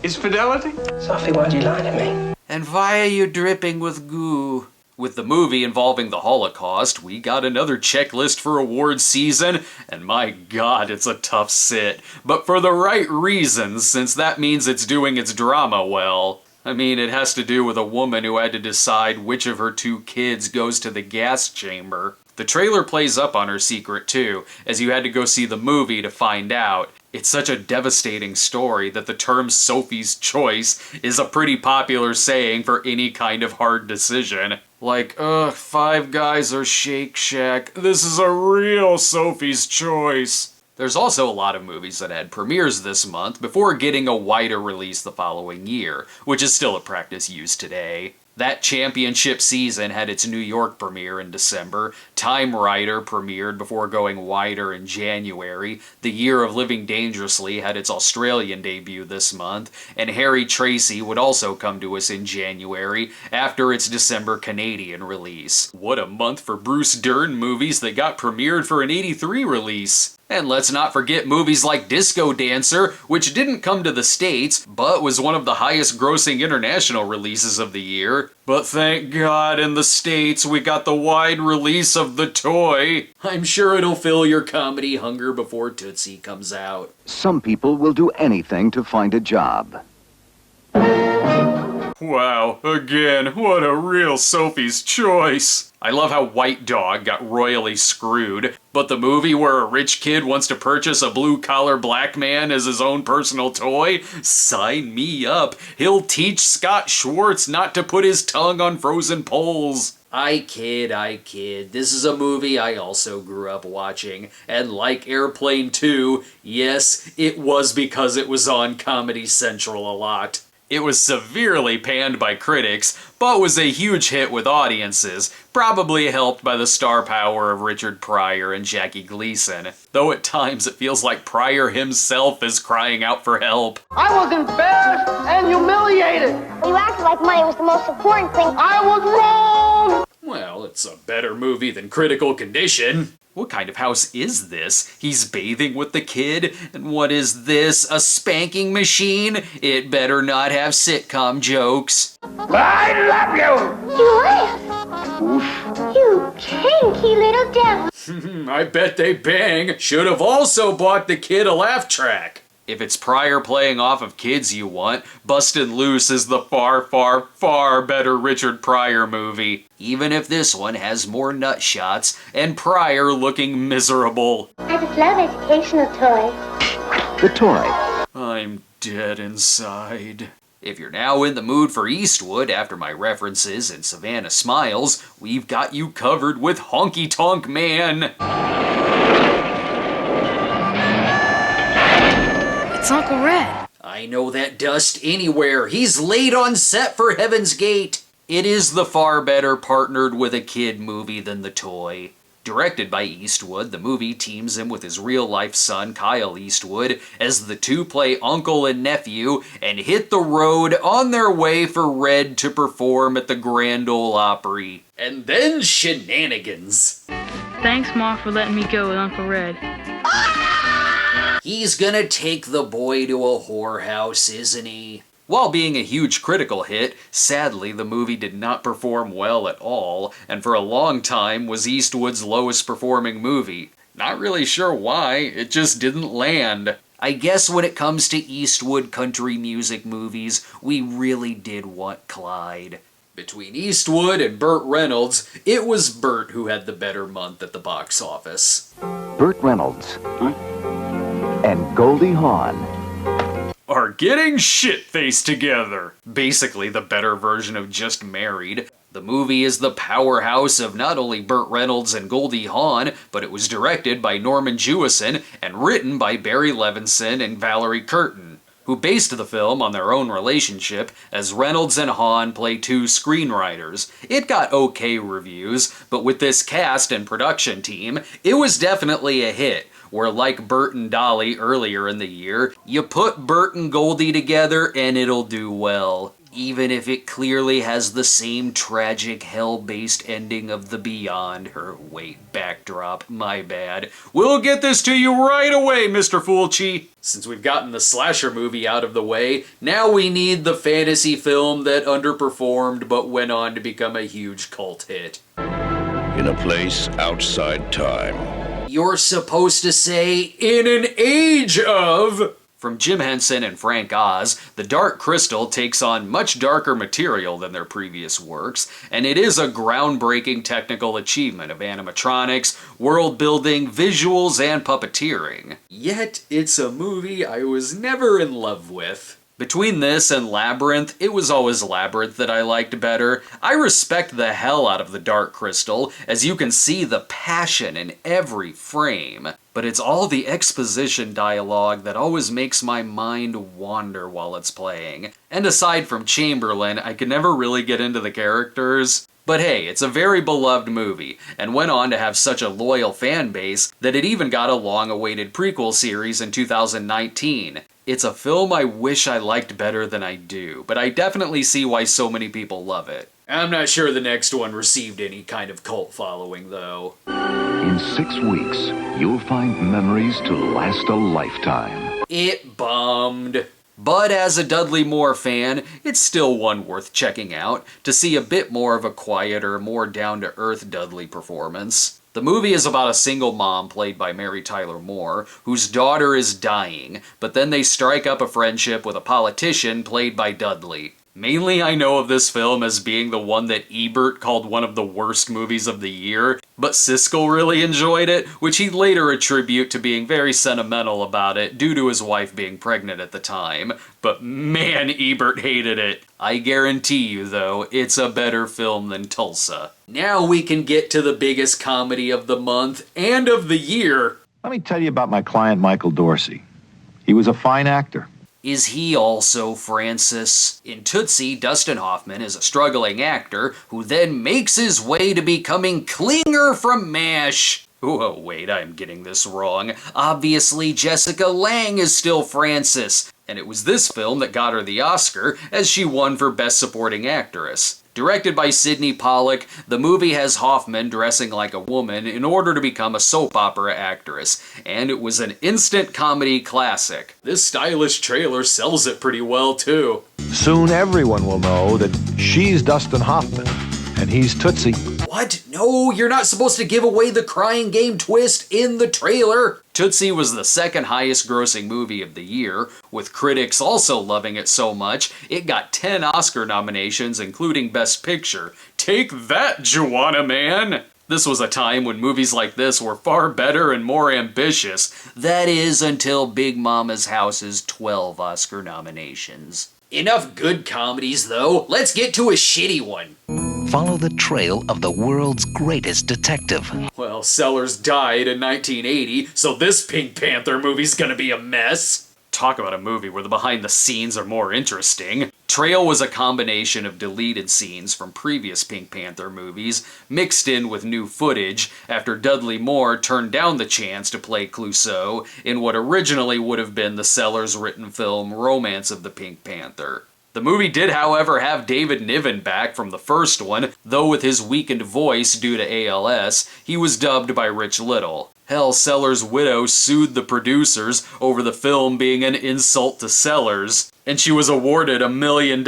is fidelity? Sophie, why'd you lie to me? And why are you dripping with goo? With the movie involving the Holocaust, we got another checklist for awards season, and my god, it's a tough sit. But for the right reasons, since that means it's doing its drama well. I mean, it has to do with a woman who had to decide which of her two kids goes to the gas chamber. The trailer plays up on her secret too, as you had to go see the movie to find out. It's such a devastating story that the term Sophie's Choice is a pretty popular saying for any kind of hard decision. Like, Five Guys or Shake Shack, this is a real Sophie's Choice. There's also a lot of movies that had premieres this month before getting a wider release the following year, which is still a practice used today. That championship season had its New York premiere in December, Time Rider premiered before going wider in January, The Year of Living Dangerously had its Australian debut this month, and Harry Tracy would also come to us in January after its December Canadian release. What a month for Bruce Dern movies that got premiered for an '83 release! And let's not forget movies like Disco Dancer, which didn't come to the States, but was one of the highest grossing international releases of the year. But thank God in the States we got the wide release of The Toy. I'm sure it'll fill your comedy hunger before Tootsie comes out. Some people will do anything to find a job. Wow, again, what a real Sophie's choice. I love how White Dog got royally screwed, but the movie where a rich kid wants to purchase a blue-collar black man as his own personal toy? Sign me up. He'll teach Scott Schwartz not to put his tongue on frozen poles. I kid. This is a movie I also grew up watching, and like Airplane 2, yes, it was because it was on Comedy Central a lot. It was severely panned by critics, but was a huge hit with audiences, probably helped by the star power of Richard Pryor and Jackie Gleason, though at times it feels like Pryor himself is crying out for help. I was embarrassed and humiliated. You acted like money was the most important thing. I was wrong! Well, it's a better movie than Critical Condition. What kind of house is this? He's bathing with the kid? And what is this? A spanking machine? It better not have sitcom jokes. I love You laugh. You kinky little devil. I bet they bang. Should have also bought the kid a laugh track. If it's Pryor playing off of kids you want, Bustin' Loose is the far better Richard Pryor movie. Even if this one has more nut shots and Pryor looking miserable. I just love educational toys. The Toy. I'm dead inside. If you're now in the mood for Eastwood after my references in Savannah Smiles, we've got you covered with Honky Tonk Man. It's Uncle Red. I know that dust anywhere. He's late on set for Heaven's Gate. It is the far better partnered with a kid movie than The Toy. Directed by Eastwood, the movie teams him with his real-life son, Kyle Eastwood, as the two play uncle and nephew and hit the road on their way for Red to perform at the Grand Ole Opry. And then shenanigans. Thanks, Ma, for letting me go with Uncle Red. He's gonna take the boy to a whorehouse, isn't he? While being a huge critical hit, sadly the movie did not perform well at all, and for a long time was Eastwood's lowest performing movie. Not really sure why, it just didn't land. I guess when it comes to Eastwood country music movies, we really did want Clyde. Between Eastwood and Burt Reynolds, it was Burt who had the better month at the box office. Burt Reynolds. And Goldie Hawn are getting shit-faced together. Basically the better version of Just Married. The movie is the powerhouse of not only Burt Reynolds and Goldie Hawn, but it was directed by Norman Jewison and written by Barry Levinson and Valerie Curtin, who based the film on their own relationship as Reynolds and Hawn play two screenwriters. It got okay reviews, but with this cast and production team, it was definitely a hit. Where like Burt and Dolly earlier in the year, you put Burt and Goldie together and it'll do well. Even if it clearly has the same tragic hell-based ending of The Beyond. Backdrop, my bad. We'll get this to you right away, Mr. Fulci. Since we've gotten the slasher movie out of the way, now we need the fantasy film that underperformed but went on to become a huge cult hit. In a place outside time. You're supposed to say, in an age of... From Jim Henson and Frank Oz, The Dark Crystal takes on much darker material than their previous works, and it is a groundbreaking technical achievement of animatronics, world building, visuals, and puppeteering. Yet, it's a movie I was never in love with. Between this and Labyrinth, it was always Labyrinth that I liked better. I respect the hell out of The Dark Crystal, as you can see the passion in every frame. But it's all the exposition dialogue that always makes my mind wander while it's playing. And aside from Chamberlain, I could never really get into the characters. But hey, it's a very beloved movie, and went on to have such a loyal fan base that it even got a long-awaited prequel series in 2019. It's a film I wish I liked better than I do, but I definitely see why so many people love it. I'm not sure the next one received any kind of cult following, though. In 6 weeks, you'll find memories to last a lifetime. It bombed. But as a Dudley Moore fan, it's still one worth checking out, to see a bit more of a quieter, more down-to-earth Dudley performance. The movie is about a single mom, played by Mary Tyler Moore, whose daughter is dying, but then they strike up a friendship with a politician, played by Dudley. Mainly I know of this film as being the one that Ebert called one of the worst movies of the year, but Siskel really enjoyed it, which he'd later attribute to being very sentimental about it due to his wife being pregnant at the time. But man, Ebert hated it. I guarantee you, though, it's a better film than Tulsa. Now we can get to the biggest comedy of the month and of the year. Let me tell you about my client, Michael Dorsey. He was a fine actor. Is he also Francis? In Tootsie, Dustin Hoffman is a struggling actor who then makes his way to becoming Klinger from MASH. Oh wait, I'm getting this wrong. Obviously, Jessica Lange is still Francis, and it was this film that got her the Oscar, as she won for Best Supporting Actress. Directed by Sidney Pollack, the movie has Hoffman dressing like a woman in order to become a soap opera actress, and it was an instant comedy classic. This stylish trailer sells it pretty well, too. Soon everyone will know that she's Dustin Hoffman, and he's Tootsie. What? No, you're not supposed to give away the crying game twist in the trailer! Tootsie was the second highest grossing movie of the year, with critics also loving it so much, it got 10 Oscar nominations, including Best Picture. Take that, Juana Man! This was a time when movies like this were far better and more ambitious. That is, until Big Mama's House's 12 Oscar nominations. Enough good comedies, though. Let's get to a shitty one. Follow the trail of the world's greatest detective. Well, Sellers died in 1980, so this Pink Panther movie's gonna be a mess. Talk about a movie where the behind the scenes are more interesting. Trail was a combination of deleted scenes from previous Pink Panther movies, mixed in with new footage after Dudley Moore turned down the chance to play Clouseau in what originally would have been the Sellers written film Romance of the Pink Panther. The movie did, however, have David Niven back from the first one, though with his weakened voice due to ALS, he was dubbed by Rich Little. Hell, Sellers' widow sued the producers over the film being an insult to Sellers, and she was awarded $1 million.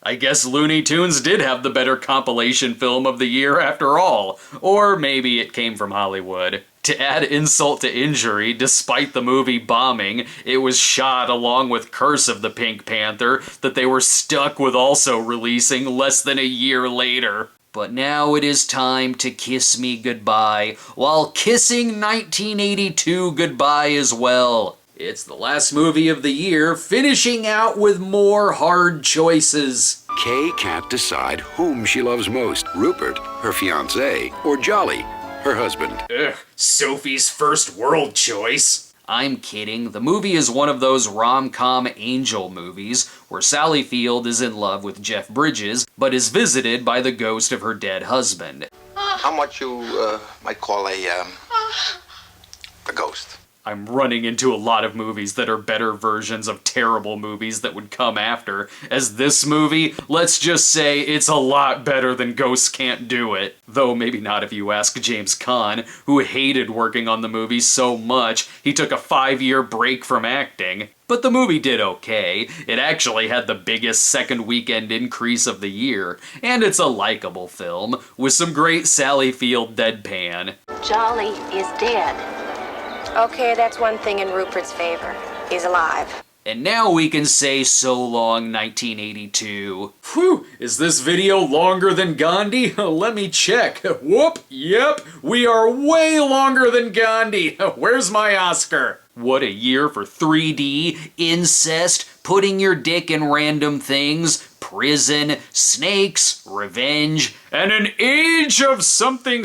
I guess Looney Tunes did have the better compilation film of the year after all, or maybe it came from Hollywood. To add insult to injury, despite the movie bombing, it was shot along with Curse of the Pink Panther that they were stuck with also releasing less than a year later. But now it is time to kiss me goodbye, while kissing 1982 goodbye as well. It's the last movie of the year, finishing out with more hard choices. Kay can't decide whom she loves most, Rupert, her fiancé, or Jolly, her husband. Ugh, Sophie's first world choice. I'm kidding. The movie is one of those rom-com angel movies where Sally Field is in love with Jeff Bridges, but is visited by the ghost of her dead husband. How much you might call a ghost? I'm running into a lot of movies that are better versions of terrible movies that would come after, as this movie, let's just say it's a lot better than Ghosts Can't Do It. Though maybe not if you ask James Caan, who hated working on the movie so much he took a 5-year break from acting. But the movie did okay. It actually had the biggest second weekend increase of the year, and it's a likable film, with some great Sally Field deadpan. Jolly is dead. Okay, that's one thing in Rupert's favor. He's alive. And now we can say so long 1982. Whew, is this video longer than Gandhi? Let me check. Whoop, yep, we are way longer than Gandhi. Where's my Oscar? What a year for 3D, incest, putting your dick in random things, prison, snakes, revenge, and an age of something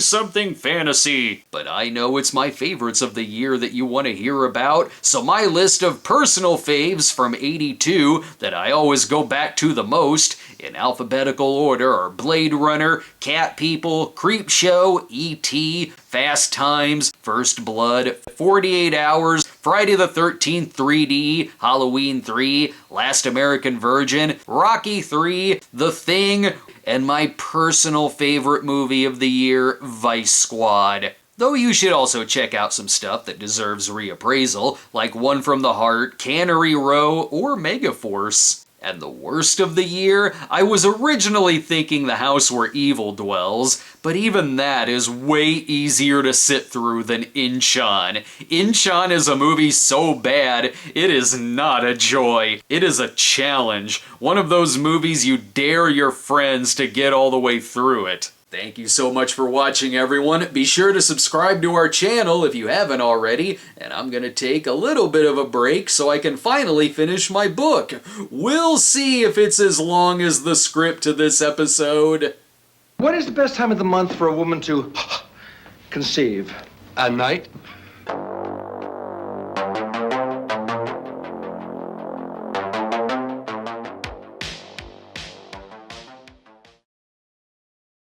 fantasy. But I know it's my favorites of the year that you want to hear about, so my list of personal faves from 82 that I always go back to the most, in alphabetical order, are Blade Runner, Cat People, Creepshow, E.T., Fast Times, First Blood, 48 Hours, Friday the 13th 3D, Halloween 3, Last American Virgin, Rocky 3, The Thing, and my personal favorite movie of the year, Vice Squad. Though you should also check out some stuff that deserves reappraisal, like One from the Heart, Cannery Row, or Megaforce. And the worst of the year? I was originally thinking The House Where Evil Dwells, but even that is way easier to sit through than Inchon. Inchon is a movie so bad, it is not a joy. It is a challenge. One of those movies you dare your friends to get all the way through it. Thank you so much for watching, everyone. Be sure to subscribe to our channel if you haven't already, and I'm gonna take a little bit of a break so I can finally finish my book. We'll see if it's as long as the script to this episode. What is the best time of the month for a woman to conceive? At night?